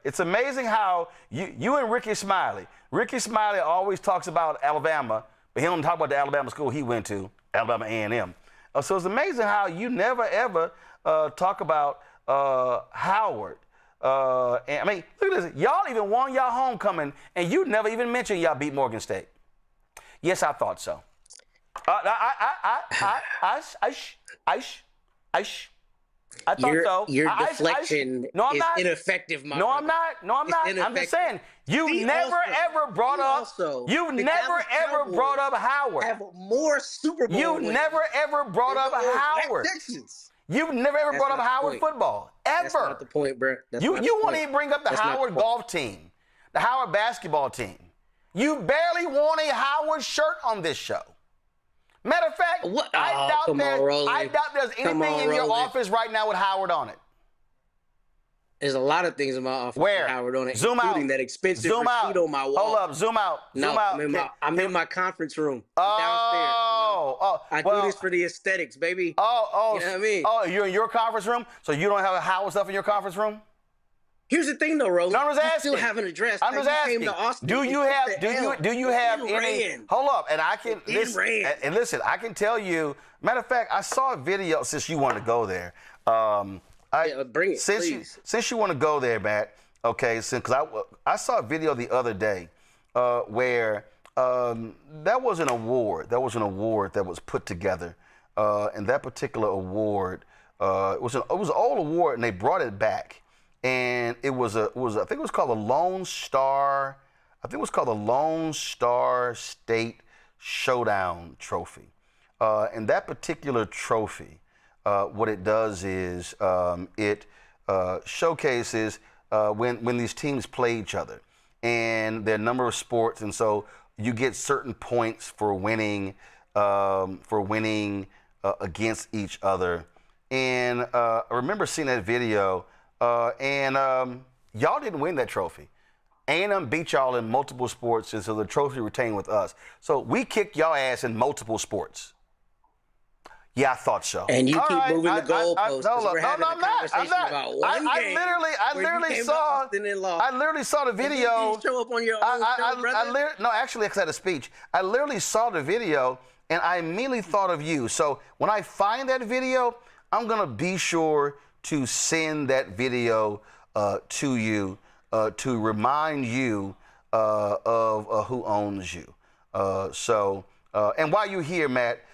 It's amazing how you and Ricky Smiley. Ricky Smiley always talks about Alabama, but he don't talk about the Alabama school he went to, Alabama A&M. So it's amazing how you never ever talk about Howard. And I mean, look at this. Y'all even won y'all homecoming, and you never even mentioned y'all beat Morgan State. Yes, I thought so. I thought so. Your deflection is ineffective, my No, brother. I'm not. No, I'm not. I'm just saying. You never ever brought up. You never ever brought up Howard. Have more Super Bowl You wins never ever brought up Howard. You've never ever brought up Howard football. Ever. That's not the point, bro. You won't even bring up the Howard golf team, the Howard basketball team. You barely won a Howard shirt on this show. Matter of fact, I doubt there's anything in your office right now with Howard on it. There's a lot of things in my office with Howard on it, including that expensive receipt on my wall. Hold up, zoom out. No, I'm in my conference room. I'm downstairs. I do this for the aesthetics, baby. You know what I mean? Oh, you're in your conference room, so you don't have Howard stuff in your conference room? Here's the thing, though, Roland. No, I'm just asking. You still haven't addressed. I'm just asking. Came to Austin, do you have any? Hold up, and I can listen. I can tell you. Matter of fact, I saw a video since you want to go there. Bring it, please. Since you want to go there, Matt. Okay, because I saw a video the other day where that was an award. That was an award that was put together, and that particular award it was an old award, and they brought it back. And I think it was called the Lone Star. I think it was called the Lone Star State Showdown Trophy. And that particular trophy, what it does is it showcases when these teams play each other, and there are a number of sports, and so you get certain points for winning against each other. And I remember seeing that video. And y'all didn't win that trophy. A&M beat y'all in multiple sports, and so the trophy retained with us. So we kicked y'all ass in multiple sports. Yeah, I thought so. And you keep moving the goalposts. I literally saw the video. You show up on your own show, brother. No, actually, I had a speech. I literally saw the video, and I immediately thought of you. So when I find that video, I'm going to be sure to send that video to you to remind you of who owns you. And while you're here, Matt,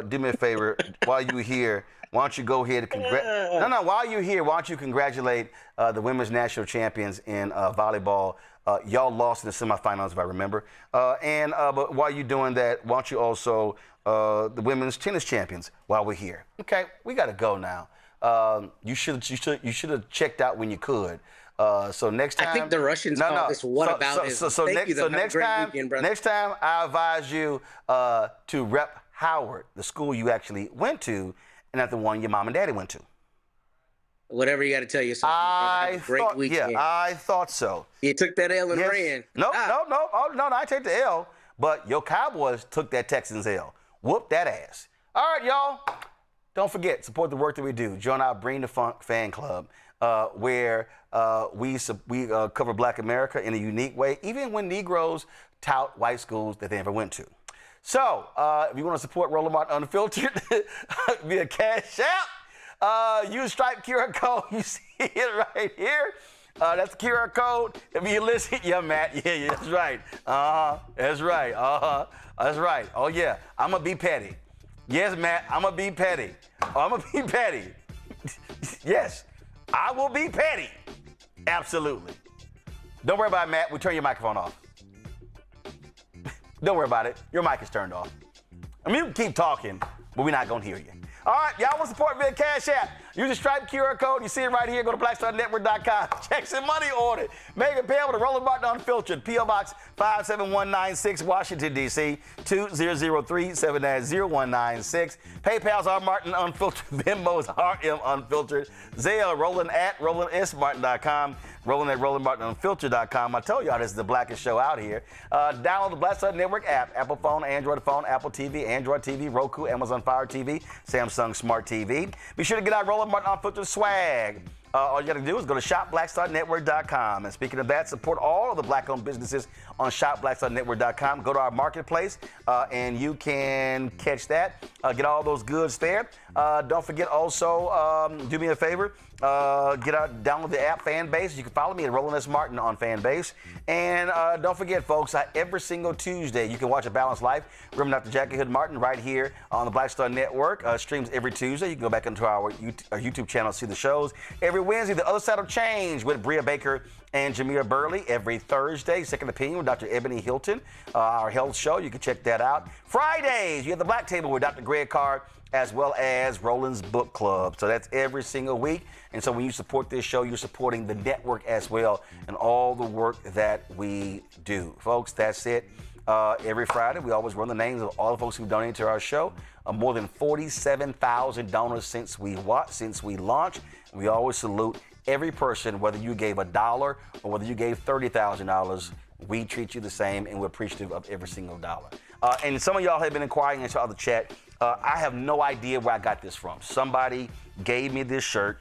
do me a favor. While you're here, why don't you go ahead and while you're here, why don't you congratulate the women's national champions in volleyball. Y'all lost in the semifinals, if I remember. But while you're doing that, why don't you also the women's tennis champions while we're here? Okay, we got to go now. You should have checked out when you could. So next time, I think the Russians call this next time, I advise you to rep Howard, the school you actually went to, and not the one your mom and daddy went to. Whatever you got to tell yourself. Great weekend. Yeah, I thought so. You took that L and ran. No, I take the L, but your Cowboys took that Texans L. Whoop that ass. All right, y'all. Don't forget, support the work that we do. Join our Bring the Funk fan club, where we cover Black America in a unique way, even when Negroes tout white schools that they never went to. So, if you want to support Roland Martin Unfiltered via Cash App, use Stripe QR code. You see it right here. That's the QR code. If you listen, yeah, Matt, yeah, that's right. That's right. That's right. Oh, yeah, I'm going to be petty. Yes, Matt, I'm going to be petty. I'm going to be petty. Yes, I will be petty. Absolutely. Don't worry about it, Matt. We'll turn your microphone off. Don't worry about it. Your mic is turned off. I mean, you can keep talking, but we're not going to hear you. All right, y'all want to support via Cash App. Use the Stripe QR code. You see it right here. Go to blackstarnetwork.com. Checks and money order. Make it payable to Roland Martin Unfiltered. P.O. Box 57196, Washington, D.C. 2003-790-196. PayPal's R. Martin Unfiltered. Venmo's RM Unfiltered. Zelle, Roland at RolandSMartin.com. Roland at RolandMartinUnfiltered.com. I told y'all this is the blackest show out here. Download the Black Star Network app. Apple phone, Android phone, Apple TV, Android TV, Roku, Amazon Fire TV, Samsung Smart TV. Be sure to get our Roland Martin Unfiltered swag. All you got to do is go to shopblackstarnetwork.com. And speaking of that, support all of the black-owned businesses on shopblackstarnetwork.com. Go to our marketplace, and you can catch that. Get all those goods there. Don't forget also, do me a favor, download the app Fanbase. You can follow me at Roland S. Martin on Fanbase. And don't forget, folks, every single Tuesday, you can watch A Balanced Life. Remember Dr. Jackie Hood Martin right here on the Black Star Network. Streams every Tuesday. You can go back into our YouTube channel, see the shows. Every Wednesday, The Other Side of Change with Bria Baker and Jameer Burley. Every Thursday, Second Opinion with Dr. Ebony Hilton, our health show. You can check that out. Fridays, you have the Black Table with Dr. Greg Carr, as well as Roland's Book Club. So that's every single week. And so when you support this show, you're supporting the network as well and all the work that we do. Folks, that's it. Every Friday, we always run the names of all the folks who donated to our show. More than 47,000 donors since we launched. We always salute every person, whether you gave $1 or whether you gave $30,000. We treat you the same, and we're appreciative of every single dollar. And some of y'all have been inquiring into the chat. I have no idea where I got this from. Somebody gave me this shirt,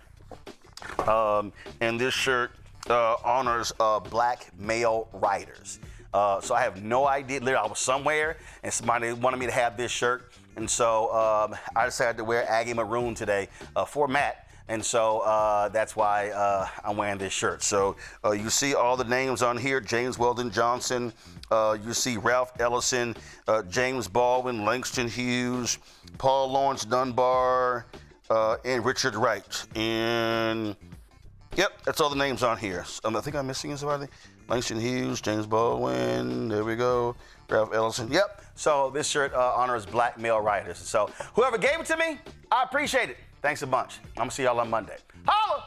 and this shirt honors black male writers. So I have no idea. Literally, I was somewhere, and somebody wanted me to have this shirt. And so I decided to wear Aggie Maroon today for Matt. And so that's why I'm wearing this shirt. So you see all the names on here: James Weldon Johnson. You see Ralph Ellison, James Baldwin, Langston Hughes, Paul Lawrence Dunbar, and Richard Wright. And yep, that's all the names on here. I think I'm missing somebody. Langston Hughes, James Baldwin. There we go. Ralph Ellison. Yep. So this shirt honors black male writers. So whoever gave it to me, I appreciate it. Thanks a bunch. I'm going to see y'all on Monday. Holla!